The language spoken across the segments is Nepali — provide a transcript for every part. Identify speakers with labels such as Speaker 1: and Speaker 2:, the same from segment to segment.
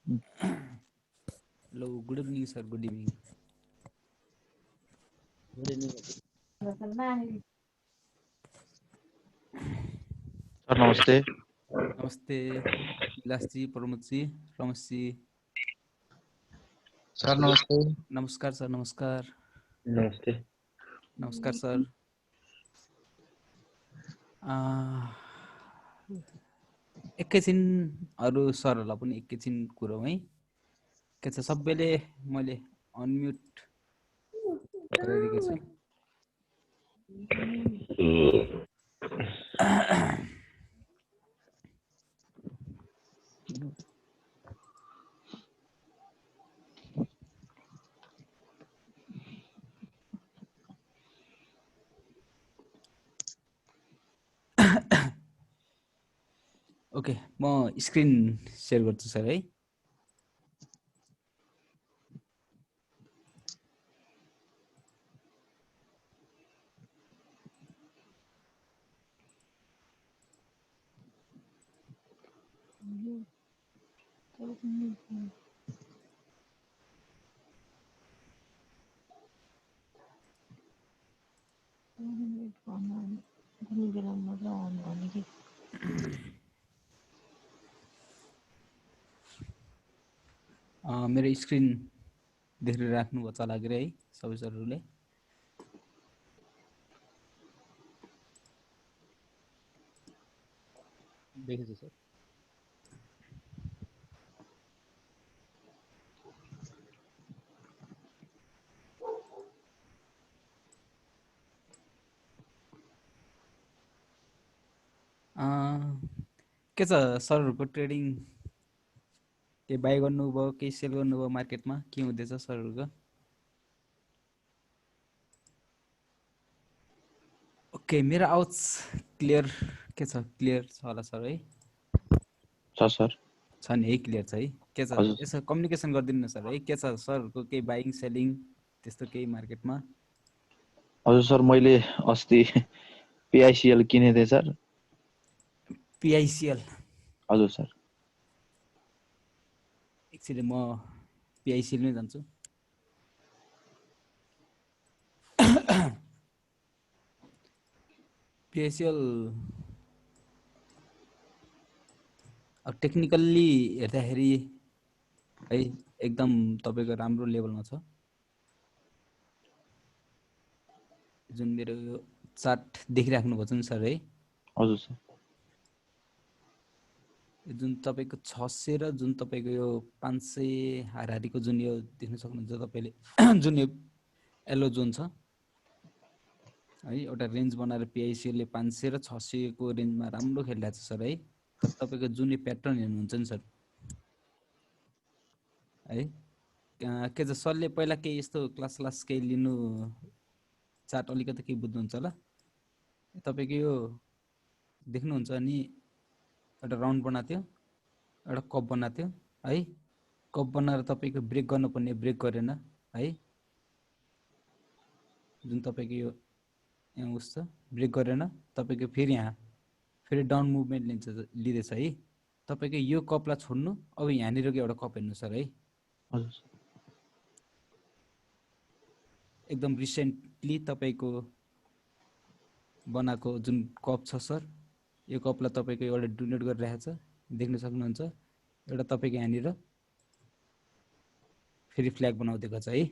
Speaker 1: Hello, good evening, sir. Good evening.
Speaker 2: Good evening.
Speaker 3: Sir नमस्ते।
Speaker 1: Namaste, Vilasji, Pramodji, Ramesji.
Speaker 3: Sir नमस्ते।
Speaker 1: Namaskar, sir. Namaskar.
Speaker 2: नमस्ते।
Speaker 1: Namaskar, sir. एकैछिन अरू सरहरूलाई पनि एकैछिन कुरो है के छ सबैले मैले अनम्युट गरिदिएको छु। ओके, म स्क्रिन शेयर गर्छु सर है। मेरो स्क्रिन देखेर राख्नु भयो चलागेर है सबै सरहरूले। देखेछु सर। के छ सरहरूको ट्रेडिङ केही बाई गर्नुभयो केही सेल गर्नुभयो मार्केटमा के हुँदैछ सरहरूको? ओके, मेरो आवाज क्लियर के छ? क्लियर छ होला सर है?
Speaker 3: छ सर।
Speaker 1: छ नि है, क्लियर छ है? के छ यसो कम्युनिकेसन गरिदिनु न सर है, के छ सरहरूको केही बाइङ सेलिङ त्यस्तो केही मार्केटमा?
Speaker 3: हजुर सर, मैले अस्ति पिआइसिएल किनेको थिएँ सर।
Speaker 1: पिआइसिएल?
Speaker 3: हजुर सर।
Speaker 1: एक्चुअली म पिआइसिएल नै जान्छु। पिआइसिएल अब टेक्निकल्ली हेर्दाखेरि है एकदम तपाईको राम्रो लेभलमा छ। जुन मेरो चार्ट देखिराख्नु भएको छ नि सर है?
Speaker 3: हजुर सर।
Speaker 1: जुन तपाईको 600 र जुन तपाईको यो 500 हाराहारीको जुन यो देख्न सक्नुहुन्छ तपाईले जुन यो येलो जोन छ है, एउटा रेन्ज बनाएर पिआइसिएल ले 500 र 600 को रेन्जमा राम्रो खेलिरहेको छ सर है। तर तपाईको जुन यो प्याटर्न हेर्नुहुन्छ नि सर है, के छ सरले पहिला केही यस्तो क्लास केही लिनु चार्ट अलिकति केही बुझ्नुहुन्छ होला। तपाईको यो देख्नुहुन्छ नि एउटा राउन्ड बनाएको थियो, एउटा कप बनाएको थियो है। कप बनाएर तपाईको ब्रेक गर्नुपर्ने ब्रेक गरेन है। जुन तपाईको यो यहाँ उस छ ब्रेक गरेन, तपाईको फेरि यहाँ फेरि डाउन मुभमेन्ट लिँदैछ है। तपाईको यो कपलाई छोड्नु, अब यहाँनिरको एउटा कप हेर्नु सर है।
Speaker 3: हजुर सर।
Speaker 1: एकदम रिसेन्टली तपाईको बनाएको जुन कप छ सर, यो कपलाई तपाईको एउटा डोनेट गरिरहेको छ, देख्न सक्नुहुन्छ। एउटा तपाईको यहाँनिर फेरि फ्ल्याग बनाउँदैको छ है,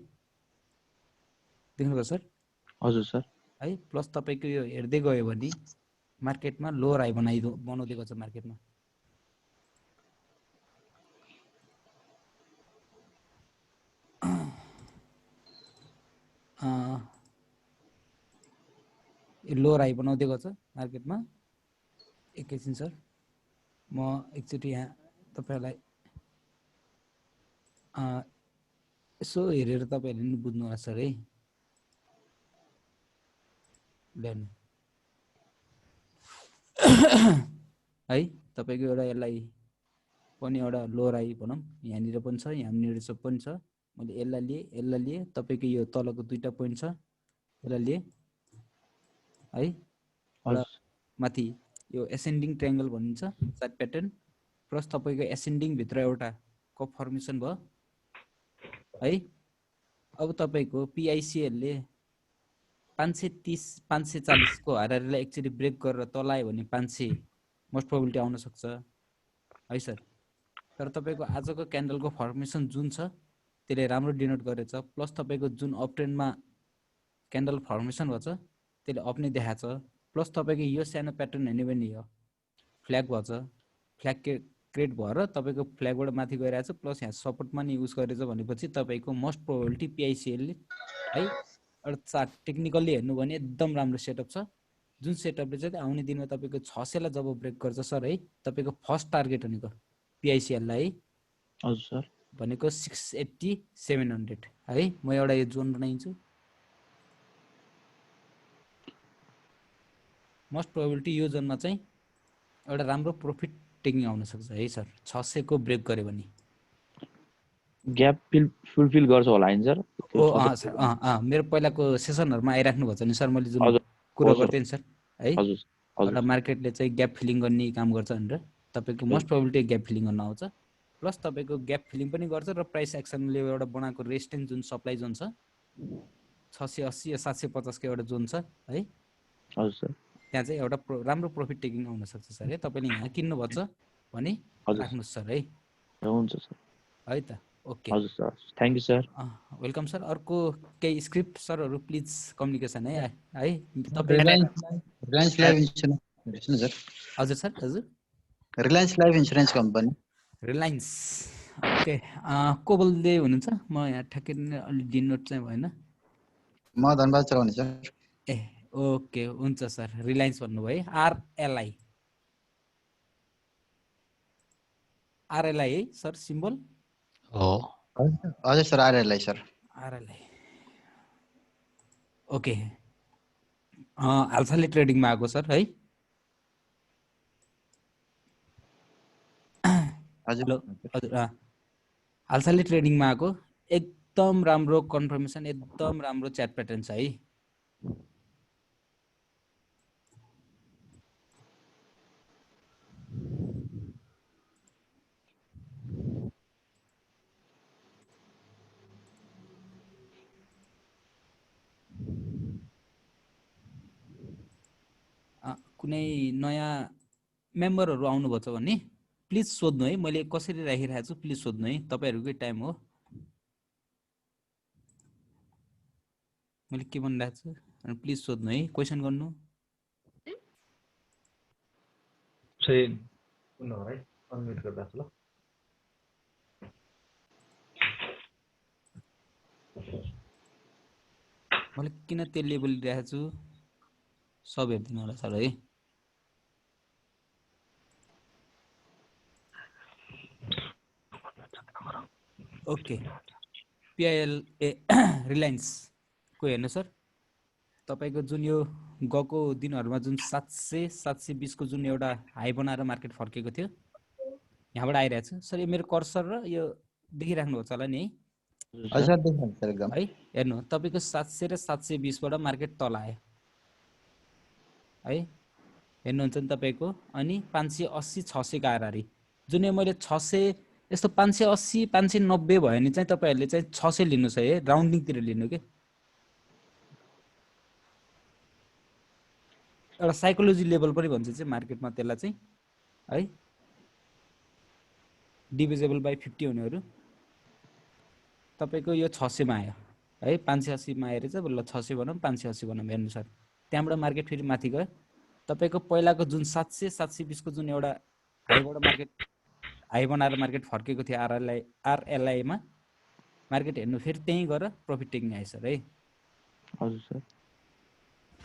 Speaker 1: देख्नुभयो सर?
Speaker 3: हजुर सर।
Speaker 1: है प्लस तपाईको यो हेर्दै गयो भने मार्केटमा लोअर हाई बनाउँदैको छ मार्केटमा। लोअर हाई बनाउँदैको छ मार्केटमा। एकैछिन सर, म एकचोटि यहाँ तपाईहरुलाई यसो हेरेर तपाईहरुले नि बुझ्नु होला सर है। लेन है तपाईको एउटा यसलाई पनि एउटा लोअर हाई भनौं, यहाँनिर पनि छ, यहाँनिर पनि छ। मैले यसलाई लिए तपाईको यो तलको दुईटा पोइन्ट छ, यसलाई लिए है। एउटा माथि यो एसेन्डिङ ट्रायंगल भनिन्छ चार्ट प्याटर्न, प्लस तपाईको एसेन्डिङ भित्र एउटा कप फर्मेसन भयो है। अब तपाईको PICL ले 530 540 को हारारीलाई एक्चुअली ब्रेक गरेर तल आयो भने 500 मोस्ट प्रोबेबिलिटी आउन सक्छ है सर। तर तपाईको आजको क्यान्डलको फर्मेसन जुन छ त्यसले राम्रो डिनोट गरेछ, प्लस तपाईको जुन अप ट्रेन्डमा क्यान्डल फर्मेसन भएछ त्यसले अप नै देखाछ, प्लस तपाईको यो सानो प्याटर्न हेर्ने पनि यो फ्ल्याग भएछ, फ्ल्याग क्रिएट भएर तपाईको फ्ल्यागबाट माथि गइरहेछ, प्लस यहाँ सपोर्टमा नि युज गरेछ भनेपछि तपाईको मोस्ट प्रोबेबिलिटी PICL ले है एउटा चार्ट टेक्निकल्ली हेर्नु भने एकदम राम्रो सेटअप छ। जुन सेटअपले चाहिँ आउने दिनमा तपाईको 600 लाई जब ब्रेक गर्छ सर है, तपाईको फर्स्ट टार्गेट भनेको PICL लाई
Speaker 3: हजुर सर
Speaker 1: भनेको 680 700 है। म एउटा यो जोन बनाइन्छु, मोस्ट प्रोबेबिलिटी यो जोनमा चाहिँ एउटा राम्रो प्रॉफिट टेकिङ आउन सक्छ है सर, 600 को ब्रेक गर्यो भने।
Speaker 3: ग्याप फुलफिल गर्छ होला हैन सर?
Speaker 1: ओ सर मेरो पहिलाको सेसनहरुमा आइराख्नु भएको छ नि सर, मैले जुन
Speaker 3: हजुर
Speaker 1: कुरा
Speaker 3: हो सर
Speaker 1: गर्थे नि सर है,
Speaker 3: हजुर
Speaker 1: एउटा
Speaker 3: हजुर
Speaker 1: मार्केटले चाहिँ ग्याप फिलिङ गर्ने काम गर्छ भनेर तपाईको मोस्ट प्रोबेबिलिटी ग्याप फिलिङ गर्न आउँछ, प्लस तपाईको ग्याप फिलिङ पनि गर्छ र प्राइस एक्सनले एउटा बनाएको रेजिस्टेन्स जुन सप्लाई जोन छ 680 या 750 को एउटा जोन छ है,
Speaker 3: हजुर सर
Speaker 1: त्यहाँ चाहिँ एउटा राम्रो प्रॉफिट टेकिङ आउन सक्छ सर है। तपाईले यहाँ किन्नु भछ भने
Speaker 3: हजुर
Speaker 1: राख्नुस् सर है।
Speaker 3: हुन्छ सर
Speaker 1: है त ओके
Speaker 3: हजुर sir thank you sir
Speaker 1: welcome sir. अर्को केही स्क्रिप्ट सरहरु प्लिज कम्युनिकेसन है है
Speaker 2: रिलायन्स लाइफ इन्स्योरेन्स सर।
Speaker 1: हजुर सर हजुर
Speaker 2: Reliance life insurance company
Speaker 1: Reliance okay को बोल्दै हुनुहुन्छ? म यहाँ ठ्याक्कै अलि डिनोट चाहिँ भएन।
Speaker 2: म धनबाद चलाउने सर।
Speaker 1: ए ओके हुन्छ सर। रिलायन्स भन्नुभयो है, आरएलआई है सर सिम्बल?
Speaker 4: हो
Speaker 2: हजुर सर आरएलआई सर।
Speaker 1: आरएलआई ओके हालसालै ट्रेडिङमा आएको सर है?
Speaker 2: हजुर
Speaker 1: हेलो हजुर हालसालै ट्रेडिङमा आएको, एकदम राम्रो कन्फर्मेसन, एकदम राम्रो च्याट प्याटर्न छ है। कुनै नयाँ मेम्बरहरु आउनुभएको छ भने प्लिज सोध्नु है, मैले कसरी राखिरहेको छु प्लिज सोध्नु है, तपाईहरुकै टाइम हो। मैले के भनिरहेको छु अनि प्लिज सोध्नु है, क्वेशन गर्नु।
Speaker 4: अनम्युट गर्दा ल।
Speaker 1: मैले किन त्यसले बोलिरहेको छु सब हेर्दिनु होला सर है। ओके PILA रिलायन्स को हेर्नु सर, तपाईको जुन यो गएको दिनहरुमा जुन 700 720 को जुन एउटा हाई बनाएर मार्केट फर्केको थियो यहाँबाट आइरहेछ सर। यो मेरो कर्सर र यो देखिराख्नु हुन्छ होला नि है?
Speaker 2: हजुर देख्नुहुन्छ सर एकदम
Speaker 1: है हेर्नु तपाईको 700 र 720 बाट मार्केट तल आयो है, हेर्नुहुन्छ नि तपाईको। अनि 580 600 का हाराहारी जुन यो मैले 600 यस्तो 580 590 भयो भने चाहिँ तपाईहरुले चाहिँ 600 लिनुस् है, राउन्डिङ तिर लिनु के। एउटा साइकोलोजी लेभल पनि भन्छ चाहिँ मार्केटमा त्यसलाई चाहिँ है, डिभिजेबल बाइ 50 हुनेहरु तपाईको यो 600 मा आयो है, 580 मा आएर चाहिँ बल्ल 600 भनौं 580 भनौं हेर्नु सर। त्यहाँबाट मार्केट फेरि माथि गयो, तपाईको पहिलाको जुन 700 720 को जुन एउटा हाईबाट मार्केट हाई बनाएर मार्केट फर्केको थियो आरएलआई मा मार्केट हेर्नु फेरि त्यही गएर प्रॉफिट टेकिङ आयो सर है।
Speaker 3: हजुर सर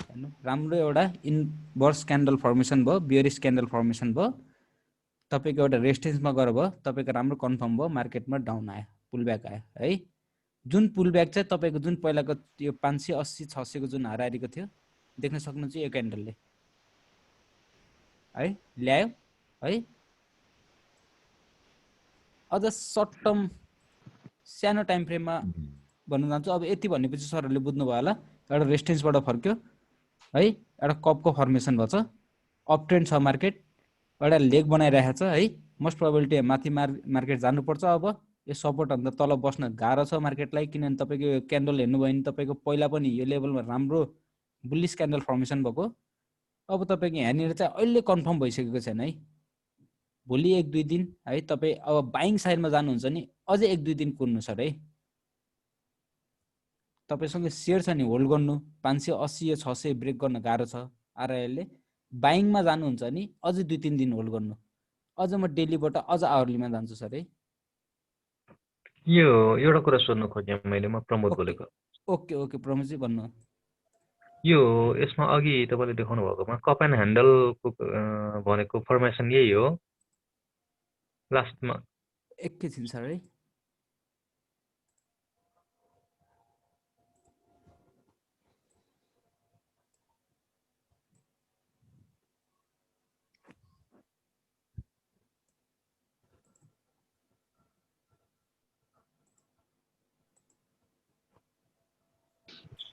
Speaker 1: हेर्नु राम्रो एउटा इन्भर्स क्यान्डल फर्मेसन भयो, बियरिश क्यान्डल फर्मेसन भयो, तपाईको एउटा रेजिस्टेन्समा गएर भयो, तपाईको राम्रो कन्फर्म भयो, मार्केटमा डाउन आयो, पुलब्याक आयो है। जुन पुलब्याक चाहिँ तपाईको जुन पहिलाको त्यो 580 600 को जुन हाराहारीको थियो देख्न सक्नुहुन्छ यो क्यान्डलले है ल्यायो है। अझ सर्ट टर्म सानो टाइम फ्रेममा भन्नु जान्छु। अब यति भनेपछि सरहरुले बुझ्नु भयो होला, एउटा रेजिस्टेन्सबाट फर्क्यो है, एउटा कपको फर्मेसन भछ, अप ट्रेन्ड छ मार्केट, एउटा लेग बनाइरहेको छ है, मोस्ट प्रोबेबिलिटी माथि मार्केट जानुपर्छ। अब यो सपोर्ट भन्दा तल बस्न गाह्रो छ मार्केटलाई, किनभने तपाईँको यो क्यान्डल हेर्नुभयो भने तपाईँको पहिला पनि यो लेभलमा राम्रो बुलिस क्यान्डल फर्मेसन भएको। अब तपाईँको यहाँनिर चाहिँ अहिले कन्फर्म भइसकेको छैन है, भोलि 1-2 दिन है तपाईँ अब बाइङ साइडमा जानुहुन्छ नि अझै 1-2 दिन कुर्नु सर है। तपाईँसँग सेयर छ नि होल्ड गर्नु, 580 या 600 ब्रेक गर्न गाह्रो छ आरआइएलले। बाइङमा जानुहुन्छ नि अझै 2-3 दिन होल्ड गर्नु। अझ म डेलीबाट अझ आवरलीमा जान्छु सर है।
Speaker 4: यो एउटा कुरा सोध्नु खोजेँ मैले, म प्रमोद
Speaker 1: ओके
Speaker 4: बोलेको।
Speaker 1: ओके ओके प्रमोदजी भन्नु।
Speaker 4: यो यसमा अघि तपाईँले देखाउनु भएकोमा कप एन्ड ह्यान्डलको भनेको फर्मेसन यही हो लास्टमा?
Speaker 1: एकैछिन सर है।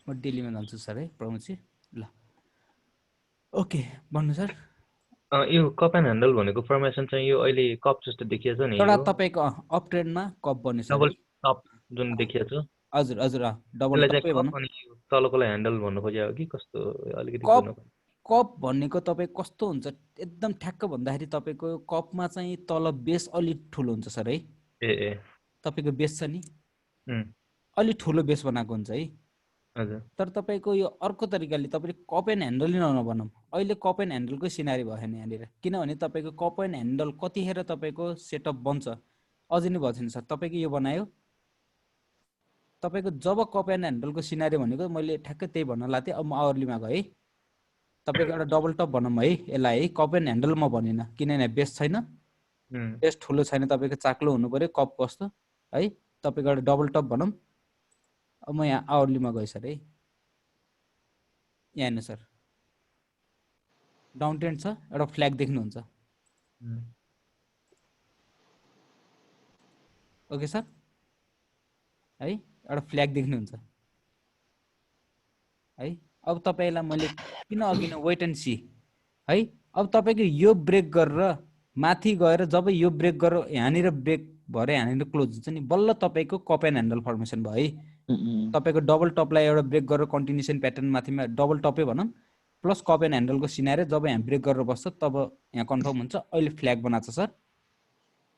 Speaker 1: म डेलीमा जान्छु सर है प्रमोदजी। ल ओके भन्नु सर।
Speaker 4: यो कप एन्ड ह्यान्डल भनेको फर्मेसन चाहिँ यो अहिले कप जस्तो देखिएछ नि,
Speaker 1: एउटा
Speaker 4: यो
Speaker 1: तपाईँको अप ट्रेन्डमा कप बन्यो सर
Speaker 4: डबल
Speaker 1: है।
Speaker 4: टप जुन देखिएछ
Speaker 1: हजुर हजुर डबल
Speaker 4: त्यसलाई चाहिँ
Speaker 1: टपै भनौँ।
Speaker 4: कप अनि यो तलकोलाई ह्यान्डल भन्नु खोजेको कि कस्तो अलिकति
Speaker 1: कप
Speaker 4: बुझ्नु?
Speaker 1: कप भनेको तपाईँ कस्तो हुन्छ एकदम ठ्याक्क भन्दाखेरि तपाईँको कपमा चाहिँ तल बेस अलिक ठुलो हुन्छ सर है।
Speaker 4: ए ए
Speaker 1: तपाईँको बेस छ नि
Speaker 4: उम्,
Speaker 1: अलिक ठुलो बेस बनाएको हुन्छ है।
Speaker 4: हजुर
Speaker 1: तर तपाईँको यो अर्को तरिकाले तपाईँले कप एन्ड ह्यान्डल नै नभनौँ, अहिले कप एन्ड ह्यान्डलकै सिनारी भएन यहाँनिर। किनभने तपाईँको कप एन्ड ह्यान्डल कतिखेर तपाईँको सेटअप बन्छ अझै नै भएको छैन सर। तपाईँको यो बनायो, तपाईँको जब कप एन्ड ह्यान्डलको सिनारी भनेको मैले ठ्याक्कै त्यही भन्न लाग्थेँ। अब म आवरलीमा गएँ है। तपाईँको एउटा डबल टप भनौँ है यसलाई है, कप एन्ड ह्यान्डल म भनिनँ किनभने बेस छैन, बेस ठुलो छैन, तपाईँको चाक्लो हुनु पऱ्यो कप कस्तो है। तपाईँको एउटा डबल टप भनौँ। अब म यहाँ आवरलीमा गएँ सर है। यहाँ हेर्नु सर डाउन ट्रेन्ड छ, एउटा फ्ल्याग देख्नुहुन्छ ओके सर है, एउटा फ्ल्याग देख्नुहुन्छ है। अब तपाईँलाई मैले किन अघि नै वेट एन्ड सी है। अब तपाईँको यो ब्रेक गरेर माथि गएर जब यो ब्रेक गरेर यहाँनिर ब्रेक भएर यहाँनिर क्लोज हुन्छ नि बल्ल तपाईँको कप एन्ड ह्यान्डल फर्मेसन भयो है। तपाईँको डबल टपलाई एउटा ब्रेक गरेर कन्टिन्युसन प्याटर्न माथिमा डबल टपै भनौँ प्लस कप एन्ड ह्यान्डलको सिनारे जब यहाँ ब्रेक गरेर बस्छ तब यहाँ कन्फर्म हुन्छ। अहिले फ्ल्याग बनाएको छ सर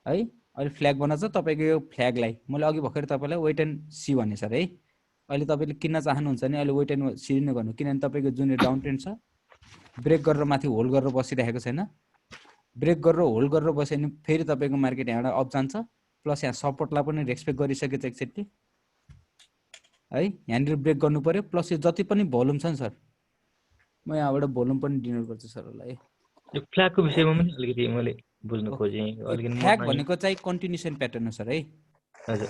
Speaker 1: है, अहिले फ्ल्याग बनाएको छ। तपाईँको यो फ्ल्यागलाई मैले अघि भर्खर तपाईँलाई वेट एन्ड सी भने सर है। अहिले तपाईँले किन्न चाहनुहुन्छ भने अहिले वेट एन्ड सी नै गर्नु, किनभने तपाईँको जुन डाउन ट्रेन्ड छ ब्रेक गरेर माथि होल्ड गरेर बसिरहेको छैन। ब्रेक गरेर होल्ड गरेर बस्यो भने फेरि तपाईँको मार्केट यहाँबाट अप जान्छ, प्लस यहाँ सपोर्टलाई पनि रेस्पेक्ट गरिसकेछ एकचोटि है। यहाँनिर ब्रेक गर्नु पऱ्यो, प्लस यो जति पनि भोल्युम छ नि सर, म यहाँबाट भोल्युम पनि डिनोट गर्छु सरलाई।
Speaker 4: यो फ्ल्यागको विषयमा पनि अलिकति मैले बुझ्नु खोजेँ, अलिकति
Speaker 1: फ्ल्याग
Speaker 4: म
Speaker 1: भनेको चाहिँ कन्टिन्युसन प्याटर्न हो सर है,
Speaker 4: हजुर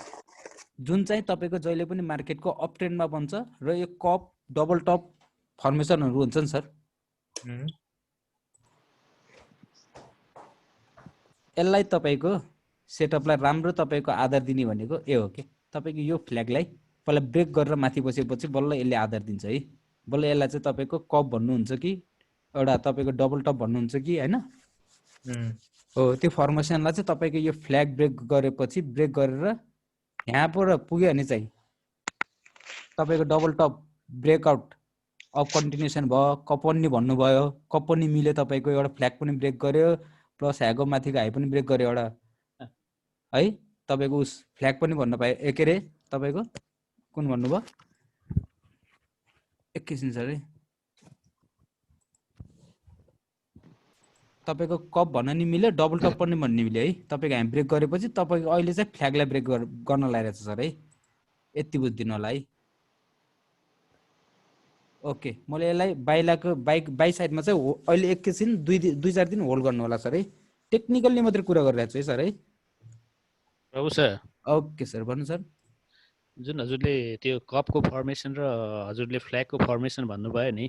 Speaker 1: जुन चाहिँ तपाईँको जहिले पनि मार्केटको अप ट्रेन्डमा बन्छ र यो कप डबल टप फर्मेसनहरू हुन्छ नि सर। यसलाई तपाईँको सेटअपलाई राम्रो तपाईँको आधार दिने भनेको ए हो कि तपाईँको यो फ्ल्यागलाई पहिला ब्रेक गरेर माथि बसेपछि बल्ल यसले आधार दिन्छ है। बल्ल यसलाई चाहिँ तपाईँको कप भन्नुहुन्छ कि एउटा तपाईँको डबल टप भन्नुहुन्छ कि होइन हो, त्यो फर्मेसनलाई चाहिँ तपाईँको यो फ्ल्याग ब्रेक गरेपछि ब्रेक गरेर यहाँबाट पुग्यो भने चाहिँ तपाईँको double top breakout of continuation भयो, कप पनि भन्नुभयो, कप पनि मिल्यो, तपाईँको एउटा फ्ल्याग पनि ब्रेक गर्यो, प्लस ह्यागो माथिको हाई पनि ब्रेक गर्यो एउटा है। तपाईँको उस फ्ल्याग पनि भन्न पायो, के अरे तपाईँको कुन भन्नुभयो एकैछिन सर है। तपाईँको कप भन्न नि मिल्यो, डबल टप पनि भन्ने मिल्यो है। तपाईँको हामी ब्रेक गरेपछि तपाईँको अहिले चाहिँ फ्ल्यागलाई ब्रेक गर्न लागिरहेछ सर है, यति बुझिदिनु होला है। ओके मैले यसलाई बाइलाको बाई साइडमा चाहिँ अहिले एकैछिन 2-4 दिन होल्ड गर्नु होला सर है। टेक्निकल्ली मात्रै कुरा गरिरहेको छु है सर है।
Speaker 5: प्रभु सर
Speaker 1: ओके सर भन्नु सर।
Speaker 5: जुन हजुरले त्यो कपको फर्मेसन र हजुरले फ्ल्यागको फर्मेसन भन्नुभयो नि,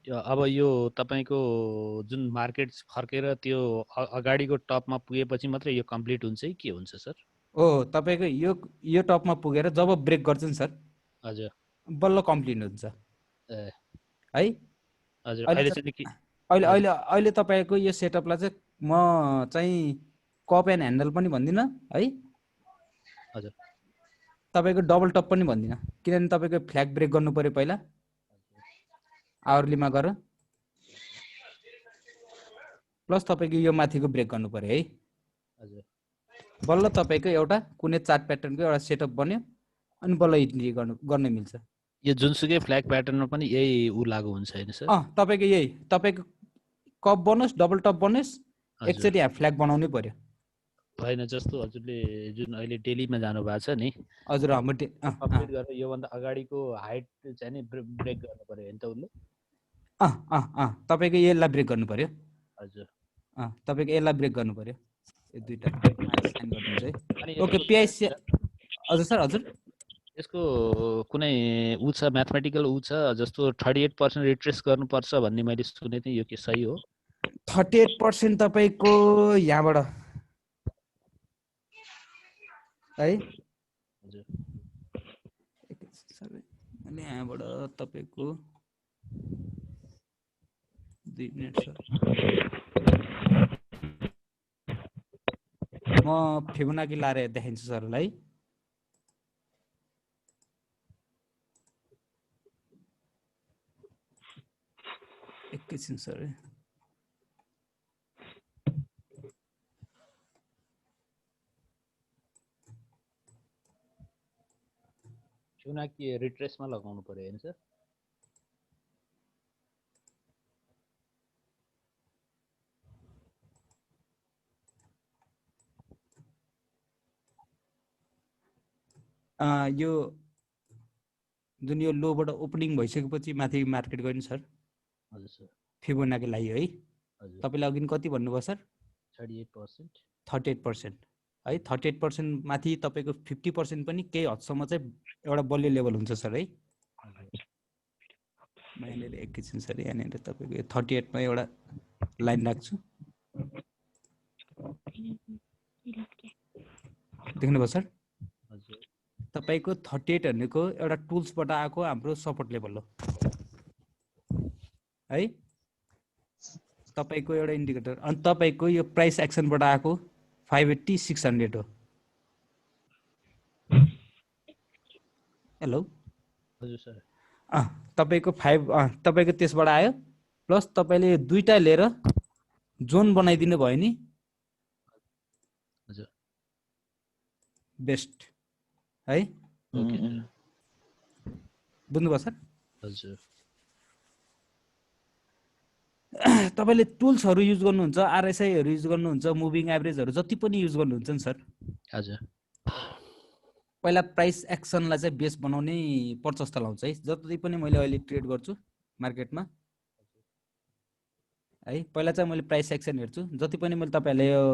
Speaker 5: अब यो तपाईँको जुन मार्केट फर्केर त्यो अगाडिको टपमा पुगेपछि मात्रै यो कम्प्लिट हुन्छ कि के हुन्छ सर?
Speaker 1: ओ तपाईँको यो टपमा पुगेर जब ब्रेक गर्छ नि सर
Speaker 5: हजुर
Speaker 1: बल्ल कम्प्लिट हुन्छ
Speaker 5: है।
Speaker 1: अहिले
Speaker 5: अहिले चाहिँ
Speaker 1: अहिले अहिले अहिले तपाईँको यो सेटअपलाई चाहिँ म चाहिँ कप एन्ड ह्यान्डल पनि भन्दिनँ है,
Speaker 5: हजुर
Speaker 1: तपाईँको डबल टप पनि भन्दिनँ, किनभने तपाईँको फ्ल्याग ब्रेक गर्नु पर्यो पहिला आवरलीमा गएर, प्लस तपाईँको यो माथिको ब्रेक गर्नु पर्यो है।
Speaker 5: हजुर
Speaker 1: बल्ल तपाईँको एउटा कुनै चार्ट प्याटर्नको एउटा सेटअप बन्यो अनि बल्ल इन्ट्री गर्न मिल्छ।
Speaker 5: यो जुनसुकै फ्ल्याग प्याटर्नमा पनि यही लागु हुन्छ हैन सर?
Speaker 1: तपाईँको यही तपाईँको कप बनोस् डबल टप बनोस्
Speaker 5: हजुर।
Speaker 1: एकचोटि यहाँ फ्ल्याग बनाउनै पर्यो।
Speaker 5: होइन जस्तो हजुरले जुन अहिले डेलीमा जानु भएको छ नि,
Speaker 1: हजुर हाम्रो
Speaker 5: कम्प्लिट गरेर योभन्दा अगाडिको हाइट चाहिँ नि ब्रेक गर्नु पर्यो हैन त उसले?
Speaker 1: तपाईँको यसलाई ब्रेक गर्नु पर्यो।
Speaker 5: हजुर
Speaker 1: तपाईँको यसलाई ब्रेक गर्नु पर्यो। यो दुईटा साइन गर्नुहुन्छ है।
Speaker 5: अनि
Speaker 1: ओके पिआइसी हजुर सर हजुर
Speaker 5: यसको कुनै ऊ छ म्याथमेटिकल ऊ छ जस्तो 38% रिट्रेस गर्नुपर्छ भन्ने मैले सुने थिएँ, यो के सही हो?
Speaker 1: 38% तपाईँको यहाँबाट है
Speaker 5: हजुर
Speaker 1: अनि यहाँबाट तपाईँको 2 मिनट सर, म फिबोनाकी लाएर देखाइन्छु सरलाई। एकैछिन सर
Speaker 5: फिबोनाकी रिट्रेसमा लगाउनु पर्यो हैन सर?
Speaker 1: यो जुन यो लोबाट ओपनिङ भइसकेपछि माथि मार्केट गर्ने सर,
Speaker 5: हजुर सर
Speaker 1: फिबोनाकी लागि है।
Speaker 5: हजुर
Speaker 1: तपाईँले अघि कति भन्नुभयो सर?
Speaker 5: 38%।
Speaker 1: 38% है। 38% माथि तपाईँको 50% पनि केही हदसम्म चाहिँ एउटा बलियो लेभल हुन्छ सर है। म यहाँनिर एकैछिन सर यहाँनिर तपाईँको 38 मा एउटा लाइन राख्छु, देख्नुभयो सर?
Speaker 5: हजुर
Speaker 1: तपाईँको 38 भनेको एउटा टुल्सबाट आएको हाम्रो सपोर्ट लेभल हो है, तपाईँको एउटा इन्डिकेटर। अनि तपाईँको यो प्राइस एक्सनबाट आएको 580 600 हो। हेलो
Speaker 5: हजुर सर
Speaker 1: तपाईँको तपाईँको त्यसबाट आयो, प्लस तपाईँले यो दुईटा लिएर जोन बनाइदिनु भयो नि,
Speaker 5: हजुर
Speaker 1: बेस्ट है।
Speaker 5: ओके
Speaker 1: बुझ्नुभयो सर?
Speaker 5: हजुर
Speaker 1: तपाईँले टुल्सहरू युज गर्नुहुन्छ, आरएसआईहरू युज गर्नुहुन्छ, मुभिङ एभरेजहरू जति पनि युज गर्नुहुन्छ नि सर,
Speaker 5: हजुर
Speaker 1: पहिला प्राइस एक्सनलाई चाहिँ बेस बनाउनै पर्छ जस्तो लाउँछ है। जति पनि मैले अहिले ट्रेड गर्छु मार्केटमा है, पहिला चाहिँ मैले प्राइस एक्सन हेर्छु। जति पनि मैले तपाईँहरूले यो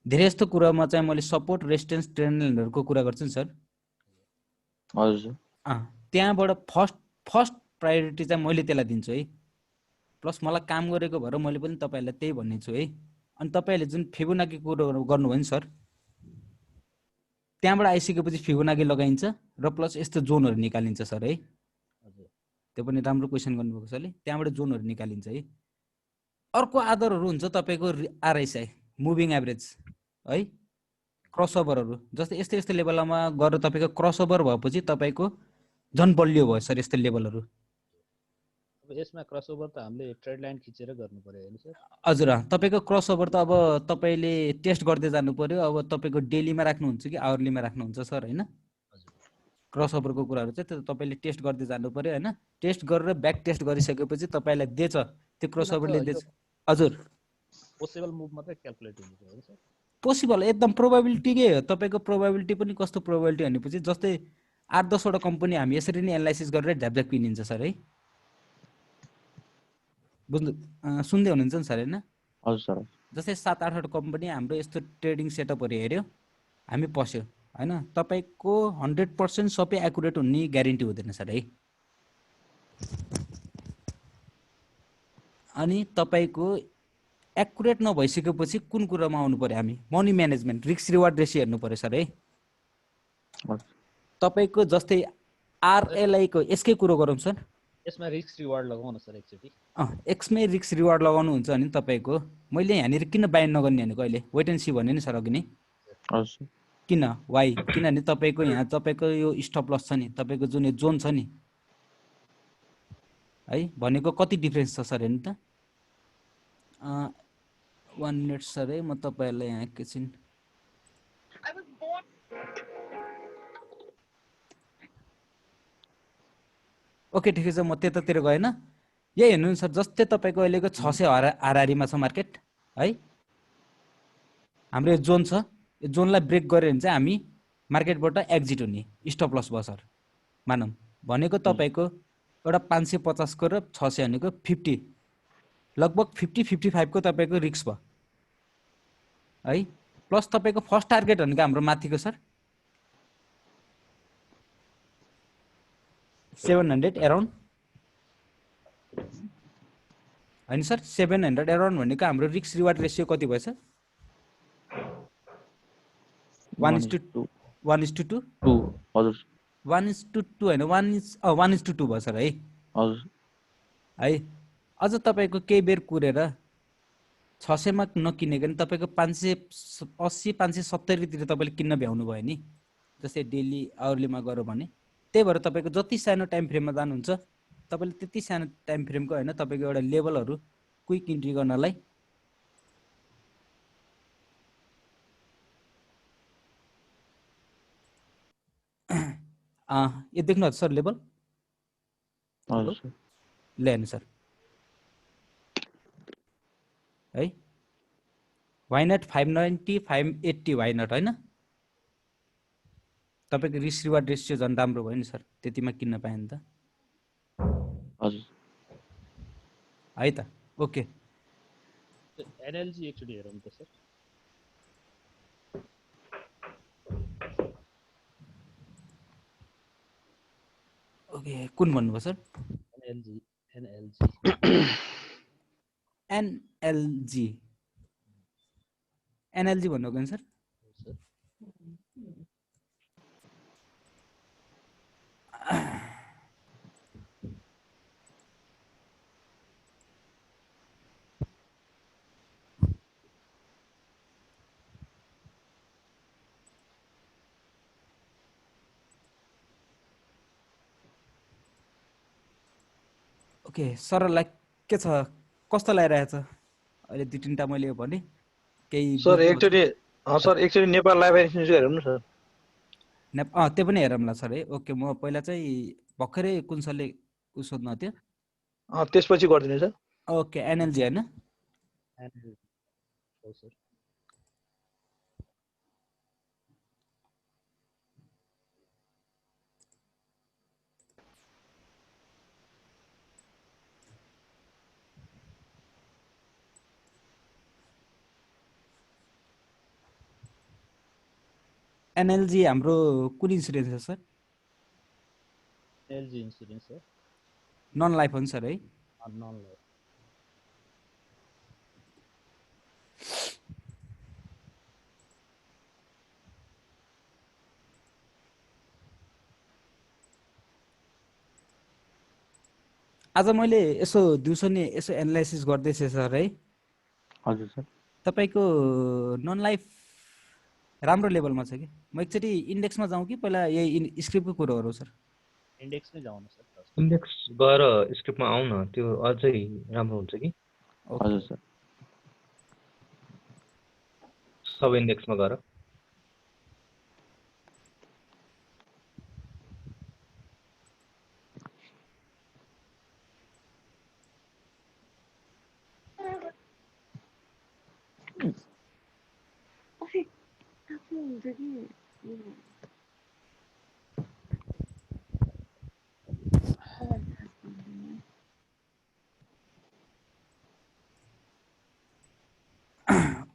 Speaker 1: धेरै जस्तो कुरामा चाहिँ मैले सपोर्ट रेजिस्टेन्स ट्रेन्डहरूको कुरा गर्छु नि सर।
Speaker 3: हजुर
Speaker 1: त्यहाँबाट फर्स्ट प्रायोरिटी चाहिँ मैले त्यसलाई दिन्छु है। प्लस मलाई काम गरेको भएर मैले पनि तपाईँहरूलाई त्यही भनिदिन्छु है। अनि तपाईँहरूले जुन फिबोनाकी कुरोहरू गर्नुभयो नि सर, त्यहाँबाट आइसकेपछि फिबोनाकी लगाइन्छ र प्लस यस्तो जोनहरू निकालिन्छ सर है। त्यो पनि राम्रो क्वेसन गर्नुभएको छ सरले। त्यहाँबाट जोनहरू निकालिन्छ है। अर्को आधारहरू हुन्छ तपाईँको आरएसआई, मुभिङ एभरेज है, क्रसओभरहरू। जस्तै यस्तो यस्तो लेभलमा गएर तपाईँको क्रसओभर भएपछि तपाईँको झन् बलियो भयो सर यस्तो लेभलहरू।
Speaker 5: अब यसमा क्रसओभर त हामीले ट्रेड लाइन खिचेर गर्नु पर्यो हैन सर?
Speaker 1: हजुर तपाईँको क्रसओभर त अब तपाईँले टेस्ट गर्दै जानु पर्यो। अब तपाईँको डेलीमा राख्नुहुन्छ कि आवरलीमा राख्नुहुन्छ सर होइन? क्रसओभरको कुराहरू चाहिँ तपाईँले टेस्ट गर्दै जानु पर्यो होइन? टेस्ट गरेर ब्याक टेस्ट गरिसकेपछि तपाईँलाई दिएछ त्यो क्रसओभरले दिएछ। हजुर
Speaker 5: पोसिबल मुभ मात्रै क्याल्कुलेट हुन्छ हैन सर?
Speaker 1: पोसिबल एकदम प्रोबाबिलिटीकै हो। तपाईँको प्रोबाबिलिटी पनि कस्तो प्रोबाबिलिटी भनेपछि जस्तै 8-10 वटा कम्पनी हामी यसरी नै एनालाइसिस गरेर झ्यापझ्याप किनिन्छ सर है। बुझ्नु सुन्दै हुनुहुन्छ नि सर होइन?
Speaker 3: हजुर सर।
Speaker 1: जस्तै 7-8 वटा कम्पनी हाम्रो यस्तो ट्रेडिङ सेटअपहरू हेऱ्यो, हामी पस्यो होइन? तपाईँको 100% सबै एकुरेट हुने ग्यारेन्टी हुँदैन सर है। अनि तपाईँको एकुरेट नभइसकेपछि कुन कुरामा आउनु पर्यो हामी? Money management, risk reward ratio हेर्नु पर्यो सर है। तपाईँको जस्तै आरएलआईको यसकै कुरो गरौँ सर।
Speaker 5: यसमा रिस्क रिवार्ड लगाउन सर एकचोटि।
Speaker 1: एक्समै रिक्स रिवार्ड लगाउनु हुन्छ भने तपाईको मैले यहाँनिर किन बाइ नगर्ने भनेको अहिले वेट एन्ड सी भन्ने नि सर अघि नै।
Speaker 3: हजुर सर।
Speaker 1: किन वाइ किनभने तपाईको यहाँ तपाईको यो स्टप लस छ नि तपाईको जुन यो जोन छ नि है भनेको कति डिफरेन्स छ सर हेर्नु त। 1 मिनट सर है म तपाईहरुलाई यहाँ एकैछिन ओके ठिकै छ म त्यतातिर गएन। यही हेर्नु सर जस्तै तपाईको अहिलेको 600 हाराहारीमा छ मार्केट है। हाम्रो यो जोन छ यो जोनलाई ब्रेक गर्यो भने चाहिँ हामी मार्केटबाट एक्जिट हुने स्टप लस भयो सर मानौँ भनेको तपाईको एउटा 550 को र 600 भनेको 50 लगभग 50-55 को तपाईको रिस्क भयो है। प्लस तपाईको फर्स्ट टार्गेट भनेको हाम्रो माथिको सर 700 अराउन्ड हैन सर 700 अराउन्ड भनेको हाम्रो रिस्क रिवार्ड रेशियो कति भएछ 1:2 1:2
Speaker 3: हजुर
Speaker 1: 1:2 हैन 1:2 भयो सर है।
Speaker 3: हजुर
Speaker 1: है अझ तपाईको केही बेर कुरेर 600 मा नकिनेको नि तपाईको 580 570 तिर तपाईले किन्न भ्याउनु भयो नि जस्तै डेली आवरलीमा गरो भने। त्यही भएर तपाईको जति सानो टाइम फ्रेममा जानुहुन्छ तपाईले त्यति सानो टाइम फ्रेमको हैन तपाईको एउटा लेभलहरु क्विक इन्ट्री गर्नलाई यो देख्नुहुन्छ सर लेभल
Speaker 3: हजुर सर
Speaker 1: ले हेर्नु सर है वाइ नट 590 580 वाइ नट हैन तपाईको रिस्क रिवार्ड रेशियो झन् राम्रो भयो नि सर त्यतिमा किन्न पाए नि त
Speaker 3: हजुर
Speaker 1: है त ओके।
Speaker 5: एनएलजी एकचोटि हेरौँ त सर।
Speaker 1: ओके कुन भन्नुभयो सर
Speaker 5: एनएलजी
Speaker 1: एनएलजी एनएलजी भन्नुभएको नि सर ओके सरलाई के छ कस्तो लागिरहेछ अहिले 2-3टा मैले भने केही
Speaker 6: सर एकचोटि नेपाल लाइभ इन्स्टिट्युट हेरौँ न सर।
Speaker 1: त्यो पनि हेरौँला सर है। ओके म पहिला चाहिँ भर्खरै कुन सरले सोध्नु थियो
Speaker 6: त्यसपछि गरिदिनु सर।
Speaker 1: ओके एनएलजी हैन
Speaker 5: हो सर।
Speaker 1: एनएलजी हाम्रो कुन इन्स्युरेन्स हो sir
Speaker 5: NLG insurance sir
Speaker 1: non life हो नि सर है।
Speaker 5: नन लाइफ
Speaker 1: आज मैले यसो दिउँसो नि यसो एनालाइसिस गर्दैछ सर है।
Speaker 3: हजुर सर
Speaker 1: तपाईको नन लाइफ राम्रो लेभलमा छ कि म एकचोटि इन्डेक्समा जाउँ कि पहिला यही स्क्रिप्टको कुरोहरु सर
Speaker 5: इन्डेक्स नै जाउँ न सर।
Speaker 4: इन्डेक्स गएर स्क्रिप्टमा आउँ न त्यो अझै राम्रो हुन्छ कि
Speaker 3: हजुर सर
Speaker 4: सब इन्डेक्समा गएर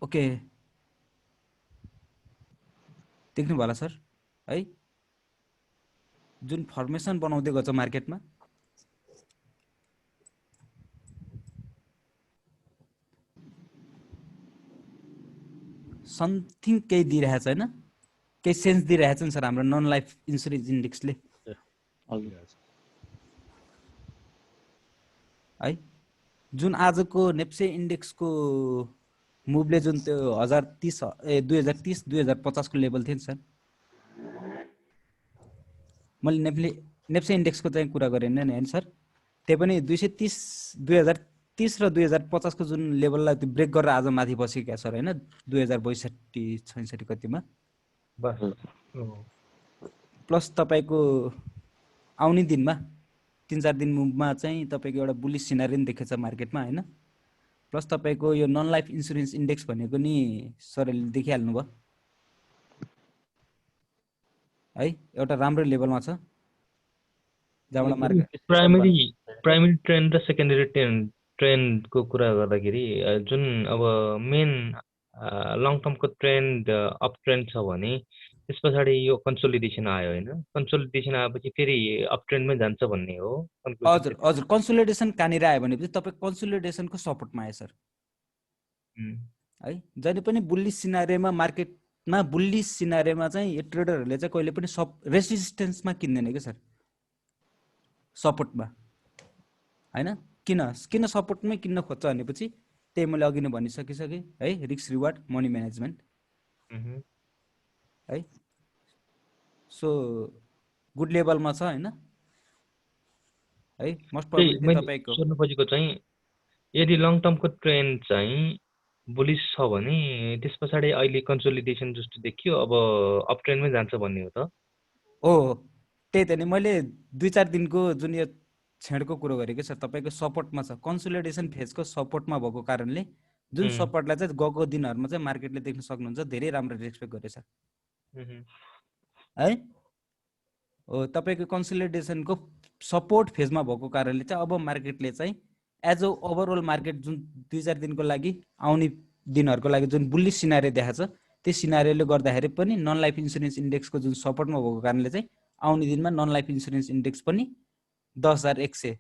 Speaker 1: ओके देख्नु होला सर है जुन फर्मेसन बनाउँदै गछ मार्केटमा समथिङ केही दिइरहेछ हैन केही सेन्स दिइरहेछ नि सर हाम्रो नन लाइफ इन्स्योरेन्स इन्डेक्सले।
Speaker 3: हजुर
Speaker 1: है जुन आजको नेप्से इन्डेक्सको मुभले जुन त्यो 2030 2050 को लेभल थियो नि सर मैले नेप्से इन्डेक्सको चाहिँ कुरा गरेँ नि हैन सर त्यही पनि 2030 र 2050 को जुन लेभललाई त्यो ब्रेक गरेर आज माथि बसेको सर हैन 2062 66 कतिमा
Speaker 4: बस
Speaker 1: प्लस तपाईको आउने दिनमा 3-4 दिन मुभमा चाहिँ तपाईको एउटा बुलिस सिनारी नि देखेछ मार्केटमा हैन प्लस तपाईको यो नन लाइफ इन्स्योरेन्स इन्डेक्स भनेको नि सरले देखिहाल्नु भयो है एउटा राम्रो लेभलमा छ जहाँबाट मार्केट
Speaker 4: प्राइमेरी ट्रेन्ड र सेकेन्डरी ट्रेन्डको कुरा गर्दाखेरि जुन अब मेन लङ टर्मको ट्रेन्ड अप ट्रेन्ड छ भने त्यस पछाडि यो कन्सोलिडेसन आयो हैन कन्सोलिडेसन आएपछि फेरि अप ट्रेन्डमै जान्छ भन्ने हो
Speaker 1: हजुर हजुर कन्सोलिडेसन कहाँनिर आयो भनेपछि तपाईँ कन्सोलिडेसनको सपोर्टमा आयो सर है जहिले पनि बुल्लिस सिनारीमा मार्केटमा बुल्लिस सिनारीमा चाहिँ यो ट्रेडरहरूले चाहिँ कहिले पनि रेसिस्टेन्समा किन्दैन के सर सपोर्टमा हैन किन सपोर्टमै किन्न खोज्छ भनेपछि त्यही मैले अघि नै भनिसकिसकेँ है रिस्क रिवार्ड मनी म्यानेजमेन्ट है सो गुड लेभलमा छ हैन है मोस्ट प्रोबेबली तपाईको
Speaker 4: सोध्नु खोजेको चाहिँ यदि लङ टर्मको ट्रेन्ड चाहिँ बुलिस छ भने त्यस पछाडि अहिले कन्सोलिडेसन जस्तो देखियो अब अप ट्रेन्डमै जान्छ भन्ने हो त
Speaker 1: हो त्यही त नि मैले 2-4 दिनको जुन यो छेडको कुरो गरेको सर तपाईको सपोर्टमा छ कन्सोलिडेसन फेजको सपोर्टमा भएको कारणले जुन सपोर्टलाई चाहिँ गएको दिनहरुमा चाहिँ मार्केटले देख्न सक्नुहुन्छ धेरै राम्रो रेस्पेक्ट गरेछ है हो तपाईको कन्सोलिडेसनको सपोर्ट फेजमा भएको कारणले चाहिँ अब मार्केटले चाहिँ एज अ ओभरअल मार्केट जुन 2-4 दिनको लागि आउने दिनहरुको लागि जुन बुलिस सिनारी देखाछ त्यो सिनारीले गर्दाखेरि पनि नन लाइफ इन्स्योरेन्स इन्डेक्सको जुन सपोर्टमा भएको कारणले चाहिँ आउने दिनमा नन लाइफ इन्स्योरेन्स इन्डेक्स पनि 10,100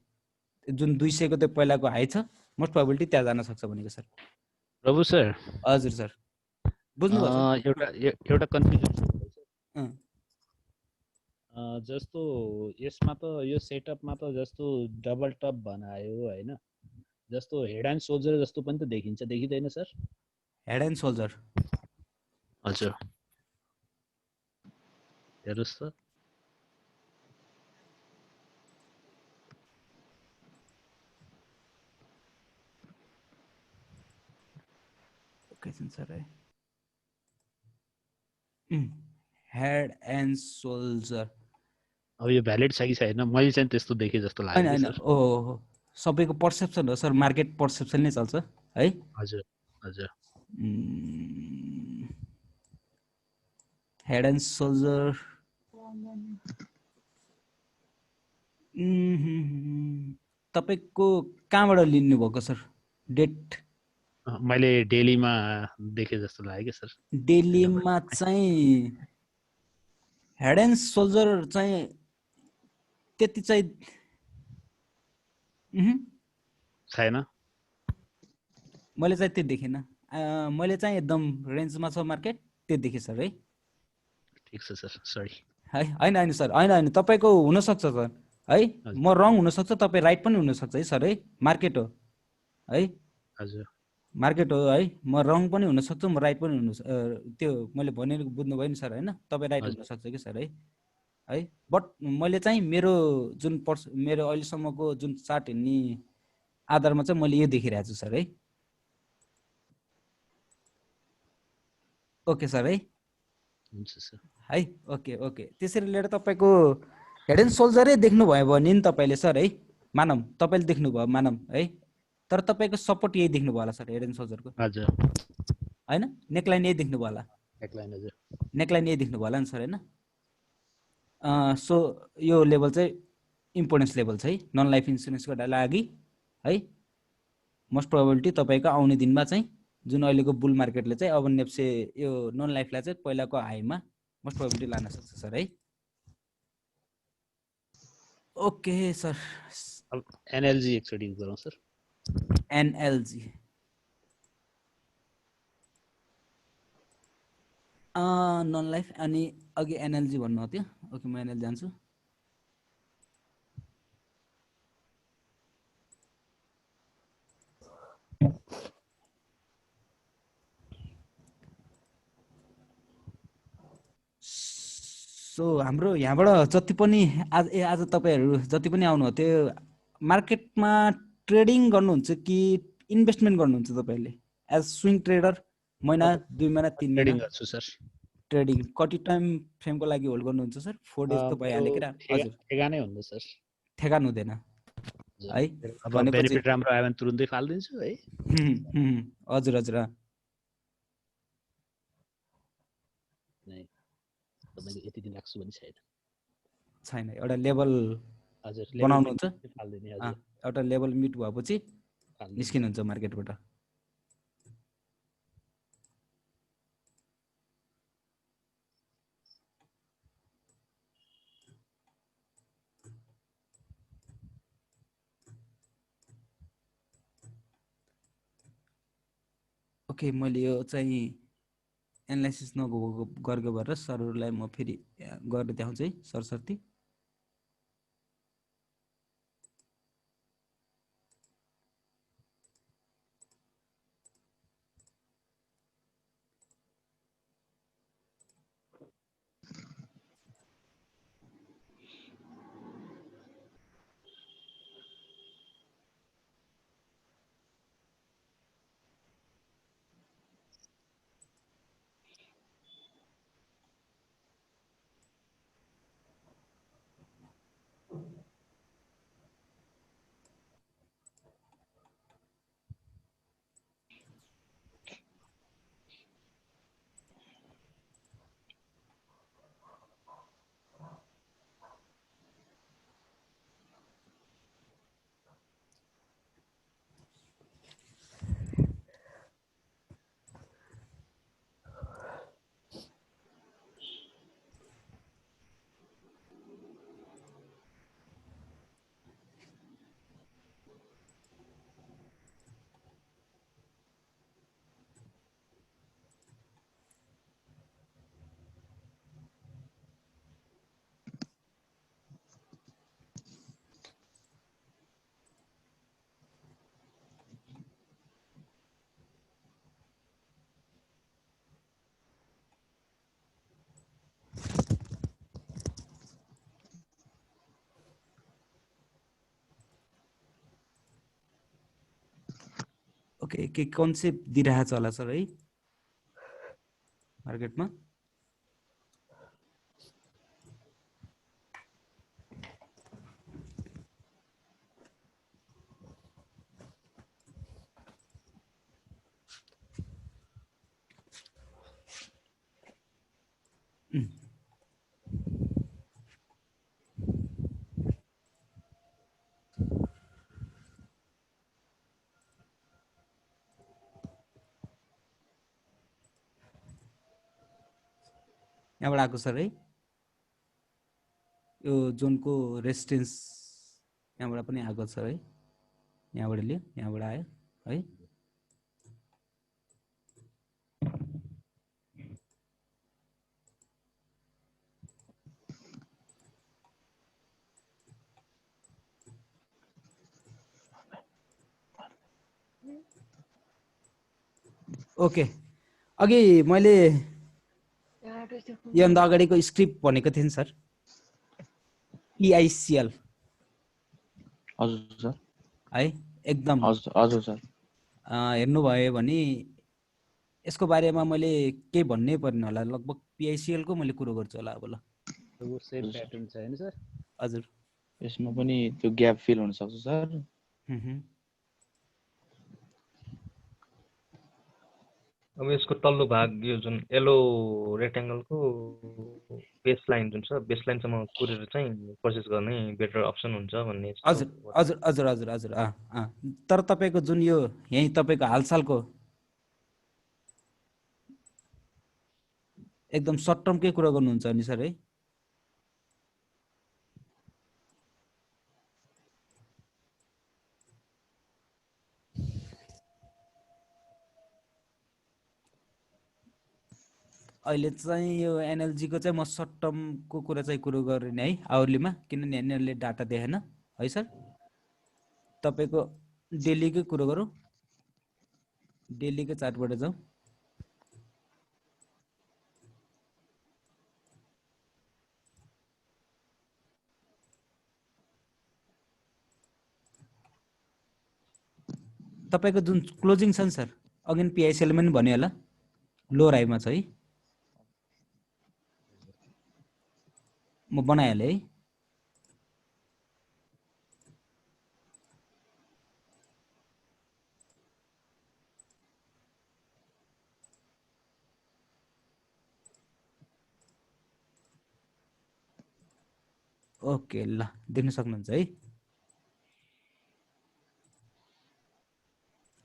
Speaker 1: जुन 200 को त्यो पहिलाको हाई छ मोस्ट प्रोबेबिलिटी त्यहाँ जान सक्छ भनेको सर
Speaker 5: प्रभु सर
Speaker 1: हजुर सर बुझ्नुभयो
Speaker 5: एउटा कन्फ्युजन जस्तो यसमा त यो सेटअपमा त जस्तो डबल टप बनायो हैन जस्तो हेड एन्ड सोल्जर जस्तो पनि त देखिन्छ देखिदैन सर
Speaker 1: हेड एन्ड सोल्जर
Speaker 5: हजुर हेर्नुस् त
Speaker 1: ओकेसन सर है हेड एन्ड सोल्जर
Speaker 5: अब यो भ्यालिड छ कि छैन मैले चाहिँ त्यस्तो देखे जस्तो लाग्यो सर
Speaker 1: ओ सबैको पर्सेप्सन हो सर मार्केट पर्सेप्सन नै चल्छ है
Speaker 5: हजुर हजुर
Speaker 1: हेड एन्ड सोल्जर तपाईको कहाँबाट लिनु भएको सर डेट
Speaker 5: मैले डेलीमा देखे जस्तो लाग्यो के सर
Speaker 1: डेलीमा चाहिँ हेड एन्ड सोल्जर चाहिँ त्यति चाहिँ
Speaker 5: छैन
Speaker 1: मैले चाहिँ त्यो देखिनँ मैले चाहिँ एकदम रेन्जमा छ मार्केट त्यो देखेँ सर है
Speaker 5: ठिक छ सर सरी
Speaker 1: है हैन सर हैन तपाईको हुन सक्छ सर है म रङ हुन सक्छ तपाई राइट पनि हुन सक्छ है सर है मार्केट हो है
Speaker 5: हजुर
Speaker 1: मार्केट हो है म रङ पनि हुन सक्छु म राइट पनि हुन त्यो मैले भनेको बुझ्नु भयो नि सर हैन तपाई राइट हुन सक्छ कि सर है बट मैले चाहिँ मेरो जुन मेरो अहिलेसम्मको जुन चार्ट हेर्ने आधारमा चाहिँ मैले यो देखिरहेको छु सर है ओके सर है
Speaker 5: हुन्छ सर
Speaker 1: है ओके त्यसरी लिएर तपाईको हेड एन्ड सोल्जरै देख्नु भयो भने नि तपाईले सर है मानम तपाईले देख्नु भयो मानम है तर तपाईको सपोर्ट यही देख्नु भयो होला सर हेड एन्ड सोल्जरको
Speaker 5: हजुर
Speaker 1: हैन नेकलाइन यही देख्नु भयो होला
Speaker 5: नेकलाइन हजुर
Speaker 1: नेकलाइन यही देख्नु भयो होला नि सर हैन सो यो लेभल चाहिँ इम्पोर्टेन्स लेभल छ है नन लाइफ इन्स्योरेन्सको लागि है मोस्ट प्रोबेबिलिटी तपाईको आउने दिनमा चाहिँ जुन अहिलेको बुल मार्केटले चाहिँ अब नेप्से यो नन लाइफलाई चाहिँ पहिलाको हाईमा मोस्ट प्रोबेबिलिटी लान सक्छ सर है ओके सर
Speaker 5: अब एनएलजी एकचोटि गरौँ सर
Speaker 1: एनएलजी नन लाइफ अनि अघि एनएलजी भन्नु थियो ओके म एनएल जान्छु सो हाम्रो यहाँबाट जति पनि आज तपाईहरु जति पनि आउनु त्यो मार्केटमा ट्रेडिङ गर्नुहुन्छ कि इन्भेस्टमेन्ट गर्नुहुन्छ तपाईहरुले एज स्विङ ट्रेडर महिना 2 महिना 3 महिना
Speaker 5: ट्रेडिङ गर्छु सर।
Speaker 1: ट्रेडिङ कति टाइम फ्रेमको लागि होल्ड गर्नुहुन्छ सर 4 डेज त भइहाल्यो के हजुर
Speaker 5: ठेगानै हुन्छ सर।
Speaker 1: ठेगान हुँदैन है
Speaker 5: अब बेनिफिट राम्रो आयो भने तुरुन्तै फाल्दिन्छु है।
Speaker 1: हजुर हजुर
Speaker 5: तपाईले यति दिन राख्छु भने
Speaker 1: छैन एउटा लेभल
Speaker 5: हजुर
Speaker 1: बनाउनुहुन्छ
Speaker 5: फाल्दिने हजुर
Speaker 1: एउटा लेभल मिट भएपछि निस्किनुहुन्छ मार्केटबाट। ओके मैले यो चाहिँ एनालाइसिस नगरेको भएर सरहरूलाई म फेरि गरेर देखाउँछु है सरसर्ती। ओके के कन्सेप्ट दिइरहेछ होला सर है मार्केटमा। यहाँबाट आएको सर है यो जोनको रेजिस्टेन्स यहाँबाट पनि आएको छ है यहाँबाट लियो यहाँबाट आयो है। ओके अघि मैले योभन्दा अगाडिको स्क्रिप्ट भनेको थिएँ नि सर PICL
Speaker 3: हजुर सर
Speaker 1: है एकदम
Speaker 3: हजुर सर
Speaker 1: हेर्नुभयो भने यसको बारेमा मैले के भन्नै पर्ने होला लगभग PICL को मैले कुरो गर्छु होला अब ल
Speaker 5: सेम प्याटर्न छ हैन सर।
Speaker 1: हजुर
Speaker 3: यसमा पनि त्यो ग्याप फिल हुन सक्छ सर।
Speaker 4: अब यसको तल्लो भाग यो जुन येलो रेक्टेंगलको बेस लाइन जुन छ बेस लाइनसम्म कुरेर चाहिँ पर्चेस गर्ने बेटर अप्सन हुन्छ भन्ने
Speaker 1: हजुर हजुर हजुर हजुर हजुर तर तपाईको जुन यो यही तपाईको हालसालको एकदम सर्ट टर्मकै कुरा गर्नुहुन्छ नि सर है। अहिले चाहिँ यो एनएलजी को चाहिँ म सर्ट टर्म को कुरा चाहिँ कुरो गर्ने है आवलीमा किनभने यिनीहरूले डाटा देखेन है सर। तपाईको डेलीकै कुरो गरौँ डेलीको चार्टबाट जाउँ। तपाईको जुन क्लोजिङ छ नि सर अगेन पिआइसी एलिमेन्ट भन्यो होला लोअर हाईमा छ है म बनाइहालेँ है ओके ल देख्न सक्नुहुन्छ है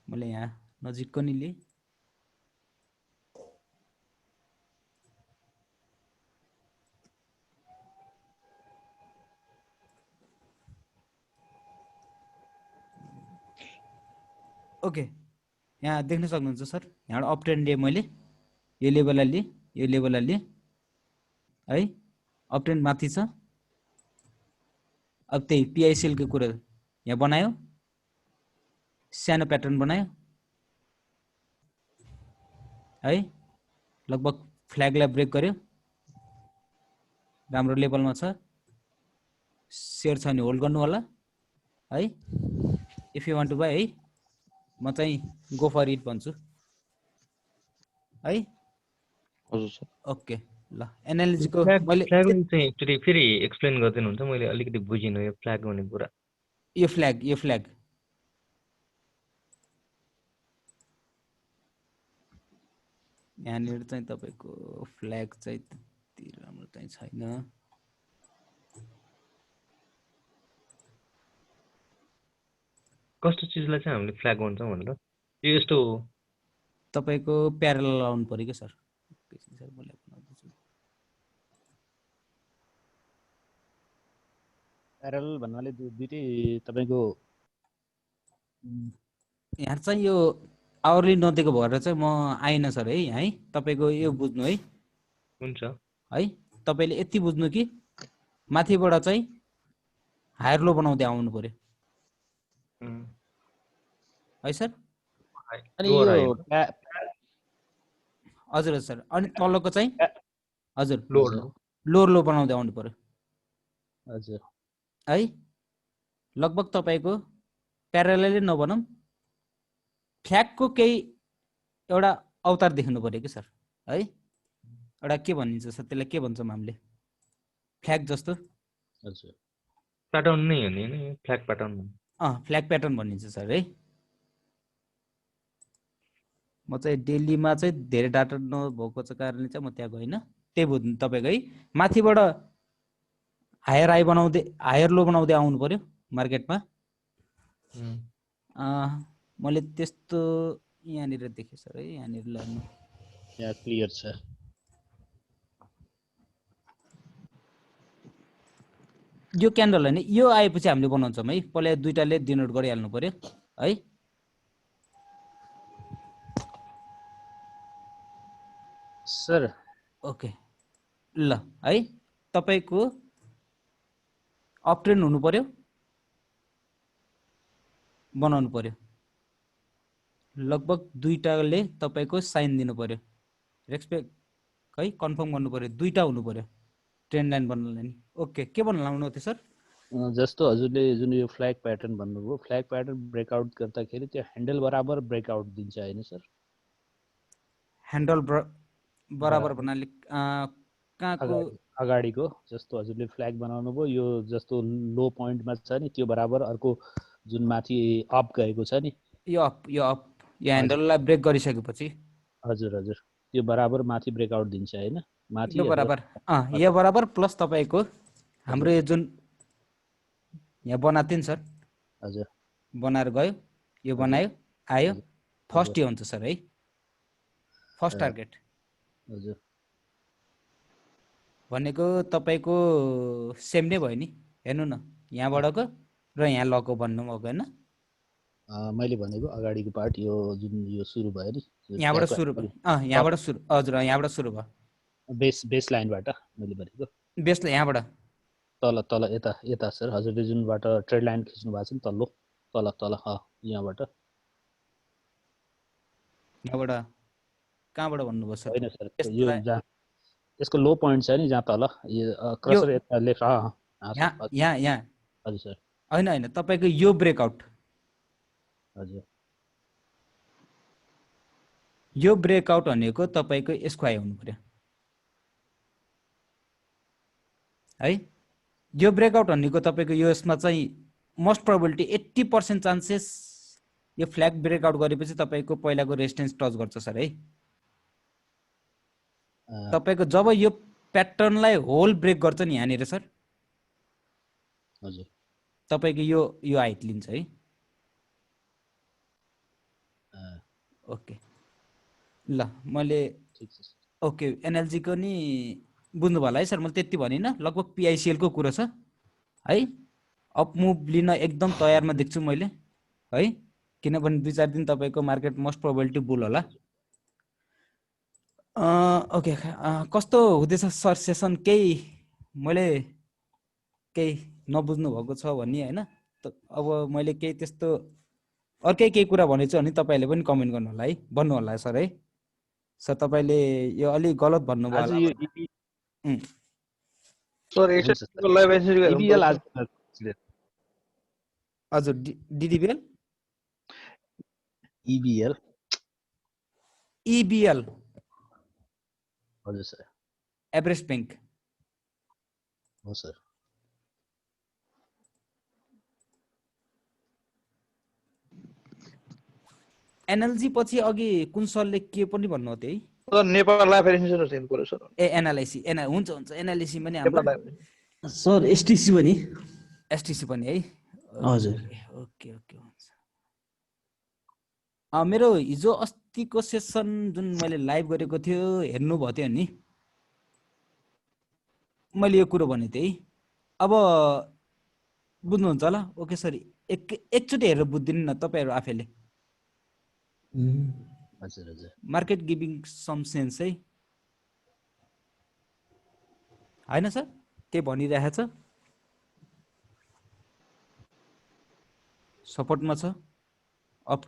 Speaker 1: मैले यहाँ नजिकको नि लिएँ ओके यहाँ देख्न सक्नुहुन्छ सर यहाँबाट अपट्रेन्ड लिएँ मैले यो लेभललाई लिएँ यो लेभललाई लिएँ है अपट्रेन्ड माथि छ अब त्यही पिआइसिएलको कुरा यहाँ बनायो सानो प्याटर्न बनायो है लगभग फ्ल्यागलाई ब्रेक गर्यो राम्रो लेभलमा छ सेयर छ भने होल्ड गर्नु होला है if you want to buy है म चाहिँ गो फर इट भन्छु है
Speaker 3: हजुर सर
Speaker 1: ओके ल एनालिसिसको
Speaker 4: फ्ल्याग
Speaker 1: मैले
Speaker 4: फ्ल्याग चाहिँ एकचोटि फेरि एक्सप्लेन गरिदिनुहुन्छ मैले अलिकति बुझिनँ यो फ्ल्याग भन्ने कुरा
Speaker 1: यो फ्ल्याग यहाँनिर चाहिँ तपाईको फ्ल्याग चाहिँ त्यति राम्रो चाहिँ छैन
Speaker 4: कस्तो चिजलाई चाहिँ हामीले फ्ल्याग भन्छौँ भनेर यो यस्तो
Speaker 1: तपाईको प्यारलल आउनु पर्यो के सर एकैछिन सर मैले बनाउँदैछु
Speaker 5: प्यारल भन्नाले दुईटै तपाईको
Speaker 1: यहाँ चाहिँ यो आवरली नदिएको भएर चाहिँ म आइन सर है तपाईको यो बुझ्नु है
Speaker 4: हुन्छ
Speaker 1: है तपाईले यति बुझ्नु कि माथिबाट चाहिँ हायर लो बनाउँदै आउनु पर्यो है सर
Speaker 5: अनि
Speaker 4: लोअर हाई
Speaker 5: यो
Speaker 1: हजुर सर अनि तलको चाहिँ हजुर
Speaker 4: लोअर
Speaker 1: लोअर लो बनाउँदै आउनु पर्यो
Speaker 5: हजुर
Speaker 1: है लगभग तपाईको प्यारललै नबनाऊँ फ्ल्यागको केही एउटा अवतार देख्नु पर्यो कि सर है एउटा के भनिन्छ सर त्यसलाई के भन्छौँ हामीले फ्ल्याग जस्तो
Speaker 5: हजुर
Speaker 4: प्याटर्न नै हो नि हैन फ्ल्याग प्याटर्न
Speaker 1: फ्ल्याग प्याटर्न भनिन्छ सर है म चाहिँ डेलीमा चाहिँ धेरै डाटा नभएको कारणले चाहिँ म त्यहाँ गइनँ त्यही बुझ्नु तपाईँको है माथिबाट हायर हाई बनाउँदै हायर लो बनाउँदै आउनु पर्यो मार्केटमा मैले त्यस्तो यहाँनिर देखेँ सर है यहाँनिर लानु
Speaker 5: यहाँ क्लियर छ
Speaker 1: यो क्यान्डल होइन यो आएपछि हामीले बनाउँछौँ है पहिला दुईटाले डिनोट गरिहाल्नु पर्यो है
Speaker 5: सर
Speaker 1: ओके ल है तपाईको अपट्रेन्ड हुनु पर्यो बनाउनु पर्यो लगभग दुईटाले तपाईको साइन दिनु पर्यो रेस्पेक्ट है कन्फर्म गर्नु पर्यो दुईटा हुनु पर्यो ट्रेन्ड लाइन बन्नलाई नि ओके के भन्नु लाउनु थियो सर
Speaker 5: जस्तो हजुरले जुन यो फ्ल्याग प्याटर्न भन्नुभयो फ्ल्याग प्याटर्न ब्रेकआउट गर्दाखेरि त्यो ह्यान्डल बराबर ब्रेकआउट दिन्छ हैन सर
Speaker 1: ह्यान्डल बराबर भन्नाले कहाँको
Speaker 5: अगाडिको जस्तो हजुरले फ्ल्याग बनाउनु भयो यो जस्तो लो पोइन्टमा छ नि त्यो बराबर अर्को जुन माथि अप गएको छ नि
Speaker 1: यो अप यो ह्यान्डललाई ब्रेक गरिसकेपछि
Speaker 5: हजुर हजुर त्यो बराबर माथि ब्रेकआउट दिन्छ हैन माथि
Speaker 1: यो बराबर यो बराबर प्लस तपाईको हाम्रो यो जुन यहाँ बनाएको थियो नि सर
Speaker 5: हजुर
Speaker 1: बनाएर गयो यो बनायो आयो फर्स्ट यो हुन्छ सर है फर्स्ट टार्गेट
Speaker 5: हजुर
Speaker 1: भनेको तपाईको सेम नै भयो नि हेर्नु न यहाँबाटको र यहाँ लको भन्नु भएको हैन
Speaker 5: मैले भनेको अगाडिको पार्ट यो जुन यो सुरु भयो नि
Speaker 1: यहाँबाट सुरु भयो यहाँबाट सुरु हजुर यहाँबाट सुरु भयो
Speaker 5: बेस लाइनबाट मैले भनेको
Speaker 1: बेसलाई यहाँबाट
Speaker 5: तल तल यता यता सर हजुरले जुनबाट ट्रेड लाइन खिच्नु भएको छ नि तल्लो तल तल यहाँबाट
Speaker 1: यहाँबाट कहाँबाट भन्नुभयो सर
Speaker 5: होइन सर यो जहाँ यसको लो पोइन्ट छ नि जहाँ तल यो क्रसर यता लेफ्ट
Speaker 1: यहाँ
Speaker 5: हजुर सर
Speaker 1: होइन होइन तपाईको यो ब्रेकआउट
Speaker 5: हजुर
Speaker 1: यो ब्रेकआउट भनेको तपाईको यसको हाई हुनु पर्यो है यो ब्रेकआउट भनेको तपाईको यो यसमा चाहिँ मोस्ट प्रोबेबिलिटी 80% चान्सेस यो फ्ल्याग ब्रेकआउट गरेपछि तपाईको पहिलाको रेजिस्टेन्स टच गर्छ सर है तपाईको जब यो प्याटर्नलाई होल ब्रेक गर्छ नि यहाँनिर सर
Speaker 5: हजुर
Speaker 1: तपाईको यो हाइट लिन्छ है ओके ल मैले
Speaker 5: ठीक छ
Speaker 1: ओके एनएलजी को नि बुझ्नु भयो होला है सर मैले त्यति भनिन लगभग पिआइसिएल को कुरा छ है अप मुभ लिन एकदम तयारमा देख्छु मैले है किनभने 2-4 दिन तपाईको मार्केट मोस्ट प्रोबेबिलिटी बुल होला ओके कस्तो हुँदैछ सर सेसन केही मैले केही नबुझ्नु भएको छ भन्ने हैन अब मैले केही त्यस्तो अर्कै केही कुरा भनेछु भने तपाईहरुले पनि कमेन्ट गर्नु होला है भन्नु होला सर है सर तपाईले यो अलि गलत भन्नुभयो
Speaker 5: आज
Speaker 1: होला
Speaker 5: यो
Speaker 6: सर एकचोटि लाइभ एसेन्स गरौँ
Speaker 5: इबिएल आज
Speaker 1: हजुर डिडिबिएल
Speaker 5: इबिएल
Speaker 1: इबिएल
Speaker 5: हजुर सर
Speaker 1: एभरेस्ट बैंक
Speaker 5: हो सर
Speaker 1: एनएलजी पछि अघि कुन सरले के पनि भन्नु त्यही
Speaker 6: सर नेपाल लाइभ एसेन्स हेर्नु पर्यो सर
Speaker 1: ए एनालाइसी हुन्छ एनालाइसी पनि हाम्रो
Speaker 6: नेपाल लाइभ
Speaker 7: सर एसटीसी पनि
Speaker 1: एसटीसी पनि है
Speaker 7: हजुर
Speaker 1: ओके ओके हुन्छ मेरो हिजो अस्तिको सेसन जुन मैले लाइभ गरेको थियो हेर्नु भयो थियो नि मैले यो कुरो भने त्यही अब बुझ्नुहुन्छ होला ओके सर एकचोटि हेरेर बुझ्दिनु न तपाईहरु आफैले
Speaker 5: हजुर हजुर
Speaker 1: मार्केट गिभिङ सम सेन्स है हैन सर के भनिरहेछ सपोर्टमा छ अप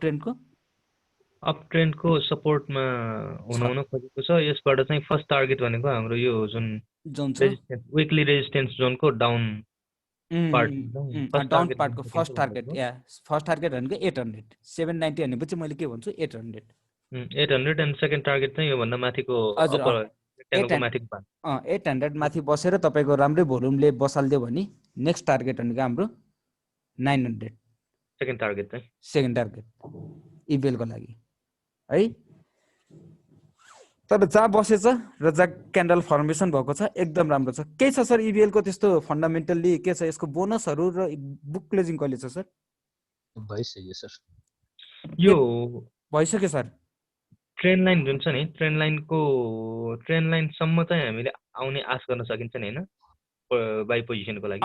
Speaker 4: ट्रेन्डको सपोर्टमा हुन खोजेको छ यसबाट चाहिँ फर्स्ट टार्गेट भनेको हाम्रो यो जुन
Speaker 1: जोन छ
Speaker 4: रेजिस्टेन्स विकली रेजिस्टेन्स जोनको डाउन पार्ट
Speaker 1: डाउन पार्टको फर्स्ट टार्गेट या फर्स्ट टार्गेट भनेको 800 790 भनेपछि मैले के भन्छु 800
Speaker 4: 800 एन्ड सेकेन्ड टार्गेट चाहिँ यो भन्दा माथिको
Speaker 1: हजुर,
Speaker 4: अप्पर रेक्टेङ्गलको माथिको पार्ट
Speaker 1: 800 माथि बसेर तपाईको राम्रै भोल्युमले बसाल्दियो भने नेक्स्ट टार्गेट भनेको हाम्रो 900
Speaker 4: सेकेन्ड टार्गेट चाहिँ
Speaker 1: सेकेन्ड टार्गेट इबिएल को लागि है तर जहाँ बसेछ र जहाँ क्यान्डल फर्मेसन भएको छ एकदम राम्रो छ के छ सर इबिएल को त्यस्तो फन्डामेन्टल्ली के छ यसको बोनसहरु र बुक क्लोजिङ कहिले छ सर
Speaker 5: भइसक्यो सर
Speaker 4: यो
Speaker 1: भइसक्यो सर
Speaker 4: ट्रेन्ड लाइन जुन छ नि ट्रेन्ड लाइनसम्म चाहिँ हामीले आउने आश गर्न सकिन्छ नि हैन बाई पोजिसनको लागि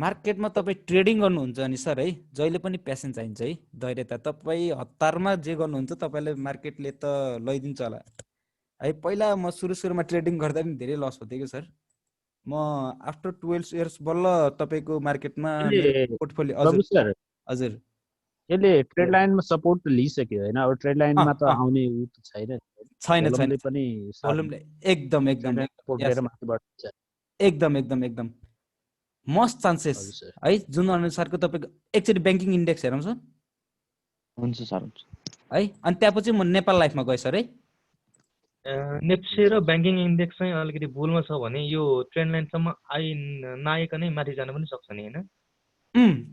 Speaker 1: मार्केटमा तपाईँ ट्रेडिङ गर्नुहुन्छ नि सर है जहिले पनि पेसेन्स चाहिन्छ है धैर्यता तपाईँ हतारमा जे गर्नुहुन्छ तपाईलाई मार्केटले त लैदिन्छ होला है पहिला म सुरुमा ट्रेडिङ गर्दा पनि धेरै लस हुन्थ्यो कि सर म आफ्टर 12 इयर्स बल्ल तपाईको मार्केटमा पोर्टफोलियो
Speaker 5: सर
Speaker 1: हजुर
Speaker 5: यसले ट्रेड लाइनमा सपोर्ट त लिइसक्यो हैन अब ट्रेड लाइनमा त आउने उ त छैन
Speaker 1: छैन
Speaker 5: पनि
Speaker 1: भोल्युमले एकदम
Speaker 5: सपोर्ट लिएर माथिबाट छ
Speaker 1: एकदम मस्ट चान्सेस है जुन अनुसारको तपाईको एकचोटि बैंकिङ इन्डेक्स हेरौँ सर
Speaker 3: हुन्छ सर हुन्छ
Speaker 1: है अनि त्यसपछि म नेपाल लाइफमा गएँ सर है
Speaker 4: नेप्से र ब्याङ्किङ इन्डेक्स चाहिँ अलिकति बुलमा छ भने यो ट्रेन्ड लाइनसम्म नआइकनै माथि जान पनि सक्छ नि हैन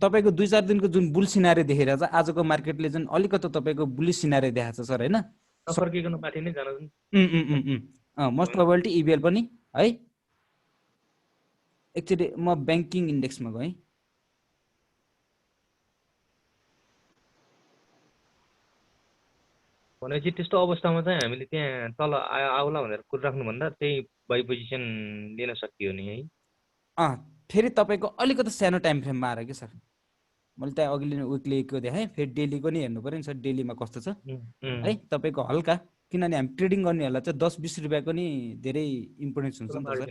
Speaker 1: तपाईको 2-4 दिनको जुन बुल सिनारी देखेर चाहिँ आजको मार्केटले जुन अलिकति तपाईको बुलिस सिनारी देखाएको छ सर हैन
Speaker 4: फर्किकन माथि नै जान
Speaker 1: मोस्ट प्रोबेबिलिटी इबिएल पनि है एक्चुअली म बैंकिङ इन्डेक्समा गएँ
Speaker 4: भनेपछि त्यस्तो अवस्थामा चाहिँ हामीले त्यहाँ तल आउला भनेर कुरा राख्नुभन्दा त्यही बाई पोजिसन लिन सकियो नि है
Speaker 1: फेरि तपाईको अलिकति सानो टाइम फ्रेममा आएर के सर मैले त्यहाँ अघिल्लो विकलीको देखाएँ फेरि डेलीको नि हेर्नु पर्यो नि सर डेलीमा कस्तो छ है तपाईको हल्का किनभने हामी ट्रेडिङ गर्नेहरूलाई चाहिँ 10-20 रुपियाँको नि धेरै इम्पोर्टेन्स हुन्छ नि त सर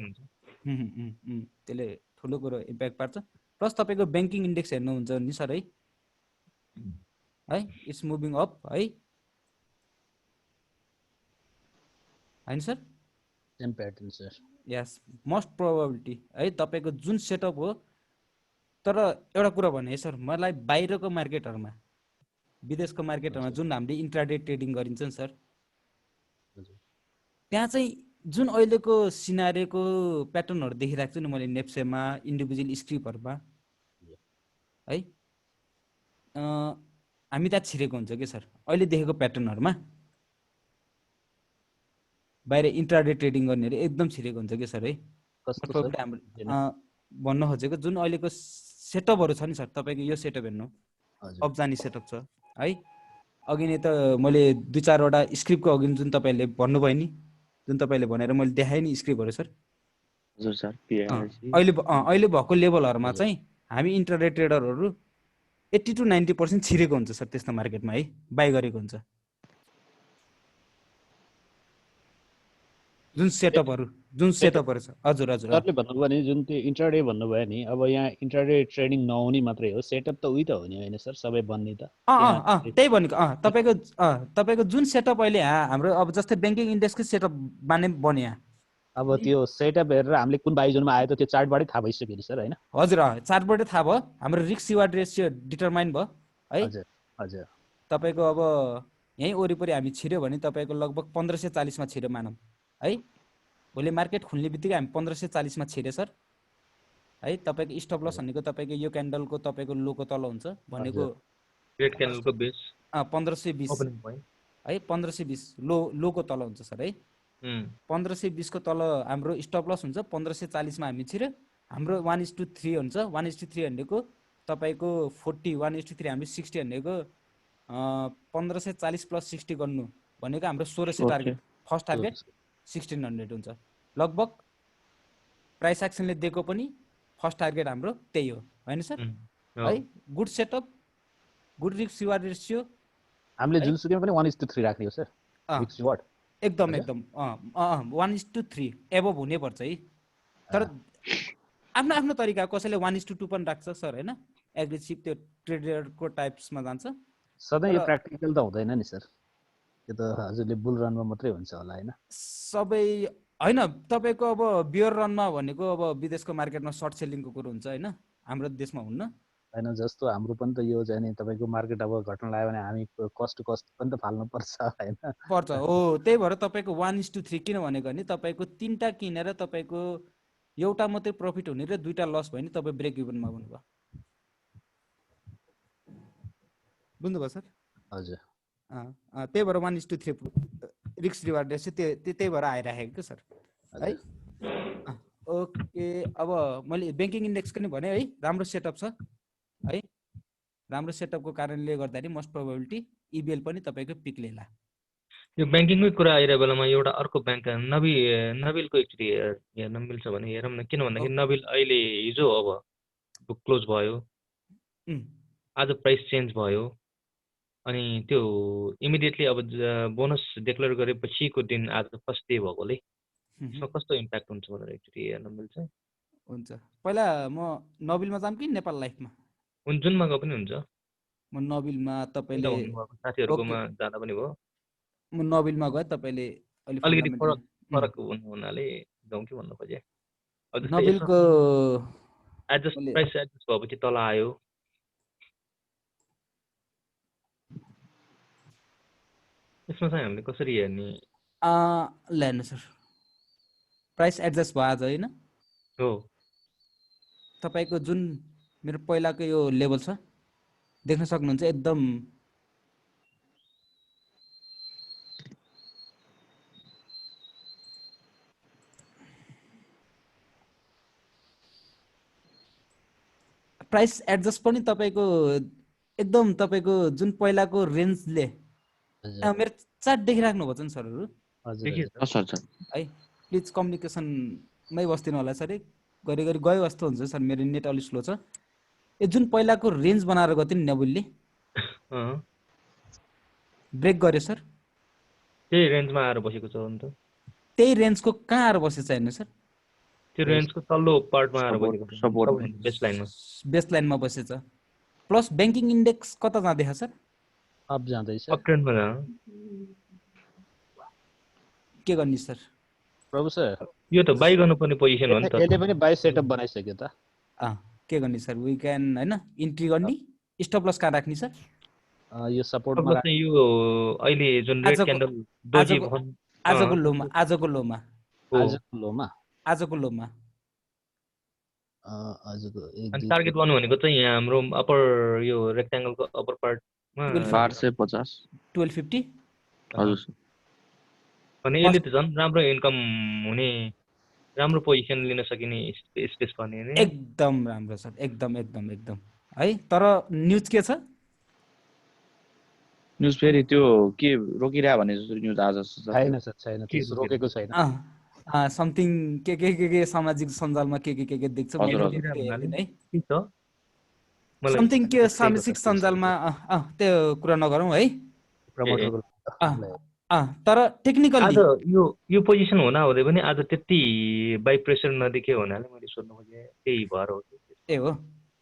Speaker 1: त्यसले ठुलो कुरो इम्प्याक्ट पार्छ प्लस तपाईको बैंकिङ इन्डेक्स हेर्नुहुन्छ नि सर है इट्स मुभिङ अप है हैन सर
Speaker 5: सेम प्याटर्न सर
Speaker 1: यस मोस्ट प्रोबेबिलिटी है तपाईको जुन सेटअप हो तर एउटा कुरा भने है सर मलाई बाहिरको मार्केटहरुमा विदेशको मार्केटहरुमा जुन हामीले इन्ट्राडे ट्रेडिङ गरिन्छ नि सर त्यहाँ चाहिँ जुन अहिलेको सिनारीको प्याटर्नहरु देखिरहेको छु नि मैले नेप्सेमा इन्डिभिजुअल स्क्रिप्टहरुमा है हामी त्यहाँ छिरेको हुन्छ के सर अहिले देखेको प्याटर्नहरुमा बाहिर इन्ट्राडे ट्रेडिङ गर्नेहरु एकदम छिरेको हुन्छ के सर है
Speaker 5: कस्तो
Speaker 1: मतलब
Speaker 5: सर
Speaker 1: हाम्रो भन्न खोजेको जुन अहिलेको सेटअपहरु छ नि सर तपाईको यो सेटअप हेर्नु
Speaker 5: हजुर
Speaker 1: अफजानी सेटअप छ है अघि नै त मैले 2-4 वटा स्क्रिप्टको अघि जुन तपाईले भन्नुभयो नि जुन तपाईले भनेर मैले देखाए नि स्क्रिप्टहरु सर
Speaker 3: हजुर सर PIC
Speaker 1: अहिले भएको लेभलहरुमा चाहिँ हामी इन्ट्राडे ट्रेडरहरु 80 to 90% छिरेको हुन्छ सर त्यस्तो मार्केटमा है बाइ गरेको हुन्छ जुन सेटअपहरु छ हजुर हजुर
Speaker 5: सरले भन्नुभयो नि जुन त्यो इन्ट्राडे भन्नुभयो नि अब यहाँ इन्ट्राडे ट्रेडिङ नहुने मात्रै हो सेटअप त उही त हो नि होइन सर सबै बन्ने त
Speaker 1: त्यही भनेको तपाईको जुन सेटअप अहिले हाम्रो अब जस्तै बैंकिङ इन्डेक्सकै सेटअप बन्यो यहाँ
Speaker 5: अब त्यो सेटअप हेरेर हामीले कुन बाइजोनमा आयो त त्यो चार्टबाटै थाहा भइसक्यो नि सर होइन
Speaker 1: हजुर चार्टबाटै थाहा भयो हाम्रो रिस्क रिवार्ड रेशियो डिटरमाइन भयो है
Speaker 5: हजुर हजुर
Speaker 1: तपाईको अब यही वरिपरि हामी छिर्यो भने तपाईको लगभग 1540 मा छिर्यो मानौं है भोलि मार्केट खुल्ने बित्तिकै हामी 1540 मा छिर्यो सर है तपाईको स्टप लस भनेको तपाईको यो क्यान्डलको तपाईको लोको तल हुन्छ भनेको
Speaker 4: रेड क्यान्डलको बेस
Speaker 1: 1520
Speaker 4: ओपनिङ पोइन्ट
Speaker 1: है 1520 लोको तल हुन्छ सर है 1520 को तल हाम्रो स्टप लस हुन्छ 1540 मा हामी छिर्यो हाम्रो 1:3 हुन्छ 1:3 भनेको तपाईको 40 1:3 हामी 60 भनेको 1540 + 60 गर्नु भनेको हाम्रो 1600 टार्गेट फर्स्ट टार्गेट 1600 हुन्छ लगभग प्राइस एक्सनले दिएको पनि फर्स्ट टार्गेट हाम्रो त्यही हो हैन सर है good setup good risk reward ratio
Speaker 5: हामीले जुनसुकै पनि 1:3 राख्ने हो सर रिस्क रिवार्ड
Speaker 1: एकदम 1:3 एबोभ हुने पर्छ है तर आफ्नो आफ्नो तरिका कसैले 1:2 पनि राख्छ सर हैन एग्रेसिभ त्यो ट्रेडरको टाइप्समा जान्छ
Speaker 5: सधैँ यो प्र्याक्टिकल त हुँदैन नि सर यो त हजुरले बुल रनमा मात्रै हुन्छ होला हैन
Speaker 1: सबै हैन तपाईको अब बियर रनमा भनेको अब विदेशको मार्केटमा सर्ट सेलिङको कुरो हुन्छ हैन हाम्रो देशमा हुन्न
Speaker 5: हैन जस्तो हाम्रो पनि त यो चाहिँ नि तपाईको मार्केट अब घट्न लाग्यो भने हामी कस्ट टु कस्ट पनि त फाल्नु पर्छ हैन
Speaker 1: पर्छ हो त्यही भएर तपाईको 1:3 किन भनेको नि तपाईको तीनटा किनेर तपाईको एउटा मात्रै प्रफिट हुने र दुईटा लस भयो नि तपाई ब्रेक इभनमा हुनुभयो बुझ्नुभयो सर
Speaker 5: हजुर
Speaker 1: त्यही भएर 1:3 रिस्क रिवार्ड रेशियो त्यही भएर आइराखेको सर है ओके अब मैले बैंकिङ इन्डेक्स पनि भने है राम्रो सेटअप छ है राम्रो सेटअपको कारणले गर्दाखेरि मोस्ट प्रोबेबिलिटी इबिएल पनि तपाईको पिक लिएला
Speaker 4: यो बैंकिङकै कुरा आइरहेको बेलामा एउटा अर्को बैंक नबिलको एक्चुअली हेर्न मिल्छ भने हेरौँ न किन भन्दाखेरि नबिल अहिले हिजो अब बुक क्लोज भयो आज प्राइस चेन्ज भयो अनि त्यो इमिडिएटली अब बोनस डिक्लेयर गरेपछिको दिन आज फर्स्ट डे भएकोले यसमा कस्तो इम्प्याक्ट हुन्छ भनेर एक्चुअली हेर्न मिल्छ
Speaker 1: हुन्छ पहिला म नबिलमा जाम कि नेपाल लाइफमा
Speaker 4: जुनमा गए पनि हुन्छ
Speaker 1: म नबिलमा तपाईले
Speaker 4: साथीहरुकोमा जाँदा पनि भयो
Speaker 1: म नबिलमा गए तपाईले
Speaker 4: अलिकति फरक हुनाले जाउँ कि भन्न खोजे
Speaker 1: नबिलको
Speaker 4: एडजस्ट प्राइस एडजस्ट भएपछि तल आयो यसमा चाहिँ हामीले कसरी हेर्ने
Speaker 1: ल सर प्राइस एडजस्ट भयो आज हैन
Speaker 4: हो
Speaker 1: तपाईको जुन मेरो पहिलाको यो लेभल छ देख्न सक्नुहुन्छ एकदम प्राइस एडजस्ट पनि तपाईको एकदम तपाईको जुन पहिलाको रेन्जले मेरो चार्ट देखिराख्नु भएको छ नि सरहरु
Speaker 3: हजुर
Speaker 1: है प्लिज कम्युनिकेसनमै बस्दिनु होला सर गरी गयो जस्तो हुन्छ सर मेरो नेट अलि स्लो छ ए जुन पहिलाको रेन्ज बनाएर गयो नि नबिलले ब्रेक गर्यो सर
Speaker 4: त्यही रेन्जमा आएर बसेको छ अन्त
Speaker 1: त्यही रेन्जको कहाँ आएर बसेछ हैन सर
Speaker 4: त्यो रेन्जको तल्लो पार्टमा आएर बसेको छ बेस लाइनमा
Speaker 1: बसेछ प्लस बैंकिङ इन्डेक्स कता जाँदैछ सर
Speaker 5: अप जाँदैछ
Speaker 4: अप ट्रेन्डमा जा
Speaker 1: के गर्ने सर
Speaker 5: प्रभु सर
Speaker 4: यो त बाइ गर्नुपर्ने पोजिसन हो नि त
Speaker 5: यसले पनि बाइ सेटअप बनाइसक्यो त
Speaker 1: के गर्ने सर वी क्यान हैन इन्ट्री गर्ने स्टप लस कहाँ राख्ने सर
Speaker 5: यो सपोर्टमा
Speaker 4: यो अहिले जुन रेड क्यान्डल
Speaker 1: आजको लोमा आजको लोमा
Speaker 4: हो
Speaker 5: आजको लोमा
Speaker 1: आजको लोमा
Speaker 5: आजको एक
Speaker 4: अनि
Speaker 5: दुई
Speaker 4: टार्गेट गर्नु भनेको चाहिँ यहाँ हाम्रो अपर यो रेक्ट्याङ्गलको अपर पार्टमा
Speaker 3: 1250
Speaker 1: 1250
Speaker 3: हजुर सर
Speaker 4: भने यसले त झन् राम्रो इन्कम हुने राम्रो पोजिसन लिन सकिने स्पेस पर्ने नि
Speaker 1: एकदम राम्रो सर एकदम एकदम एकदम है तर न्युज के छ
Speaker 3: न्युज फेरि त्यो के रोकिरह भने जस्तो न्युज आज छ सर
Speaker 5: छैन सर छैन त्यस्तो रोकेको छैन
Speaker 1: समथिङ के सामाजिक सञ्जालमा के देख्छु
Speaker 3: हजुर,
Speaker 1: मैले
Speaker 3: हजुर।
Speaker 1: त्यो हेर्दिन है
Speaker 4: के छ मलाई
Speaker 1: समथिङ के
Speaker 4: त्यही
Speaker 1: सामाजिक
Speaker 4: बताइदिनुहोस्।
Speaker 1: सञ्जालमा त्यो कुरा नगरौँ है
Speaker 5: प्रमोटरको
Speaker 1: तर टेक्निकल्ली
Speaker 4: आज यो पोजिसन हुँदा हुँदै पनि आज त्यति बाई प्रेसर नदेखियो हुनाले मैले सोध्नु खोजेँ त्यही भएर हो कि
Speaker 1: ए हो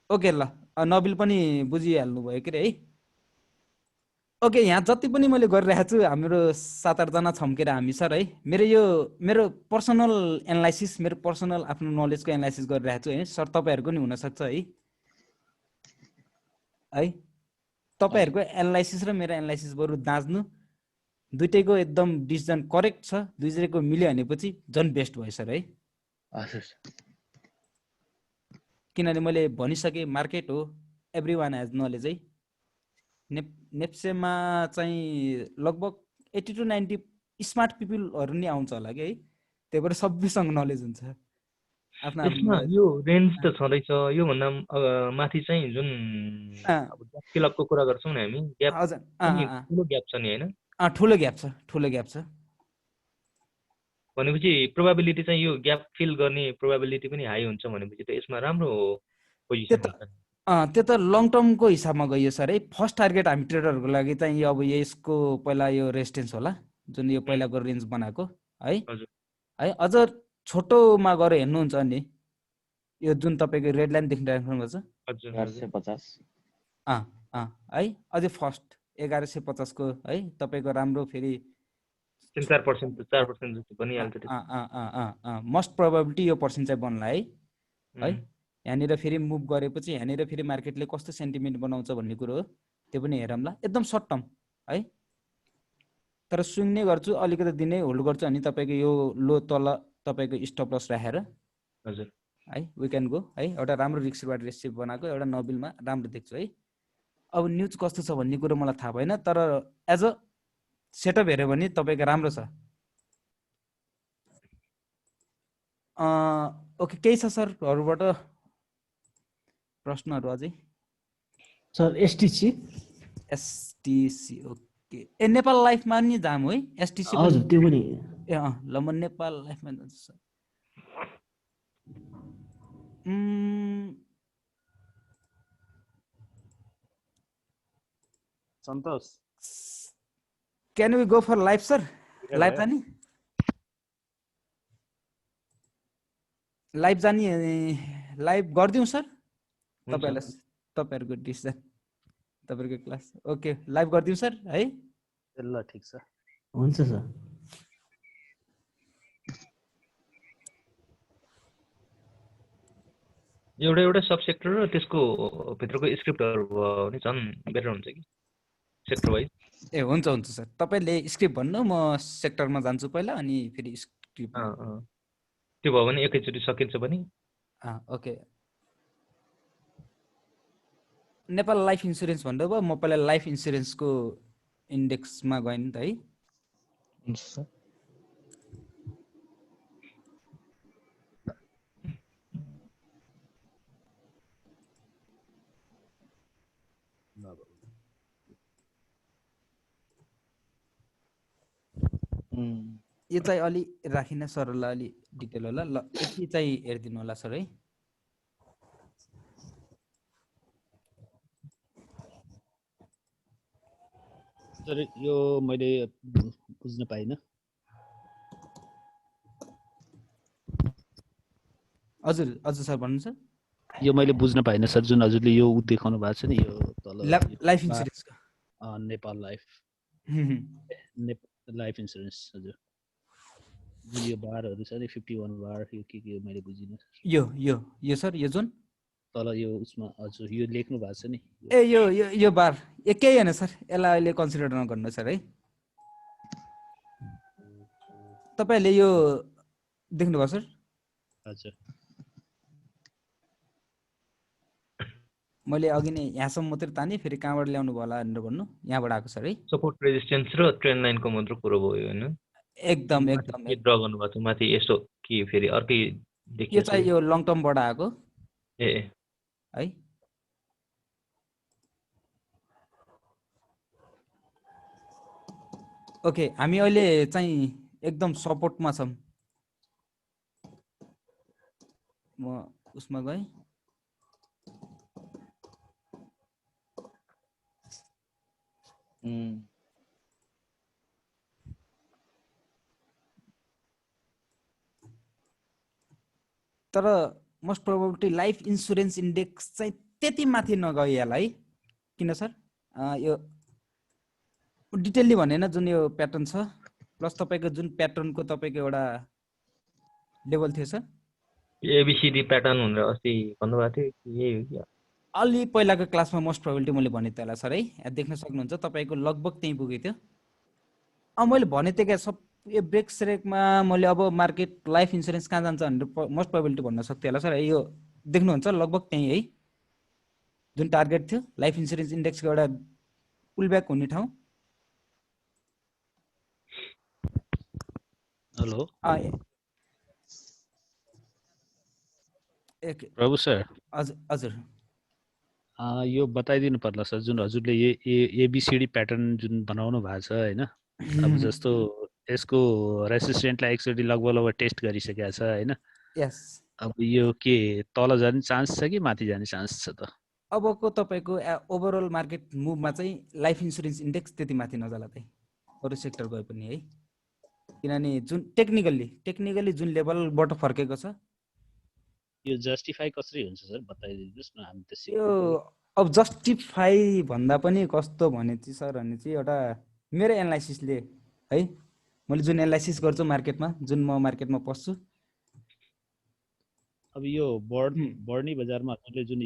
Speaker 1: ओके ल नबिल पनि बुझिहाल्नु भयो के अरे है ओके यहाँ जति पनि मैले गरिरहेको छु हाम्रो 7-8 जना छौँ के अरे हामी सर है मेरो पर्सनल एनालाइसिस मेरो पर्सनल आफ्नो नलेजको एनालाइसिस गरिरहेको छु है सर तपाईँहरूको नि हुनसक्छ है तपाईँहरूको एनालाइसिस र मेरो एनालाइसिस बरु दाँच्नु दुइटैको एकदम डिसिजन करेक्ट छ दुईजैको मिल्यो भनेपछि झन् बेस्ट भयो सर है
Speaker 3: हजुर
Speaker 1: किनभने मैले भनिसकेँ मार्केट हो एभ्री वान हेज नलेज है नेप्सेमा चाहिँ लगभग 80 to 90 स्मार्ट पिपलहरू नि आउँछ होला कि है त्यही भएर सबैसँग नलेज हुन्छ आफ्नो
Speaker 4: यसमा यो रेन्ज त छँदैछ योभन्दा माथि चाहिँ जुन अब क्लबको कुरा गर्छौँ नि हामी ग्याप
Speaker 1: हजुर
Speaker 4: ठुलो ग्याप छ नि होइन
Speaker 1: ठुलो ग्याप छ
Speaker 4: भनेपछि प्रोबाबिलिटी चाहिँ यो ग्याप फिल गर्ने प्रोबाबिलिटी पनि हाई हुन्छ भनेपछि त यसमा राम्रो पोजिसन हुन्छ
Speaker 1: त्यो त लङ टर्मको हिसाबमा गइयो सर है फर्स्ट टार्गेट हामी ट्रेडरहरूको लागि चाहिँ यो अब यसको पहिला यो रेजिस्टेन्स होला जुन यो पहिलाको रेन्ज बनाएको है
Speaker 4: हजुर
Speaker 1: है अझ छोटोमा गएर हेर्नुहुन्छ नि यो जुन तपाईँको रेड लाइन देख्नु छ
Speaker 4: हजुर
Speaker 3: 1250
Speaker 1: है अझै फर्स्ट 1150 को है तपाईँको राम्रो फेरि
Speaker 4: 4% जस्तो बनिहाल्छ
Speaker 1: मोस्ट प्रोबेबिलिटी यो पर्सेन्ट चाहिँ बन्ला है यहाँनिर फेरि मुभ गरेपछि यहाँनिर फेरि मार्केटले कस्तो सेन्टिमेन्ट बनाउँछ भन्ने कुरो हो त्यो पनि हेरौँला एकदम सर्ट टर्म है तर स्विङ नै गर्छु अलिकति दिनै होल्ड गर्छु अनि तपाईँको यो लो तल तपाईँको स्टप लस राखेर
Speaker 4: हजुर
Speaker 1: है वी क्यान गो है एउटा राम्रो रिस्क रिवार्ड रेसिप बनाएको एउटा नबिलमा राम्रो देख्छु है अब न्युज कस्तो छ भन्ने कुरो मलाई थाहा भएन तर एज अ सेटअप हेऱ्यो भने तपाईँको राम्रो छ ओके केही छ सरहरूबाट प्रश्नहरू अझै
Speaker 7: सर एसटीसी
Speaker 1: ओके ए नेपाल लाइफमा नि जाम है एसटीसी
Speaker 7: हजुर त्यो पनि
Speaker 1: ए ल म नेपाल लाइफमा जान्छु sir
Speaker 5: Santosh
Speaker 1: can we go for life sir life जाने लाइभ जाने लाइभ गरिदिउँ सर तपाईँहरूको डिसिजन तपाईँहरूको क्लास ओके लाइभ गरिदिउँ सर है
Speaker 5: ल ठिक छ
Speaker 7: हुन्छ सर
Speaker 4: एउटा सब सेक्टर र त्यसको भित्रको स्क्रिप्टहरू भयो भने झन् बेटर हुन्छ कि सेक्टर वाइज
Speaker 1: ए हुन्छ सर तपाईँले स्क्रिप्ट भन्नु म सेक्टरमा जान्छु पहिला अनि फेरि स्क्रिप्ट
Speaker 4: त्यो भयो भने एकैचोटि सकिन्छ पनि
Speaker 1: ओके नेपाल लाइफ इन्सुरेन्स भन्नुभयो म पहिला लाइफ इन्सुरेन्सको इन्डेक्समा गएँ नि त है
Speaker 3: हुन्छ सर
Speaker 1: यो चाहिँ अलि राखिन सरलाई अलि डिटेल होला ल यति चाहिँ हेरिदिनु होला सर है
Speaker 5: सर यो मैले बुझ्न पाइनँ
Speaker 1: हजुर सर भन्नुहुन्छ
Speaker 5: यो मैले बुझ्न पाइनँ सर जुन हजुरले यो देखाउनु भएको छ नि यो तल
Speaker 1: लाइफ इन्सुरेन्सको
Speaker 5: नेपाल लाइफ लाइफ इन्सुरेन्स हजुर जुन यो बारहरू छ नि 51 बार यो के मैले बुझिनँ
Speaker 1: यो सर यो जुन
Speaker 5: तल यो उसमा हजुर यो लेख्नु भएको छ नि
Speaker 1: ए यो बार एकै हैन सर यसलाई अहिले कन्सिडर नगर्नु सर है तपाईहरुले यो देख्नुभयो सर?
Speaker 5: हजुर
Speaker 1: मैले अघि नै यहाँसम्म मात्रै ताने फेरि कहाँबाट ल्याउनु भयो होला भनेर भन्नु, यहाँबाट आएको सर है?
Speaker 4: सपोर्ट रेजिस्टेन्स र ट्रेन लाइनको मात्र कुरो भयो हैन?
Speaker 1: एकदम
Speaker 4: माथि
Speaker 1: एकदम
Speaker 4: के ड्र गर्नुभएको छ माथि यस्तो के फेरि अर्कै
Speaker 1: यो
Speaker 4: देखियो
Speaker 1: चाहिँ यो लङ टर्मबाट आएको
Speaker 4: ए
Speaker 1: है। ओके, हामी अहिले चाहिँ एकदम सपोर्टमा छौँ। म उसमा गएँ। तर most probability life insurance index चाहिँ त्यति माथि नगइहाल है। किन सर? यो डिटेलली भनेन जुन यो प्याटर्न छ प्लस तपाईको जुन प्याटर्नको तपाईको एउटा लेभल थियो सर।
Speaker 4: एबीसीडी प्याटर्न भनेर अस्ति भन्नुभएको थियो कि यही हो कि?
Speaker 1: अलि पहिलाको क्लासमा मोस्ट प्रोबेबिलिटी मैले भने त्यसलाई सर है, यहाँ देख्न सक्नुहुन्छ तपाईको लगभग त्यही पुगेको थियो। मैले भने त्यो क्या सब यो ब्रेक स्रेकमा मैले अब मार्केट लाइफ इन्सुरेन्स कहाँ जान्छ भनेर मोस्ट प्रोबेबिलिटी भन्न सक्थेँ होला सर है। यो देख्नुहुन्छ लगभग त्यही है जुन टार्गेट थियो लाइफ इन्सुरेन्स इन्डेक्सको एउटा पुलब्याक हुने ठाउँ।
Speaker 5: हेलो
Speaker 1: प्रभु
Speaker 5: सर।
Speaker 1: हजुर हजुर
Speaker 5: यो बताइदिनु पर्ला सर, जुन हजुरले एबीसीडी प्याटर्न जुन बनाउनु भएको छ हैन, अब जस्तो यसको रेसिस्टेन्टलाई एकचोटि लगभग टेस्ट गरिसकेको छ हैन।
Speaker 1: यस।
Speaker 5: अब यो के तल जाने चान्स छ कि माथि जाने चान्स छ त?
Speaker 1: अबको तपाईको ओभरअल मार्केट मुभमा चाहिँ लाइफ इन्सुरेन्स इन्डेक्स त्यति माथि नजाला चाहिँ अरू सेक्टर गए पनि है। किनभने जुन टेक्निकली जुन लेभलबाट फर्केको छ
Speaker 5: यो जस्टिफाई कसरी हुन्छ सर बताइदिनुस् न। हामी त
Speaker 1: यो अब जस्टिफाई भन्दा पनि कस्तो भने चाहिँ सर भने चाहिँ एउटा मेरो एनालाइसिसले है, मैले जुन एनालाइसिस गर्छु मार्केटमा, जुन म मार्केटमा पस्छु।
Speaker 5: अब यो बढ्ने बजारमा हजुरले जुन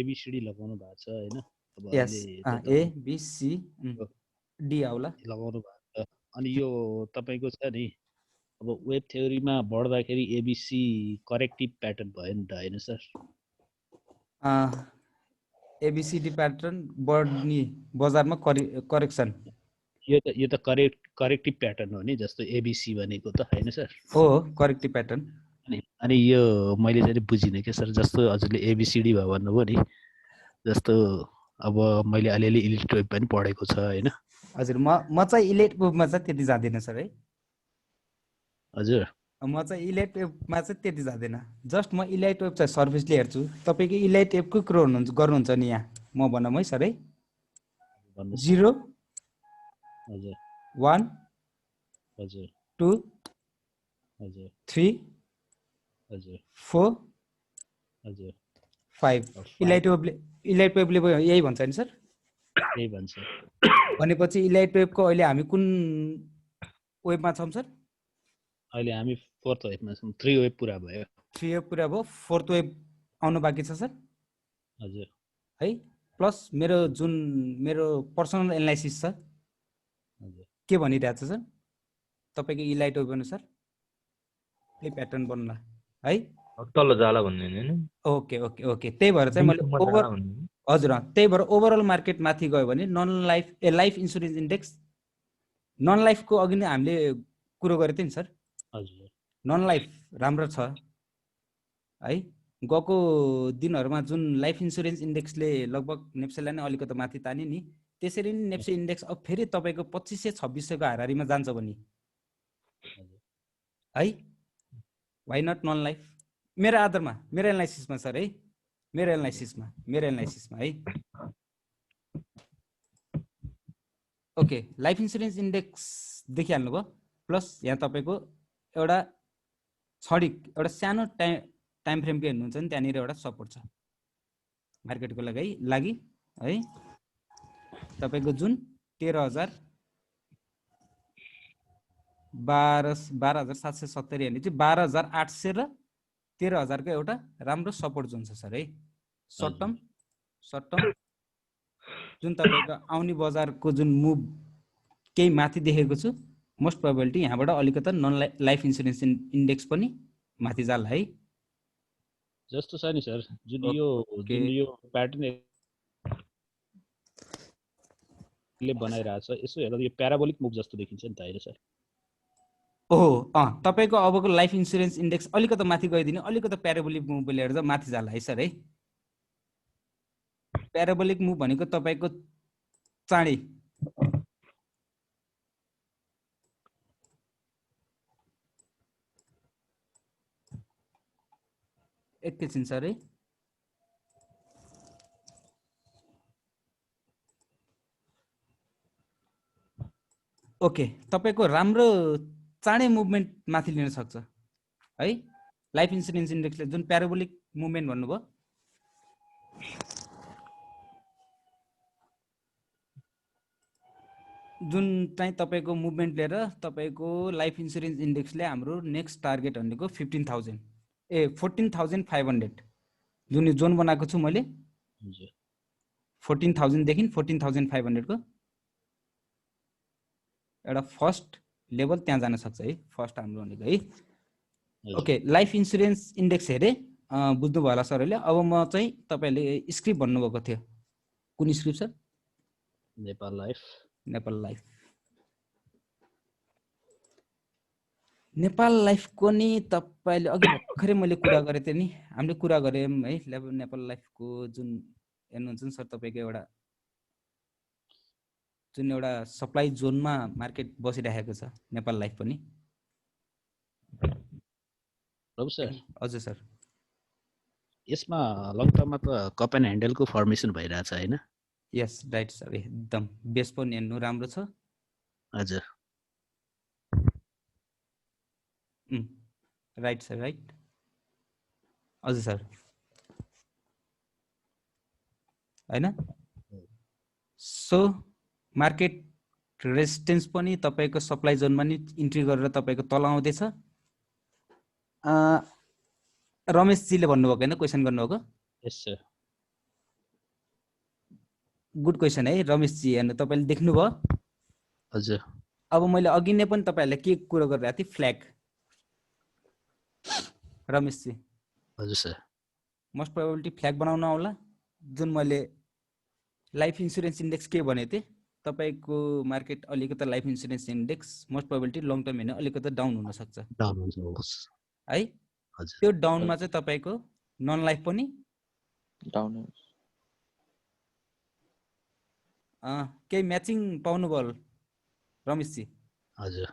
Speaker 5: एबीसीडी लगाउनु भएको छ हैन, अब
Speaker 1: यस
Speaker 5: अहिले
Speaker 1: ए बी सी डी आउला
Speaker 5: लगाउनु भएको छ। अनि यो तपाईको छ नि अब वेब थ्योरीमा बढ्दाखेरि एबीसी करेक्टिभ प्याटर्न भयो नि त हैन सर?
Speaker 1: एबीसीडी प्याटर्न बढ्ने बजारमा करेक्सन
Speaker 5: यो त करेक्टिभ प्याटर्न हो नि, जस्तो एबीसी भनेको त हैन सर?
Speaker 1: हो करेक्टिभ प्याटर्न।
Speaker 5: अनि यो मैले चाहिँ बुझिनँ के सर, जस्तो हजुरले एबीसीडी भयो भन्नुभयो नि, जस्तो अब मैले अलिअलि इलिट वेब पनि पढेको छ हैन?
Speaker 1: हजुर म चाहिँ इलिट वेबमा चाहिँ त्यति जाँदिनँ सर है।
Speaker 5: हजुर
Speaker 1: म चाहिँ इलाइट वेबमा चाहिँ त्यति जाँदैन, जस्ट म इलाइट वेब चाहिँ सर्भिसले हेर्छु। तपाईँको इलाइट वेबको कुरो गर्नुहुन्छ नि यहाँ म भनौँ है सर है। 0
Speaker 5: हजुर
Speaker 1: 1
Speaker 5: हजुर
Speaker 1: 2
Speaker 5: हजुर
Speaker 1: 3
Speaker 5: हजुर
Speaker 1: 4
Speaker 5: हजुर
Speaker 1: 5 इलाइट वेबले यही भन्छ नि सर?
Speaker 5: यही भन्छ।
Speaker 1: भनेपछि इलाइट वेबको अहिले हामी कुन वेबमा छौँ सर?
Speaker 5: अहिले हामी 4th वेबमा छौँ। 3 वेब पुरा भयो।
Speaker 1: 3 वेब पुरा भयो, 4th वेब आउनु बाँकी छ सर।
Speaker 5: हजुर
Speaker 1: है प्लस मेरो पर्सनल एनालाइसिस छ के भनिरहेको छ सर तपाईँको इलाइट वेब अनुसार त्यही प्याटर्न बन्ला है।
Speaker 4: तल जाला भन्ने हैन?
Speaker 1: ओके ओके ओके, त्यही भएर चाहिँ मैले हजुर त्यही भएर ओभरअल मार्केट माथि गयो भने लाइफ इन्सुरेन्स इन्डेक्स नन लाइफको अघि नै हामीले कुरो गरेको थियौँ नि सर।
Speaker 5: हजुर
Speaker 1: नन लाइफ राम्रो छ है। गएको दिनहरूमा जुन लाइफ इन्सुरेन्स इन्डेक्सले लगभग नेप्सेलाई नै अलिकति माथि तान्यो नि, त्यसरी नै नेप्से इन्डेक्स अब फेरि तपाईँको 2500-2600 को हाराहारीमा जान्छ भने है वाइ नट नन लाइफ मेरो आधारमा, मेरो एनालाइसिसमा सर है, मेरो एनालाइसिसमा है। ओके, लाइफ इन्सुरेन्स इन्डेक्स देखिहाल्नु भयो। प्लस यहाँ तपाईँको एउटा छडिक एउटा सानो टाइम फ्रेमको हेर्नुहुन्छ नि, त्यहाँनिर एउटा सपोर्ट छ मार्केटको लागि है। तपाईँको जुन 12,770 हेर्ने चाहिँ 12,800 र 13,000 को एउटा राम्रो सपोर्ट जोन छ सर है। सर्ट टर्म जुन तपाईँको आउने बजारको जुन मुभ केही माथि देखेको छु मोस्ट प्रोबेबिलिटी यहाँबाट अलिकति नन लाइफ इन्सुरेन्स इन्डेक्स पनि माथि जाला है।
Speaker 5: जस्तो छ नि सर, जुन यो प्याटर्न ले बनाइरहेछ, यसो हेर्दा यो प्याराबोलिक मुभ जस्तो देखिन्छ नि त होइन सर?
Speaker 1: ओहो तपाईँको अबको लाइफ इन्सुरेन्स इन्डेक्स अलिकति माथि गइदिने, अलिकति प्याराबोलिक मुभ लिएर चाहिँ माथि जाला है सर है। प्याराबोलिक मुभ भनेको तपाईँको चाँडै एकैछिन सर है। ओके, तपाईँको राम्रो चाँडै मुभमेन्ट माथि लिन सक्छ है लाइफ इन्सुरेन्स इन्डेक्सले, जुन प्याराबोलिक मुभमेन्ट भन्नुभयो। जुन चाहिँ तपाईँको मुभमेन्ट लिएर तपाईँको लाइफ इन्सुरेन्स इन्डेक्सले हाम्रो नेक्स्ट टार्गेट भनेको 14,500 जुन यो जोन बनाएको छु मैले 14,000 देखि 14,500 को एउटा फर्स्ट लेभल त्यहाँ जान सक्छ है, फर्स्ट हाम्रो भनेको है। ओके, लाइफ इन्सुरेन्स इन्डेक्स हेरे बुझ्नुभयो होला सरहरूले। अब म चाहिँ तपाईँले स्क्रिप्ट भन्नुभएको थियो, कुन script sir?
Speaker 5: Nepal life.
Speaker 1: Nepal life, Nepal लाइफको नि तपाईँले अघि भर्खरै मैले कुरा गरेको थिएँ नि, हामीले कुरा गऱ्यौँ है। नेपाल लाइफको जुन हेर्नुहुन्छ नि सर, तपाईँको एउटा जुन एउटा सप्लाई जोनमा मार्केट बसिरहेको छ नेपाल लाइफ पनि।
Speaker 5: प्रभु सर,
Speaker 1: हजुर सर,
Speaker 5: यसमा लङ टर्ममा त कप एन्ड ह्यान्डलको फर्मेसन भइरहेछ होइन?
Speaker 1: यस राइट सर, एकदम बेस पनि हेर्नु राम्रो छ।
Speaker 5: हजुर,
Speaker 1: राइट सर, राइट। हजुर सर, होइन? सो मार्केट रेजिस्टेन्स पनि तपाईँको सप्लाई जोनमा नि इन्ट्री गरेर तपाईँको तल आउँदैछ। रमेशजीले भन्नुभएको होइन, क्वेसन गर्नुभएको?
Speaker 5: यस सर।
Speaker 1: गुड क्वेसन है रमेशजी, हेर्नु तपाईँले देख्नुभयो?
Speaker 5: हजुर।
Speaker 1: अब मैले अघि नै पनि तपाईँहरूलाई के कुरा गरिरहेको थिएँ, फ्ल्याग। रमेशजी
Speaker 5: हजुर सर,
Speaker 1: मोस्ट प्रोबेबिलिटी फ्ल्याग बनाउन आउला। जुन मैले लाइफ इन्सुरेन्स इन्डेक्स के भनेको थिएँ, तपाईँको मार्केट अलिकति life insurance index most probability long term हेर्ने अलिकति डाउन हुनसक्छ है। त्यो डाउनमा चाहिँ तपाईँको नन लाइफ पनि
Speaker 3: डाउन
Speaker 1: केही म्याचिङ पाउनुभयो रमेशजी?
Speaker 5: हजुर।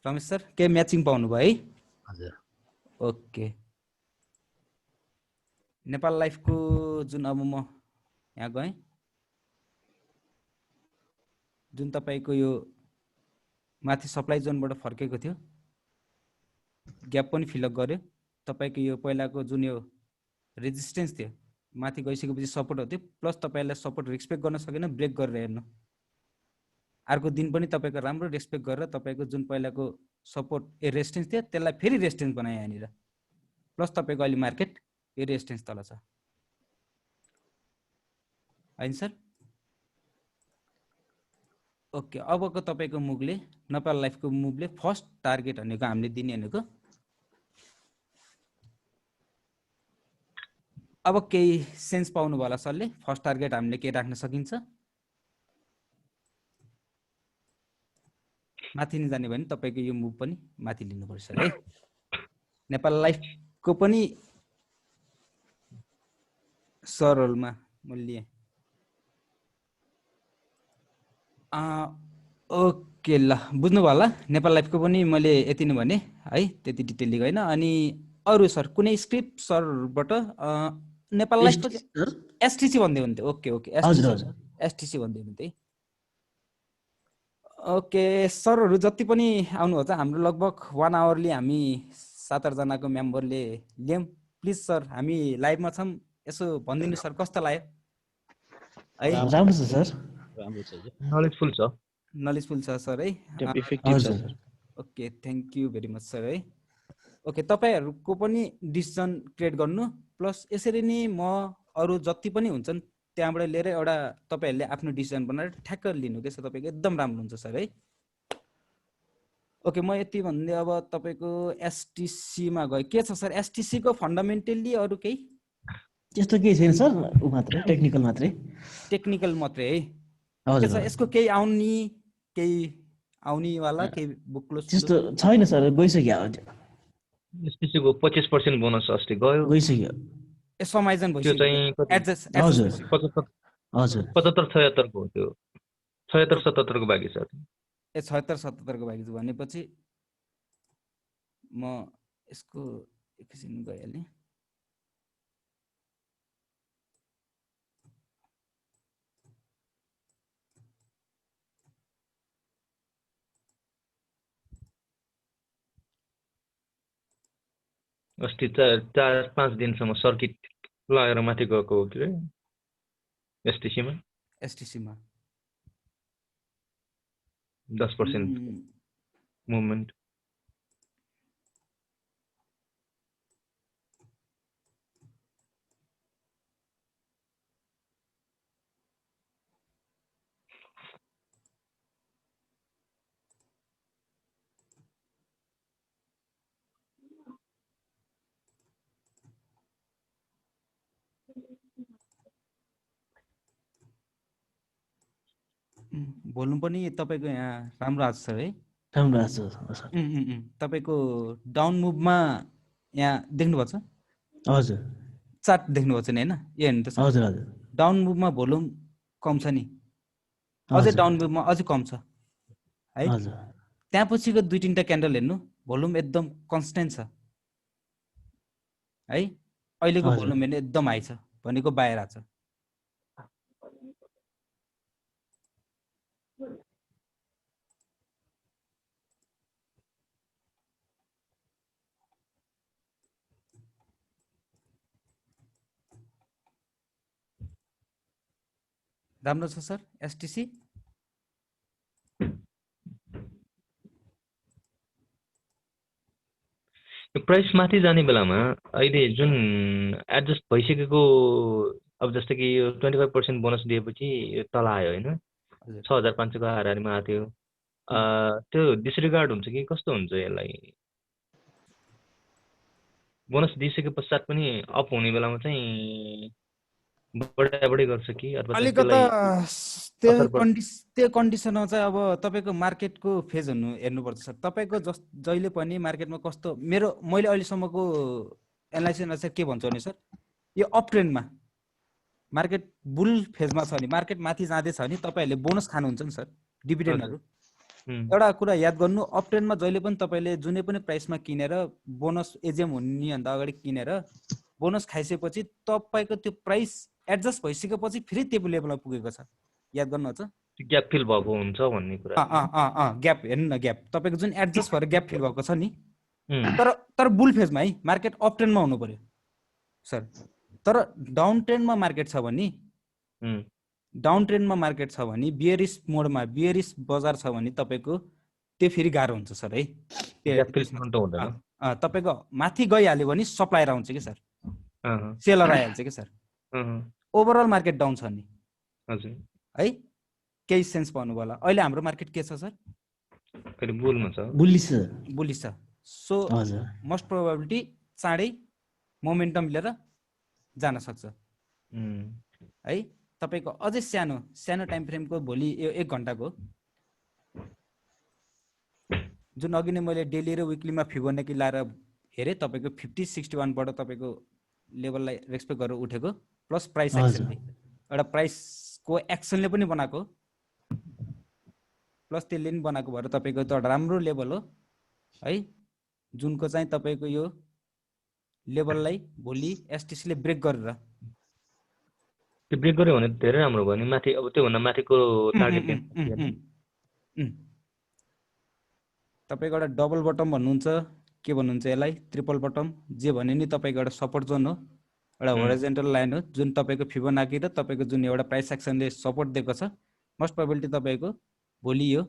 Speaker 1: रमेश सर केही म्याचिङ पाउनुभयो है?
Speaker 5: हजुर।
Speaker 1: ओके, नेपाल लाइफको जुन अब म यहाँ गएँ, जुन तपाईँको यो माथि सप्लाई जोनबाट फर्केको थियो, ग्याप पनि फिलअप गर्यो। तपाईँको यो पहिलाको जुन यो रेजिस्टेन्स थियो, माथि गइसकेपछि सपोर्ट हो थियो, प्लस तपाईँलाई सपोर्ट रेस्पेक्ट गर्न सकेन, ब्रेक गरेर हेर्नु। अर्को दिन पनि तपाईँको राम्रो रेस्पेक्ट गरेर तपाईँको जुन पहिलाको सपोर्ट रेजिस्टेन्स थियो त्यसलाई फेरि रेजिस्टेन्स बनायो यहाँनिर, प्लस तपाईँको अहिले मार्केट यो रेजिस्टेन्स तल छ होइन सर? ओके, अबको तपाईँको मुभले नेपाल लाइफको मुभले फर्स्ट टार्गेट भनेको हामीले दिने भनेको अब केही सेन्स पाउनुभयो होला सरले, फर्स्ट टार्गेट हामीले के राख्न सकिन्छ? माथि नै जाने भने तपाईँको यो मुभ पनि माथि लिनुपर्छ है। नेपाल लाइफको पनि सरलमा मैले लिएँ। ओके ल, बुझ्नुभयो होला। नेपाल लाइफको पनि मैले यति नै भने है, त्यति डिटेल गएन। अनि अरू सर कुनै स्क्रिप्ट सरबाट नेपाल लाइफको एसटिसी भन्दै हुन्थ्यो? ओके ओके, एसटिसी भन्दै हुन्थ्यो है। ओके सरहरू जति पनि आउनुहुन्छ, हाम्रो लगभग 1 आवरले हामी 7-8 जनाको मेम्बरले लियौँ। प्लिज सर हामी लाइभमा छौँ, यसो भनिदिनु सर कस्तो लाग्यो?
Speaker 7: राम्रो छ सर,
Speaker 4: राम्रो छ, नलेजफुल छ,
Speaker 1: नलेजफुल छ सर है।
Speaker 3: इफेक्टिभ छ।
Speaker 1: Okay, thank you very much sir है। ओके, तपाईँहरूको पनि डिसिजन क्रिएट गर्नु, प्लस यसरी नै म अरू जति पनि हुन्छन् त्यहाँबाट लिएर एउटा तपाईँहरूले आफ्नो डिसिजन बनाएर ठ्याक्क लिनु, त्यसो तपाईँको एकदम राम्रो हुन्छ सर है। ओके म यति भन्दै अब तपाईको एसटीसी मा गयो के छ सर एसटीसी को फन्डामेन्टली अरु केही
Speaker 7: त्यस्तो केही छैन सर उ मात्रै टेक्निकल मात्रै
Speaker 1: टेक्निकल मात्रै है के
Speaker 7: हजुर
Speaker 1: छ
Speaker 7: हजुर।
Speaker 1: यसको केही आउने वाला केही बुक क्लोज
Speaker 7: त्यस्तो छैन सर गइसक्यो
Speaker 4: एसटीसी को 25% बोनस अस्ति गयो
Speaker 7: गइसक्यो
Speaker 1: समाइजन
Speaker 4: त्यो
Speaker 1: भइसक्यो
Speaker 4: चाहिँ कति
Speaker 1: एडजस्ट
Speaker 7: हजुर।
Speaker 1: भइसक्यो
Speaker 7: हजुर
Speaker 4: 75 76 को हो त्यो 76 77 को बाँकी छ
Speaker 1: ए 76 77 को बाँकी छ भनेपछि म यसको एकछिन गइहालेँ
Speaker 4: अस्ति 4-5 दिनसम्म सर्किट लगाएर माथि गएको हो के एसटीसी मा
Speaker 1: एसटीसी मा
Speaker 4: 10% मुभमेन्ट
Speaker 1: भोल्युम पनि तपाईको यहाँ राम्रो आछ सर है
Speaker 7: राम्रो आछ सर
Speaker 1: तपाईको डाउन मुभमा यहाँ देख्नुभएको छ
Speaker 7: हजुर
Speaker 1: चार्ट देख्नुभएको छ नि हैन यो हेर्नु त सर
Speaker 7: हजुर हजुर
Speaker 1: डाउन मुभमा भोल्युम कम छ नि अझै डाउन मुभमा अझै कम छ है
Speaker 7: हजुर
Speaker 1: त्यहाँ पछिको दुई तीनटा क्यान्डल हेर्नु भोल्युम एकदम कन्स्टेन्ट छ है अहिलेको
Speaker 7: हजुर।
Speaker 1: भोल्युम हेर्नु एकदम हाई छ भनेको बाहिर आछ राम्रो छ सर एसटीसी
Speaker 4: प्राइस माथि जाने बेलामा अहिले जुन एडजस्ट भइसकेको अब जस्तो कि यो 25% बोनस दिएपछि यो तल आयो हैन
Speaker 1: हजुर
Speaker 4: 6500 को हाराहारीमा आथ्यो त्यो डिसरिगार्ड हुन्छ कि कस्तो हुन्छ यसलाई बोनस दिइसके पश्चात पनि अप हुने बेलामा चाहिँ बढाइ गर्छ कि अथवा चाहिँ
Speaker 1: अलिकता
Speaker 4: त्यसलाई असर पर्छ?
Speaker 1: त्यो कन्डिसनमा चाहिँ अब तपाईको मार्केटको फेज हेर्नुपर्छ सर तपाईको जहिले पनि मार्केटमा कस्तो मैले अहिलेसम्मको एनालाइसिसमा चाहिँ के भन्छु भने सर यो अप ट्रेन्डमा मार्केट बुल फेजमा छ भने मार्केट माथि जाँदैछ भने तपाईहरुले बोनस खानुहुन्छ नि सर डिभिडेन्डहरु एउटा कुरा याद गर्नु अप ट्रेन्डमा जहिले पनि तपाईले जुनै पनि प्राइसमा किनेर बोनस एजिएम हुने भन्दा अगाडि किनेर बोनस खाइसकेपछि तपाईको त्यो प्राइस एडजस्ट भइसकेपछि फेरि त्यो लेभलमा पुगेको छ याद गर्नुहोस्
Speaker 4: ग्याप फिल भएको हुन्छ भन्ने कुरा
Speaker 1: ग्याप हेर्नु न ग्याप तपाईको जुन एडजस्ट भएर ग्याप फिल भएको छ नि तर बुल फेजमा है मार्केट अप ट्रेन्डमा हुनु पर्यो सर तर डाउन ट्रेन्डमा मार्केट छ भने डाउन ट्रेन्डमा मार्केट छ भने बियरिश मोडमा बियरिश बजार छ भने तपाईको त्यो फेरि गाह्रो हुन्छ सर है
Speaker 4: ग्याप फिल हुँदैन हुँदैन
Speaker 1: तपाईको माथि गइहाल्यो भने सप्लायर आउँछ कि सर सेलर आइहाल्छ कि सर ओभरअल मार्केट डाउन छ नि
Speaker 4: हजुर
Speaker 1: है केही सेन्स पाउनु होला अहिले हाम्रो मार्केट के छ सर
Speaker 4: अहिले बुलमा छ
Speaker 1: बुलिस छ सो मोस्ट प्रोबेबिलिटी चाँडै मोमेन्टम लिएर जान सक्छ है तपाईको अझै सानो टाइम फ्रेमको भोलि यो 1 घण्टाको जुन अघि नै मैले डेली र विकलीमा फिबोनाची लाएर हेरे तपाईको 5061 बाट तपाईको लेभललाई रेस्पेक्ट गरेर उठेको प्लस प्राइस एक्सनले एउटा प्राइसको एक्सनले पनि बनाएको प्लस त्यसले पनि बनाएको भएर तपाईको त राम्रो लेभल हो है जुनको चाहिँ तपाईको यो लेभललाई भोलि एसटीसी ले ब्रेक गरेर
Speaker 4: त्यो ब्रेक गर्यो भने धेरै राम्रो भयो नि माथि अब त्यो भन्दा माथिको टार्गेट तपाईको एउटा डबल बटम भन्नुहुन्छ के भन्नुहुन्छ यसलाई ट्रिपल बटम जे भने नि तपाईको एउटा सपोर्ट जोन हो एउटा होरिजोन्टल लाइन हो जुन तपाईको फिबोनाची र तपाईको जुन एउटा प्राइस एक्सनले सपोर्ट दिएको छ मोस्ट प्रोबेबिलिटी तपाईको भोलि यो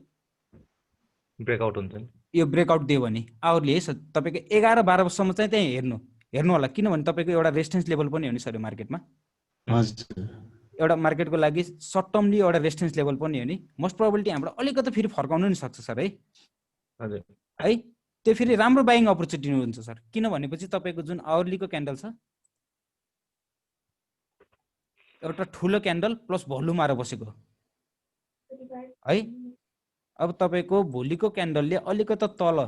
Speaker 4: ब्रेकआउट हुन्छ नि
Speaker 1: यो ब्रेकआउट दियो भने आउटले तपाईको 11 12 वर्षसम्म चाहिँ त्यही हेर्नु होला किनभने तपाईको एउटा रेजिस्टेन्स लेभल पनि हो नि सर मार्केटमा एउटा मार्केटको लागि सर्ट टर्मली एउटा रेजिस्टेन्स लेभल पनि हो नि मोस्ट प्रोबेबिलिटी हाम्रो अलिकति फेरि फर्काउनु नि सक्छ सर है
Speaker 4: हजुर
Speaker 1: है त्यो फेरि राम्रो बाइङ अपर्च्युनिटी हुन्छ सर। किन भनेपछि तपाईँको जुन आवरलीको क्यान्डल छ एउटा ठुलो क्यान्डल प्लस भोल्युम आएर बसेको है। अब तपाईँको भोलिको क्यान्डलले अलिकति तल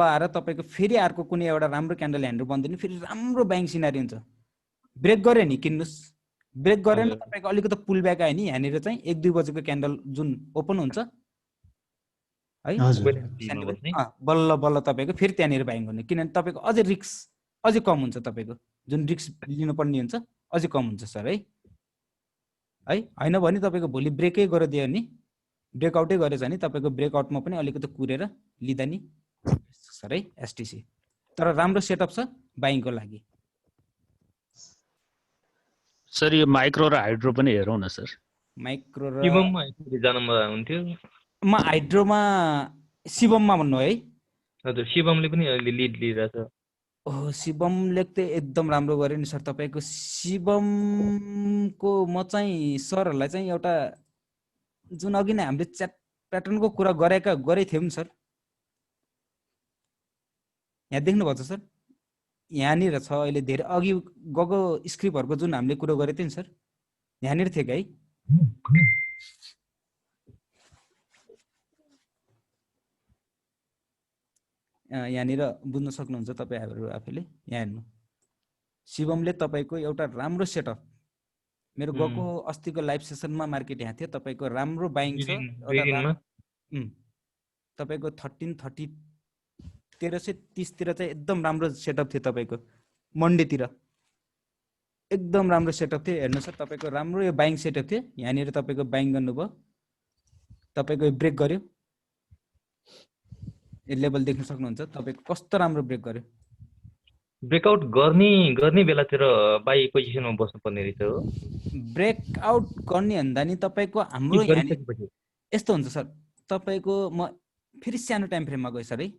Speaker 1: आएर तपाईँको फेरि अर्को कुनै एउटा राम्रो क्यान्डल ह्यान्डल बन्दैन, फेरि राम्रो बाइङ सिनारी हुन्छ। ब्रेक गर्यो नि किन्नुस्, ब्रेक गरेन तपाईँको अलिकति पुल ब्याक आयो नि यहाँनिर चाहिँ 1-2 बजेको क्यान्डल जुन ओपन हुन्छ है बल्ल बल्ल तपाईँको फेरि त्यहाँनिर बाइङ गर्ने, किनभने तपाईँको अझै रिक्स अझै कम हुन्छ, तपाईँको जुन रिक्स लिनुपर्ने हुन्छ अझै कम हुन्छ सर है। होइन भने तपाईँको भोलि ब्रेकै गरिदियो नि, ब्रेकआउटै गरेछ भने तपाईँको ब्रेकआउटमा पनि अलिकति कुरेर लिँदा नि सर है एसटिसी। तर राम्रो सेटअप छ बाइङको लागि।
Speaker 5: सर यो माइक्रो र हाइड्रो पनि हेरौँ न सर।
Speaker 1: माइक्रो र
Speaker 4: शिवममा जानुमा हुन्थ्यो।
Speaker 1: म हाइड्रोमा शिवममा भन्नु है।
Speaker 4: हजुर शिवमले पनि अहिले लिड लिइरहेछ।
Speaker 1: ओह शिवमले त एकदम राम्रो गर्यो नि सर। तपाईँको शिवमको म चाहिँ सरहरूलाई चाहिँ एउटा जुन अघि नै हामीले च्याट प्याटर्नको कुरा गरेकै थियौँ नि सर, यहाँ देख्नुभएको छ सर, यहाँनिर छ अहिले धेरै अघि गएको स्क्रिप्टहरूको जुन हामीले कुरो गरेको थियौँ नि सर, यहाँनिर थियो कि है। यहाँनिर बुझ्न सक्नुहुन्छ तपाईँहरू आफैले। यहाँ हेर्नु शिवमले तपाईँको एउटा राम्रो सेटअप, मेरो गएको अस्तिको लाइभ सेसनमा मार्केट यहाँ थियो, तपाईँको राम्रो बाइङ छ तपाईँको 1330 तिर चाहिँ एकदम राम्रो सेटअप थियो तपाईँको मन्डेतिर, एकदम राम्रो सेटअप थियो। हेर्नु सर तपाईँको राम्रो यो बाइङ सेटअप थियो। यहाँनिर तपाईँको बाइङ गर्नुभयो, तपाईँको ब्रेक गर्यो, यो लेभल देख्न सक्नुहुन्छ तपाईँको कस्तो राम्रो ब्रेक गर्यो।
Speaker 4: ब्रेकआउट गर्ने बेलातिर बाई पोजिसनमा बस्नुपर्ने रहेछ हो।
Speaker 1: ब्रेकआउट गर्ने भन्दा नि तपाईँको हाम्रो यस्तो हुन्छ सर, तपाईँको म फेरि सानो टाइम फ्रेममा गएँ सर है।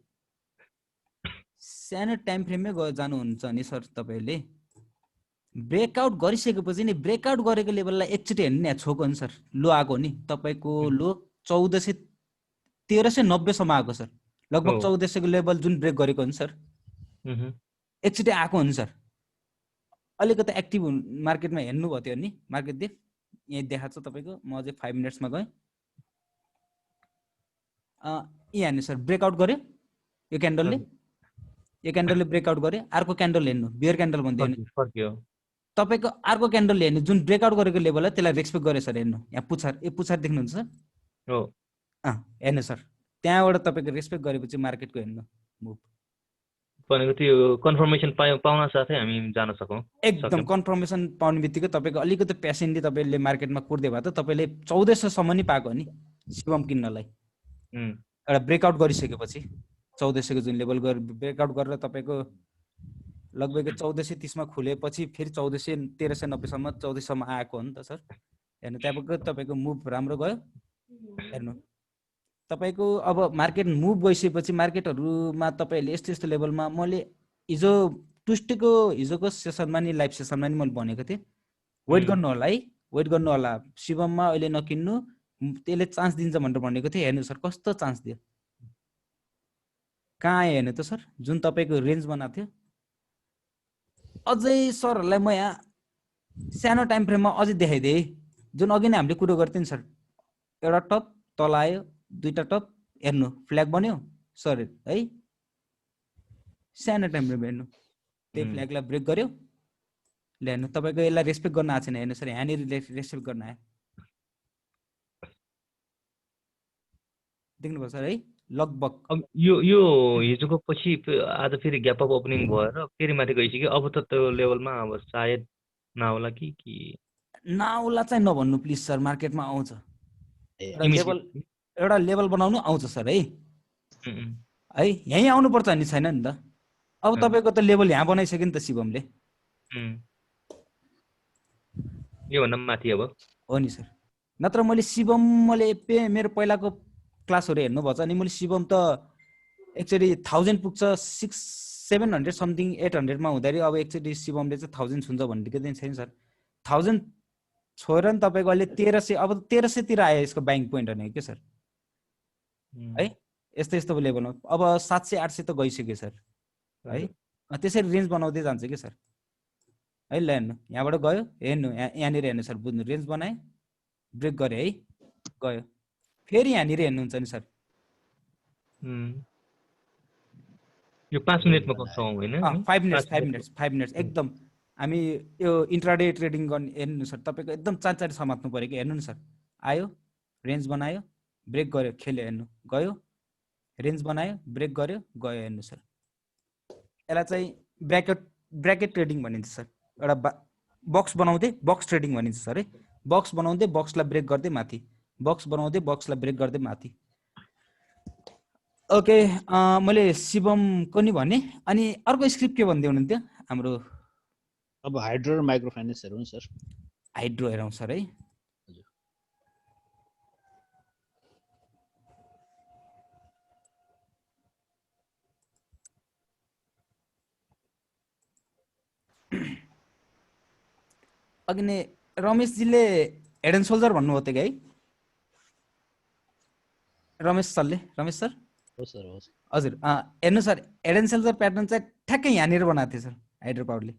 Speaker 1: सानो टाइम फ्रेममै जानुहुन्छ नि सर, तपाईँले ब्रेकआउट गरिसकेपछि नि ब्रेकआउट गरेको लेभललाई एकचोटि हेर्नु नि, छोको नि सर, लो आएको नि तपाईँको लो 1390 सम्म आएको सर, लगभग 1400 को लेभल जुन ब्रेक गरेको नि सर, एकचोटि आएको हो नि सर। अलिकति एक्टिभ मार्केटमा हेर्नुभयो थियो नि, मार्केट देख यहाँ देखाएको छ तपाईँको। म अझै 5 मिनट्समा गएँ, यहाँ हेर्नु सर ब्रेकआउट गर्यो यो क्यान्डलले ब्रेकआउट गर्यो। अर्को क्यान्डल हेर्नु, बियर क्यान्डल भन्दै तपाईँको अर्को क्यान्डल हेर्नु जुन ब्रेकआउट गरेको लेभल है त्यसलाई रेस्पेक्ट गर्यो सर। हेर्नु यहाँ पुछार देख्नुहुन्छ सर, हेर्नु सर त्यहाँबाट तपाईँको रेस्पेक्ट गरेपछि मार्केटको हेर्नु मुभ
Speaker 4: भनेको त्यो कन्फर्मेसन पाउन साथै हामी जान सकौँ।
Speaker 1: एकदम कन्फर्मेसन पाउने बित्तिकै तपाईँको अलिकति पेसेन्टली तपाईँले मार्केटमा कुर्दै भए त तपाईँले 1400 सम्म नि पाएको नि शिवम किन्नलाई। एउटा ब्रेकआउट गरिसकेपछि 1400 को जुन लेभल ब्रेकआउट गरेर तपाईँको लगभग 1430 मा खुलेपछि फेरि 1390 सम्म 1400 सम्म आएको हो नि त सर। हेर्नु त्यहाँको तपाईँको मुभ राम्रो गयो। हेर्नु तपाईँको अब मार्केट मुभ गइसकेपछि मार्केटहरूमा तपाईँहरूले यस्तो लेभलमा मैले हिजोको सेसनमा नि लाइभ सेसनमा नि मैले भनेको थिएँ वेट गर्नु होला है, वेट गर्नु होला, शिवममा अहिले नकिन्नु, त्यसले चान्स दिन्छ भनेर भनेको थिएँ। हेर्नु सर कस्तो चान्स दियो, कहाँ आयो हेर्नु त सर, जुन तपाईँको रेन्ज बनाएको थियो। अझै सरहरूलाई म यहाँ सानो टाइम फ्रेममा अझै देखाइदिएँ, जुन अघि नै हामीले कुरो गर्थ्यौँ नि सर, एउटा टप तल आयो, दुईटा टप, हेर्नु फ्ल्याग बन्यो सर है, सानो टाइम फ्रेम हेर्नु त्यही फ्ल्यागलाई ब्रेक गर्यो। हेर्नु तपाईँको यसलाई रेस्पेक्ट गर्न आएको छैन, हेर्नु सर यहाँनिर रेस्पेक्ट गर्न आयो, देख्नुभयो सर है। लगभग
Speaker 4: यो हिजोको पछि आज फेरि ग्याप अप ओपनिङ भएर फेरि माथि गइसक्यो। अब त त्यो लेभलमा अब सायद नहोला कि
Speaker 1: नहोला चाहिँ नभन्नु प्लिज सर, मार्केटमा आउँछ एउटा लेभल बनाउनु आउँछ सर है। यहीँ आउनुपर्छ नि छैन नि त। अब तपाईँको त लेभल यहाँ बनाइसक्यो नि त शिवमले,
Speaker 4: योभन्दा माथि अब
Speaker 1: हो नि सर। नत्र मैले शिवम मेरो पहिलाको क्लासहरू हेर्नुभएको छ अनि मैले शिवम त एकचोटि 1000 पुग्छ, 600-700 समथिङ 800 मा हुँदाखेरि अब एकचोटि शिवमले चाहिँ 1000 छुन्छ भनेको चाहिँ छैन सर। 1000 छोएर नि तपाईँको अहिले 1300, अब 1300 तिर आयो यसको बाइङ पोइन्ट भने के सर। है यस्तो यस्तो लेभलमा अब 700-800 त गइसक्यो सर है त्यसरी रेन्ज बनाउँदै जान्छ कि सर है ल हेर्नु यहाँबाट गयो हेर्नु यहाँनिर हेर्नु सर बुझ्नु रेन्ज बनाए ब्रेक गरे है गयो फेरि यहाँनिर हेर्नुहुन्छ नि सर
Speaker 4: यो 5 मिनेटमा कस्तो होइन
Speaker 1: 5 मिनट्स एकदम हामी यो इन्ट्राडे ट्रेडिङ गर्ने हेर्नु सर तपाईँको एकदम चाँचारी समात्नु पऱ्यो कि हेर्नु नि सर आयो रेन्ज बनायो ब्रेक गर्यो खेल्यो हेर्नु गयो रेन्ज बनायो ब्रेक गर्यो गयो हेर्नु सर यसलाई चाहिँ ब्र्याकेट ट्रेडिङ भनिन्छ सर एउटा बक्स बनाउँदै बक्स ट्रेडिङ भनिन्छ सर है बक्स बनाउँदै बक्सलाई ब्रेक गर्दै माथि बक्स बनाउँदै बक्सलाई ब्रेक गर्दै माथि ओके मैले शिवमको नि भने अनि अर्को स्क्रिप्ट के भन्दै हुनुहुन्थ्यो हाम्रो
Speaker 5: अब हाइड्रो र माइक्रो फाइनेन्स हेरौँ सर
Speaker 1: हाइड्रो हेरौँ सर है अघि नै रमेशजीले हेड एन्ड सोल्जर भन्नुभयो त कि है रमेश सर
Speaker 5: हो सर
Speaker 1: हजुर हेर्नु sir head and soldier pattern चाहिँ ठ्याक्कै यहाँनिर बनाएको थियो सर हाइड्रो पावरले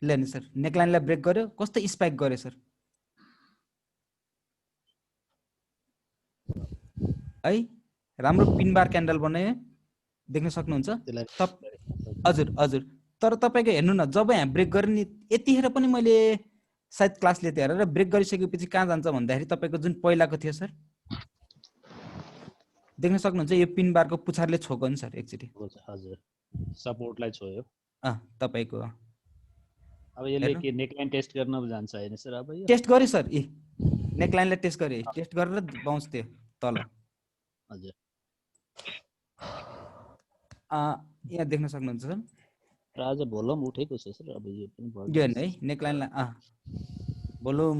Speaker 1: ल हेर्नु सर नेकलाइनलाई ब्रेक गर्यो कस्तो स्पाइक गर्यो सर है राम्रो पिन बार क्यान्डल बनायो देख्न सक्नुहुन्छ हजुर तर तपाईँको हेर्नु न जब यहाँ ब्रेक गर्ने नि यतिखेर पनि मैले सायद क्लासले त्यो हेरेर ब्रेक गरिसकेपछि कहाँ जान्छ भन्दाखेरि तपाईँको जुन पहिलाको थियो सर देख्न सक्नुहुन्छ यो पिन बारको पुछारले छोको नि सर एकचोटि
Speaker 5: हजुर सपोर्टलाई छोयो
Speaker 1: तपाईँको
Speaker 5: अब यसले के नेकलाइन टेस्ट गर्न जान्छ हैन सर अब यो
Speaker 1: टेस्ट गर्यो सर नेकलाइनलाई टेस्ट गरेँ टेस्ट गरेर बाउन्स थियो तल
Speaker 5: हजुर
Speaker 1: यहाँ देख्न सक्नुहुन्छ सर
Speaker 5: र आज भोल्युम उठेको छ सर अब यो पनि
Speaker 1: यो हेर्नु है नेकलाइनलाई भोल्युम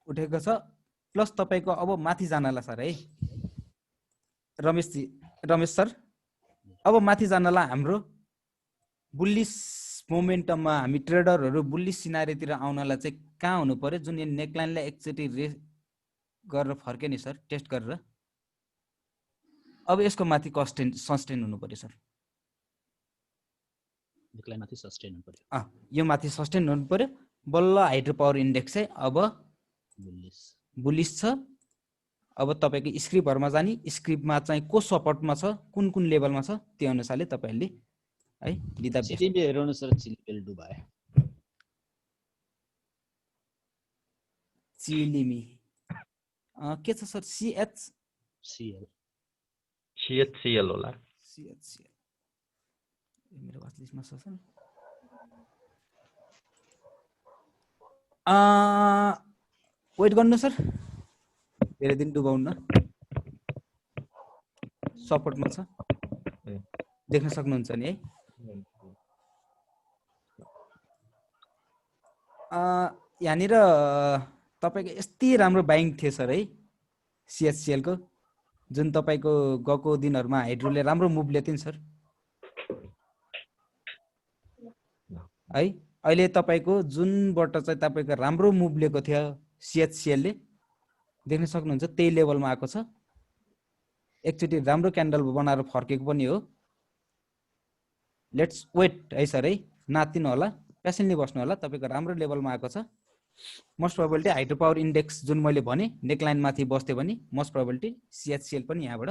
Speaker 1: उठेको छ प्लस तपाईँको अब माथि जानला सर है रमेश सर अब माथि जानला हाम्रो बुलिस मोमेन्टममा हामी ट्रेडरहरू बुलिस सिनारीतिर आउनलाई चाहिँ कहाँ हुनु पर्यो जुन यो नेकलाइनलाई एकचोटि रेस गरेर फर्के नि सर टेस्ट गरेर अब यसको माथि सस्टेन हुनु पर्यो सर
Speaker 5: नेकलाइन माथि सस्टेन हुनु पर्यो
Speaker 1: यो माथि सस्टेन हुनु पर्यो बल्ल हाइड्रो पावर इन्डेक्स चाहिँ अब बुलिस छ अब तपाईँको स्क्रिपहरुमा जानी स्क्रिपमा चाहिँ को सपोर्टमा छ कुन कुन लेभलमा छ त्यो अनुसारले तपाईहरुले है लिदा
Speaker 5: चिलिमी हेरौँ न सर चिलिमी डुबाए
Speaker 1: चिलिमी के छ सर
Speaker 4: CHCL होला
Speaker 1: CHCL मेरो वाच लिस्टमा छ सर वेट गर्नु सर धेरै दिन डुबाउन सपोर्टमा छ देख्न सक्नुहुन्छ नि है यहाँनिर तपाईको यति राम्रो बाइङ थियो सर है CHCL को जुन तपाईको गएको दिनहरुमा हाइड्रोले राम्रो मुभ लिएको थियो नि सर है अहिले तपाईको जुनबाट चाहिँ तपाईको राम्रो मुभ लिएको थियो CHCL ले देख्न सक्नुहुन्छ त्यही लेभलमा आएको छ एकचोटी राम्रो क्यान्डल बनाएर फर्केको पनि हो लेट्स वेट है सर है नातिनु होला पेसेन्टली बस्नु होला तपाईको राम्रो लेभलमा आएको छ most probability hydro power index जुन मैले भने नेकलाइन माथि बस्थे भने मोस्ट प्रोबेबिलिटी CHCL पनि यहाँबाट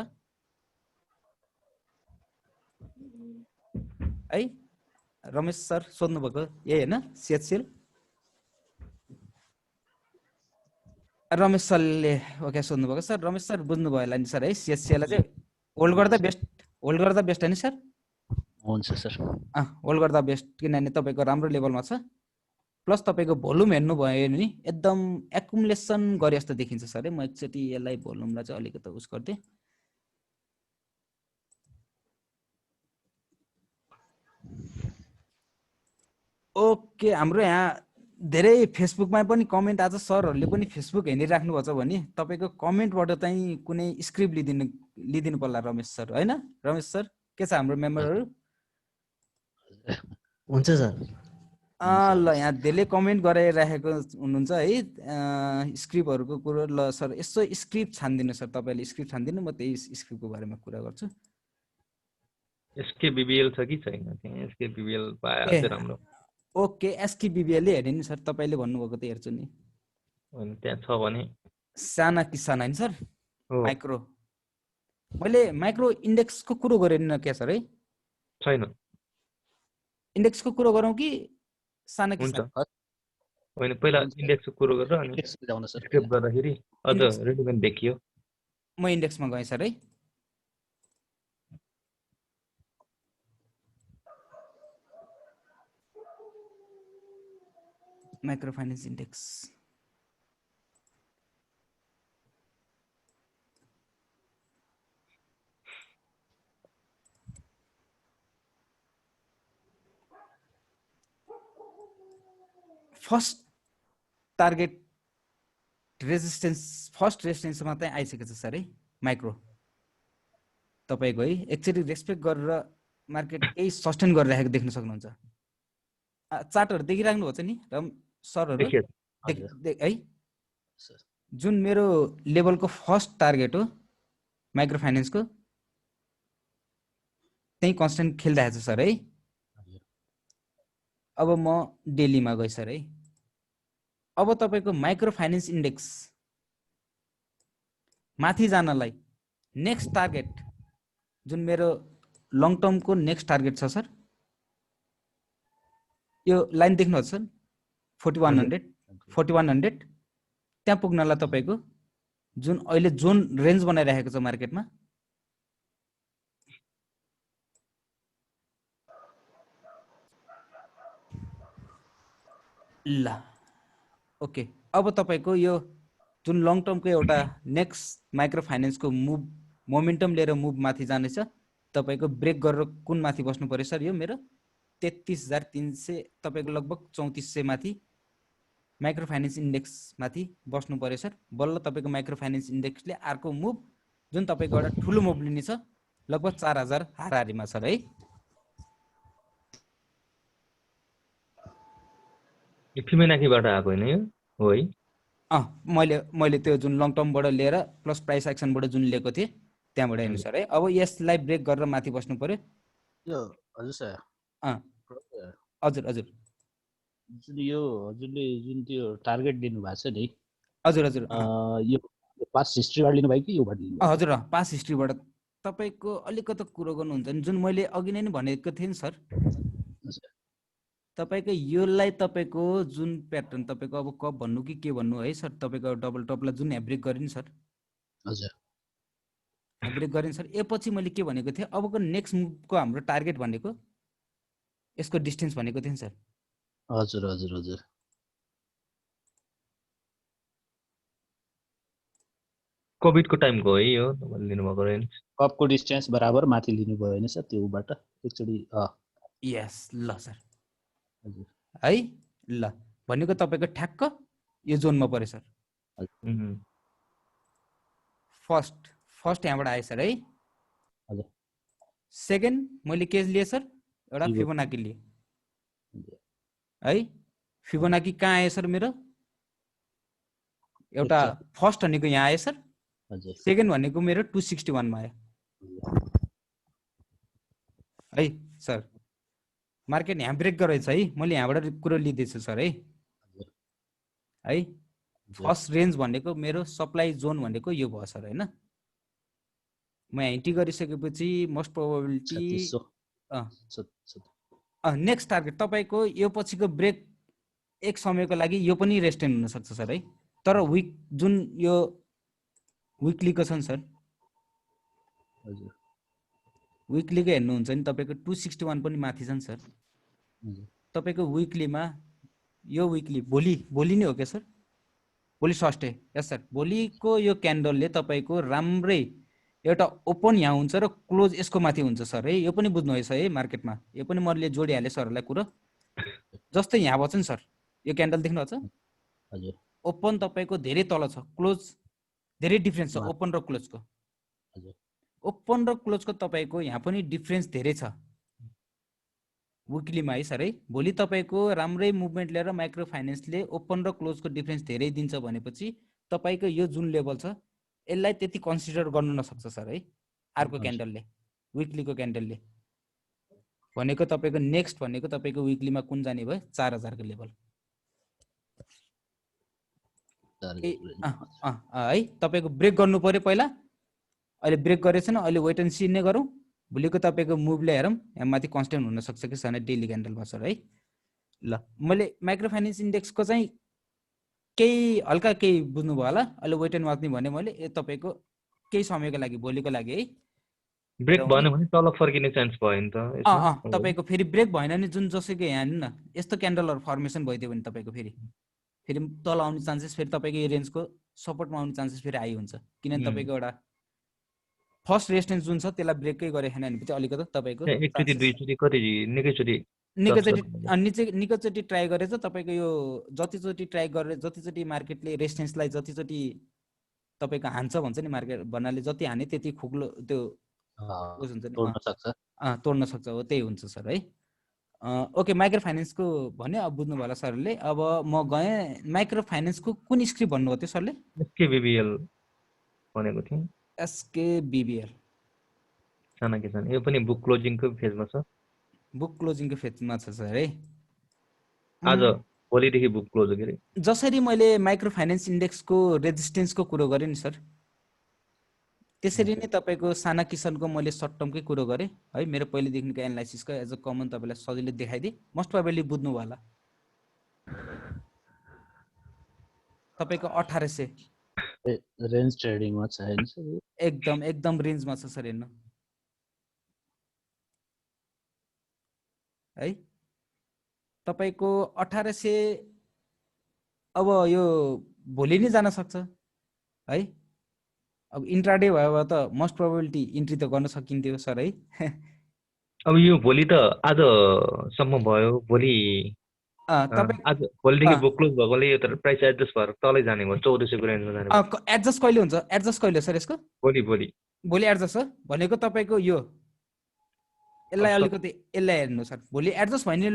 Speaker 1: है रमेश सर सोध्नु भएको यही हैन CHCL रमेश सरले ओके सोध्नु भएको सर रमेश सर बुझ्नु भयो होला नि सर है CHCL लाई चाहिँ होल्ड गर्दा बेस्ट हैन सर
Speaker 5: हुन्छ सर
Speaker 1: होल्ड गर्दा बेस्ट किनभने तपाईको राम्रो लेभलमा छ प्लस तपाईको भोल्युम हेर्नु भयो नि एकदम एकुमुलेसन गरे जस्तो देखिन्छ सर है म एकचोटी यसलाई भोल्युमलाई चाहिँ अलिकति उस गर्दै ओके हाम्रो यहाँ धेरै फेसबुकमा पनि कमेन्ट आज सरहरुले पनि फेसबुक हेरिराख्नु भएको छ भने तपाईको कमेन्टबाट चाहिँ कुनै स्क्रिप्ट लिदिनु पर्ला रमेश सर हैन रमेश सर के छ हाम्रो मेम्बरहरु
Speaker 7: हुन्छ सर।
Speaker 1: ल यहाँ धेरै कमेन्ट गराइराखेको हुनुहुन्छ है स्क्रिप्टहरूको कुरो। ल सर यसो स्क्रिप्ट छानिदिनु सर, तपाईँले स्क्रिप्ट छानिदिनु, म त्यही स्क्रिप्टको बारेमा कुरा गर्छु।
Speaker 4: एसकेबिबिएल छ कि छैन त्यहाँ? एसकेबिबिएल पाए
Speaker 1: ए
Speaker 4: अझै राम्रो।
Speaker 1: ओके, एसकेबिबिएलले हेरेँ नि सर, तपाईँले भन्नुभएको त हेर्छु नि।
Speaker 4: अनि त्यहाँ छ भने
Speaker 1: साना कि साना नि सर?
Speaker 4: हो
Speaker 1: माइक्रो, मैले माइक्रो इन्डेक्सको कुरो गरेँ नि क्या सर है?
Speaker 4: छैन?
Speaker 1: इन्डेक्सको कुरो गरौँ कि साना कि
Speaker 4: हुन्छ,
Speaker 1: साना?
Speaker 4: होइन पहिला
Speaker 5: हुन्छ,
Speaker 4: इन्डेक्सको कुरो गरेर अनि
Speaker 5: इन्डेक्स बुझाउन सर
Speaker 4: स्क्रिप्ट गर्दाखेरि अझ
Speaker 1: इन्डेक्स
Speaker 4: रेलिभेन्ट देखियो।
Speaker 1: म इन्डेक्समा गएँ सर है। Micro finance index, first target resistance, first रेजिस्टेन्समा चाहिँ आइसकेको छ सर है माइक्रो तपाईँको है। एकचोटि रेस्पेक्ट गरेर मार्केट यही सस्टेन गरिराखेको देख्न सक्नुहुन्छ। चार्टहरू देखिराख्नु भएको छ नि सरहरू
Speaker 4: देखियो।
Speaker 1: है? जुन मेरो लेभलको फर्स्ट टार्गेट हो माइक्रो फाइनेन्सको, त्यही कन्स्टेन्ट खेलिरहेको छ सर है। अब म डेलीमा गएँ सर है। अब तपाईँको माइक्रो फाइनेन्स इन्डेक्स माथि जानलाई नेक्स्ट टार्गेट, जुन मेरो लङ टर्मको नेक्स्ट टार्गेट छ सर, यो लाइन देख्नुहोस् सर 4100 त्यहाँ पुग्नलाई तपाईँको जुन अहिले जोन रेन्ज बनाइरहेको छ मार्केटमा, ल ओके। अब तपाईँको यो जुन लङ टर्मको एउटा नेक्स्ट माइक्रो फाइनेन्सको मुभ मोमेन्टम लिएर मुभ माथि जानेछ, तपाईँको ब्रेक गरेर कुन माथि बस्नु पर्यो सर? यो मेरो 33,300 तपाईँको लगभग 3400 माथि माइक्रो फाइनेन्स इन्डेक्स माथि बस्नु पर्यो सर। बल्ल तपाईँको माइक्रो फाइनेन्स इन्डेक्सले अर्को मुभ जुन तपाईँको एउटा ठुलो मुभ लिने छ लगभग 4000 हाराहारीमा सर है।
Speaker 4: फिमेनाकीबाट आएको होइन यो? हो है।
Speaker 1: मैले त्यो जुन लङ टर्मबाट लिएर प्लस प्राइस एक्सनबाट जुन लिएको थिएँ त्यहाँबाट हेर्नु सर है। अब यसलाई ब्रेक गरेर माथि बस्नु पर्यो।
Speaker 5: यो हजुर सर,
Speaker 1: हजुर हजुर
Speaker 5: जुन यो हजुरले जुन त्यो टार्गेट दिनुभएको छ नि,
Speaker 1: हजुर हजुर
Speaker 5: यो पास्ट हिस्ट्रीबाट लिनुभयो कि योबाट लिनुभयो?
Speaker 1: हजुर पास्ट हिस्ट्रीबाट तपाईँको अलिकति कुरो गर्नुहुन्छ नि, जुन मैले अघि नै भनेको थिएँ नि सर, तपाईँको योलाई तपाईँको जुन प्याटर्न तपाईँको अब कप भन्नु कि के भन्नु है सर, तपाईँको डबल टपलाई जुन एभरेज गरेँ नि सर,
Speaker 5: हजुर
Speaker 1: एभरेज गरेँ सर। यो पछि मैले के भनेको थिएँ, अबको नेक्स्ट मुभको हाम्रो टार्गेट भनेको यसको डिस्टेन्स भनेको थिएँ नि सर।
Speaker 5: हजुर हजुर हजुर
Speaker 4: कोभिडको टाइमको है यो तपाईँले लिनुभएको रेन्ज?
Speaker 5: कपको डिस्टेन्स बराबर माथि लिनुभयो होइन सर त्योबाट एकचोटि?
Speaker 1: यस ल सर
Speaker 5: हजुर
Speaker 1: है। ल भनेको तपाईँको ठ्याक्क यो जोनमा पऱ्यो सर। फर्स्ट यहाँबाट आयो सर है।
Speaker 5: हजुर
Speaker 1: सेकेन्ड मैले के लिएँ सर? एउटा फिबोनाकी लिएँ है। फिबोनाकी कहाँ आयो सर मेरो? एउटा फर्स्ट भनेको यहाँ आयो सर, सेकेन्ड भनेको मेरो 261 मा आयो है सर। मार्केट यहाँ ब्रेक गरेछ है, मैले यहाँबाट कुरो लिँदैछु सर है। है फर्स्ट रेन्ज भनेको मेरो सप्लाई जोन भनेको यो भयो सर होइन। म यहाँ एन्ट्री गरिसकेपछि मोस्ट प्रोबेबिलिटी नेक्स्ट टार्गेट तपाईँको यो पछिको ब्रेक एक समयको लागि यो पनि रेस्टेन्ट हुनसक्छ सर है। तर विक जुन यो विकलीको छ नि सर, विकलीको हेर्नुहुन्छ नि तपाईँको 261 पनि माथि छ नि सर। तपाईँको विकलीमा यो विकली भोलि नै हो क्या सर? भोलि सस्टे? यस सर। भोलिको यो क्यान्डलले तपाईँको राम्रै एउटा ओपन यहाँ हुन्छ र क्लोज यसको माथि हुन्छ सर है। यो पनि बुझ्नुहोस् है मार्केटमा, यो पनि मैले जोडिहालेँ सरहरूलाई कुरो। जस्तै यहाँ भयो नि सर, यो क्यान्डल देख्नुहुन्छ? ओपन तपाईँको धेरै तल छ, क्लोज धेरै डिफ्रेन्स छ ओपन र क्लोजको। ओपन र क्लोजको तपाईँको यहाँ पनि डिफ्रेन्स धेरै छ। विकलीमा है सर है। भोलि तपाईँको राम्रै मुभमेन्ट ल्याएर माइक्रो फाइनेन्सले ओपन र क्लोजको डिफ्रेन्स धेरै दिन्छ भनेपछि तपाईँको यो जुन लेभल छ यसलाई त्यति कन्सिडर गर्नु नसक्छ सर है अर्को क्यान्डलले, विकलीको क्यान्डलले। भनेको तपाईँको नेक्स्ट भनेको तपाईँको विकलीमा कुन जाने भयो 4000 को लेभल है। तपाईँको ब्रेक गर्नु पर्यो पहिला, अहिले ब्रेक गरेछ न, अहिले वेट एन्ड सी नै गरौँ। भोलिको तपाईँको मुभले हेरौँ यहाँ माथि कन्स्टेन्ट हुनसक्छ कि छैन डेली क्यान्डलमा सर है। ल मैले माइक्रो फाइनेन्स इन्डेक्सको चाहिँ केही हल्का केही बुझ्नुभयो होला। अहिले वेट एन्ड वाच नि भने मैले तपाईँको केही समयको लागि भोलिको लागि है।
Speaker 4: ब्रेक भएन भने तल फर्किने चान्स भयो नि त यसमा।
Speaker 1: तपाईँको फेरि ब्रेक भएन नि जुन जसैको यहाँ हेर्नु न यस्तो क्यान्डलहरू फर्मेसन भइदियो भने तपाईँको फेरि तल आउने चान्सेस फेरि तपाईँको यो रेन्जको सपोर्टमा आउने चान्सेस फेरि आइ हुन्छ। किनभने तपाईँको एउटा फर्स्ट रेजिस्टेन्स जुन छ त्यसलाई ब्रेकै गरे छैन भने चाहिँ अलिकति तपाईँको
Speaker 4: एकचोटि दुईचोटि कति निकैचोटि
Speaker 1: निकैचोटि ट्राई गरेछ तपाईँको यो जतिचोटि ट्राई गरेर जतिचोटि मार्केटले रेजिस्टेन्सलाई जतिचोटि तपाईँको हान्छ भन्छ नि मार्केट भन्नाले जति हाने त्यति खुग्लो त्यो तोड्न सक्छ हो त्यही हुन्छ सर है। ओके माइक्रो फाइनेन्सको भन्यो अब बुझ्नु भयो सरले। अब म गएँ माइक्रो फाइनेन्सको कुन स्क्रिप्ट भन्नुभयो त्यो सरले?
Speaker 4: एसकेबिबिएल भनेको थिएँ।
Speaker 1: एसकेबिबिएल
Speaker 4: साना किसान यो पनि बुक क्लोजिङको फेजमा छ।
Speaker 1: बुक क्लोजिङको फेजमा छ सर है।
Speaker 4: आज भोलिदेखि बुक क्लोज हो के अरे।
Speaker 1: जसरी मैले माइक्रो फाइनेन्स इन्डेक्सको रेजिस्टेन्सको कुरो गरेँ नि सर त्यसरी नै तपाईँको साना किसानको मैले सर्ट टर्मकै कुरो गरेँ है। मेरो पहिलेदेखिको एनालाइसिसको एज अ कमन तपाईँलाई सजिलै देखाइदिएँ। मोस्ट प्रोबेबली बुझ्नु होला तपाईँको 1800
Speaker 5: रेन्ज ट्रेडिङमा छ
Speaker 1: एकदम रेन्जमा छ सर हेर्नु है। तपाईँको 1800 अब यो भोलि नै जान सक्छ है। अब इन्ट्राडे भयो त मोस्ट प्रोबेबिलिटी इन्ट्री त गर्न सकिन्थ्यो सर है।
Speaker 4: अब यो भोलि त आजसम्म भयो। भोलि आज भोलिदेखि बुक क्लोज भएकोले यो त प्राइस एडजस्ट भएर तलै जाने भयो 1400 को रेन्जमा जाने भयो।
Speaker 1: एडजस्ट कहिले हुन्छ? एडजस्ट कहिले सर यसको? भोलि एडजस्ट हो भनेको तपाईँको यो यसलाई अलिकति यसलाई हेर्नु सर। भोलि एडजस्ट भयो भने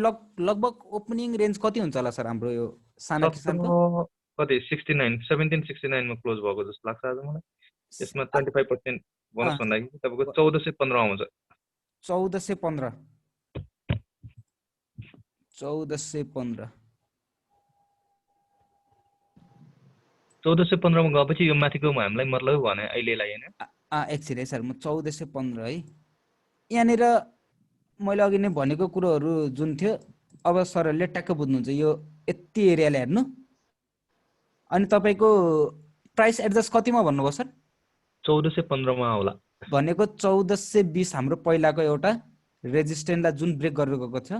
Speaker 1: लगभग ओपनिङ रेन्ज कति हुन्छ होला सर हाम्रो यो साना किसानको?
Speaker 4: कति 1769 मा क्लोज भएको जस्तो लाग्छ आज मलाई। यसमा 25% बोनस भन्दाखेरि तपाईको 1415 आउँछ।
Speaker 1: 1415
Speaker 4: मा गएपछि यो माथिको हामीलाई मतलब भने अहिलेलाई हैन।
Speaker 1: एकछिन है सर म 1415 है। यहाँनिर मैले अघि नै भनेको कुरोहरू जुन थियो अब सरहरूले ट्याक्क बुझ्नुहुन्छ। यो यति एरियाले हेर्नु अनि तपाईँको प्राइस एडजस्ट कतिमा भन्नुभयो सर?
Speaker 4: 1415 मा होला
Speaker 1: भनेको 1420 हाम्रो पहिलाको एउटा रेजिस्टेन्सलाई जुन ब्रेक गरेर गएको छ।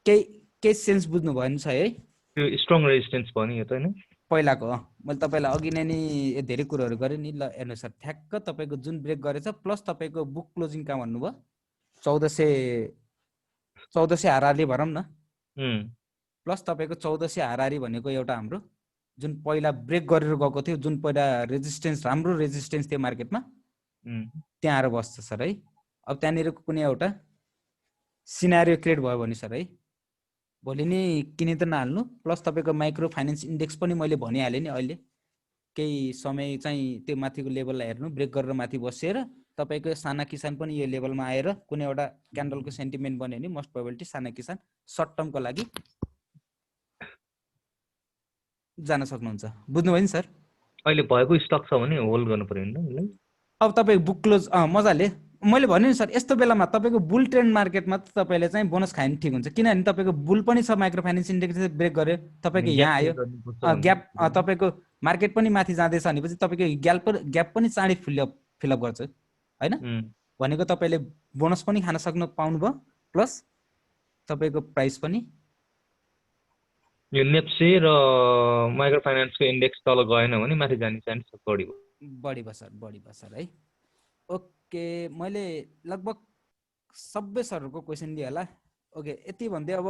Speaker 1: केही सेन्स बुझ्नु भयो नि छ है?
Speaker 4: त्यो स्ट्रङ रेजिस्टेन्स भयो नि यो त हैन
Speaker 1: पहिलाको। मैले तपाईँलाई अघि नै नि धेरै कुरोहरू गरेँ नि। ल हेर्नु सर ठ्याक्क तपाईँको जुन ब्रेक गरेछ प्लस तपाईँको बुक क्लोजिङ कहाँ भन्नुभयो 1400 हाराहारी भरौँ न प्लस तपाईँको 1400 हाराहारी भनेको एउटा हाम्रो जुन पहिला ब्रेक गरेर गएको थियो जुन पहिला रेजिस्टेन्स राम्रो रेजिस्टेन्स थियो मार्केटमा त्यहाँ आएर बस्छ सर है। अब त्यहाँनिरको कुनै एउटा सिनारियो क्रिएट भयो भने सर है भोलि नै किने त नहाल्नु। प्लस तपाईँको माइक्रो फाइनेन्स इन्डेक्स पनि मैले भनिहालेँ नि अहिले केही समय चाहिँ त्यो माथिको लेभललाई हेर्नु ब्रेक गरेर माथि बसेर तपाईँको साना किसान पनि यो लेभलमा आएर कुनै एउटा क्यान्डलको सेन्टिमेन्ट बन्यो भने मोस्ट प्रोबेबिलिटी साना किसान सर्ट टर्मको लागि जान सक्नुहुन्छ। बुझ्नुभयो नि सर?
Speaker 4: अहिले भएको स्टक छ भने होल्ड गर्नु पर्यो नि।
Speaker 1: अब तपाईँ बुक क्लोज मजाले मैले भने नि सर यस्तो बेलामा तपाईँको बुल ट्रेन्ड मार्केटमा त तपाईँले चाहिँ बोनस खायो भने ठिक हुन्छ। किनभने तपाईँको बुल पनि छ माइक्रो फाइनेन्स इन्डेक्स ब्रेक गर्यो तपाईँको यहाँ आयो ग्याप तपाईँको मार्केट पनि माथि जाँदैछ भनेपछि तपाईँको ग्याप पनि चाँडै फिलअप गर्छ होइन। भनेको तपाईँले बोनस पनि खान सक्नु पाउनुभयो प्लस तपाईँको प्राइस पनि
Speaker 4: यो नेप्से र माइक्रो फाइनेन्सको इन्डेक्स तल गएन भने माथि जाने चान्स बढी
Speaker 1: भयो सर है। ओके मैले लगभग सबै सरहरूको क्वेसन दिएँ होला। ओके यति भन्दै अब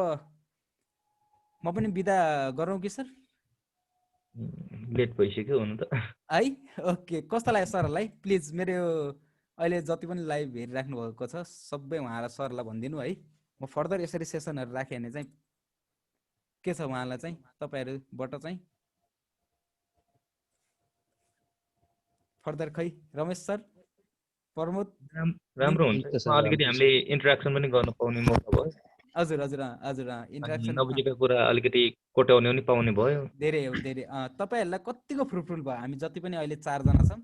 Speaker 1: म पनि बिदा गरौँ कि सर?
Speaker 4: लेट भइसक्यो हुनु त
Speaker 1: है। ओके कस्तो लाग्यो सरहरूलाई प्लिज मेरो अहिले जति पनि लाइभ हेरिराख्नु भएको छ सबै उहाँलाई सरलाई भनिदिनु है म फर्दर यसरी सेसनहरू राखेँ भने चाहिँ के छ उहाँलाई चाहिँ तपाईँहरूबाट चाहिँ फर्दर खै रमेश सर प्रमोद
Speaker 4: राम्रो हुन्छ
Speaker 5: ठिक छ सर,
Speaker 4: यसमा अलिकति
Speaker 5: राम्रो छ।
Speaker 4: हामीले इन्टरेक्सन पनि गर्न पाउने मौका भयो
Speaker 1: हजुर हजुर हजुर
Speaker 4: अनि
Speaker 1: इन्ट्रेक्सन
Speaker 4: नबुझेका कुरा अलिकति कोट्याउने पनि पाउने भयो
Speaker 1: धेरै हो धेरै तपाईँहरूलाई कतिको फ्रुटफुल भयो हामी जति पनि अहिले 4 जना छौँ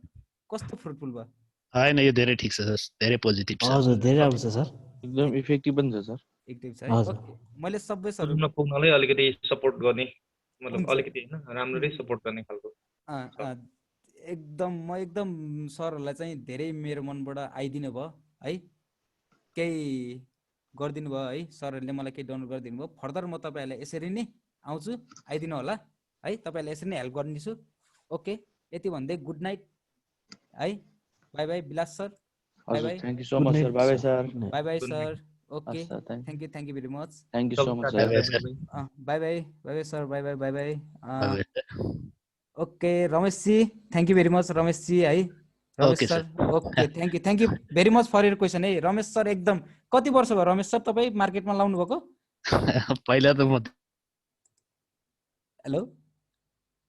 Speaker 1: कस्तो फ्रुटफुल भयो
Speaker 5: होइन यो धेरै ठिक छ सर, धेरै पोजिटिभ छ।
Speaker 7: हजुर धेरै राम्रो छ सर
Speaker 3: एकदम इफेक्टिभ पनि छ सर।
Speaker 1: एक्टिभ छ है
Speaker 7: हजुर।
Speaker 1: ओके मैले सबैसहरू
Speaker 4: सुरुमा पुग्नलाई अलिकति सपोर्ट गर्ने मतलब
Speaker 1: हुन्छ।
Speaker 4: अलिकति होइन राम्ररी सपोर्ट गर्ने खालको
Speaker 1: एकदम म एकदम सरहरूलाई चाहिँ धेरै मेरो मनबाट आइदिनु भयो है केही गरिदिनु भयो है सरहरूले मलाई केही डाउनलोड गरिदिनु भयो फर्दर म तपाईँहरूलाई यसरी नै आउँछु आइदिनु होला है तपाईँहरूलाई यसरी नै हेल्प गर्नेछु ओके यति भन्दै गुड नाइट है bye bye Vilas sir bye
Speaker 3: हजुर
Speaker 1: bye
Speaker 3: thank you so much sir. Bye bye sir.
Speaker 1: Bye bye
Speaker 4: Good
Speaker 1: sir okay
Speaker 3: हस् sir,
Speaker 1: thank you very much
Speaker 3: thank you so much
Speaker 4: tata,
Speaker 3: sir.
Speaker 4: Bye bye.
Speaker 1: Bye bye sir bye bye bye bye
Speaker 5: Bye bye.
Speaker 1: Okay Ramesh ji thank you very much Ramesh ji है Ramesh
Speaker 5: Okay,
Speaker 1: sir okay thank you very much for your question है रमेश सर एकदम कति वर्ष भयो रमेश सर तपाईँ मार्केटमा लाउनु भएको
Speaker 5: पहिला त म
Speaker 1: हेलो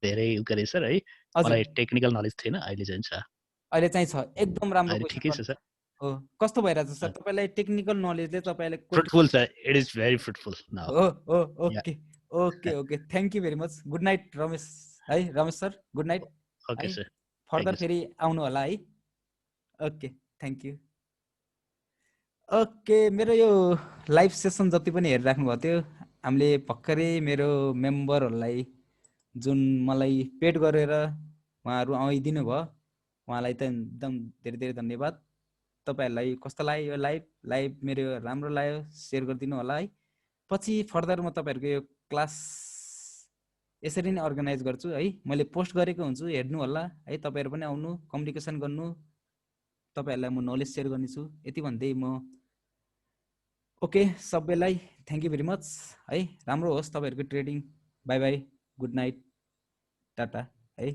Speaker 5: धेरै उ गरेँ सर है,
Speaker 1: हजुर
Speaker 5: मलाई टेक्निकल नलेज थिएन, अहिले चाहिँ छ।
Speaker 1: अहिले चाहिँ छ एकदम राम्रो
Speaker 5: अहिले ठिकै छ
Speaker 1: क्वेसन
Speaker 5: सर,
Speaker 1: हो कस्तो भइरहेछ सर तपाईँलाई टेक्निकल नलेजले तपाईँलाई
Speaker 5: फ्रुटफुल छ, it is very fruitful now.
Speaker 1: हो हो okay okay okay thank you very much good night Ramesh है Ramesh sir good night
Speaker 5: okay
Speaker 1: है
Speaker 5: सर,
Speaker 1: फर्दर
Speaker 5: you, sir.
Speaker 1: फेरि आउनु होला है ओके थ्याङ्क यू ओके मेरो यो लाइभ सेसन जति पनि हेरिराख्नु भएको थियो हामीले भर्खरै मेरो मेम्बरहरूलाई जुन मलाई पेड गरेर उहाँहरू आइदिनु भयो उहाँलाई त एकदम धेरै धेरै धन्यवाद तपाईँहरूलाई कस्तो लाग्यो यो लाइभ मेरो राम्रो लाग्यो सेयर गरिदिनु होला है पछि फर्दर म तपाईँहरूको यो क्लास यसरी नै अर्गनाइज गर्छु है मैले पोस्ट गरेको हुन्छु हेर्नु होला है तपाईँहरू पनि आउनु कम्युनिकेसन गर्नु तपाईँहरूलाई म नलेज सेयर गर्नेछु यति भन्दै म ओके सबैलाई थ्याङ्क यू भेरी मच है राम्रो होस् तपाईँहरूको trading by by good night Tata है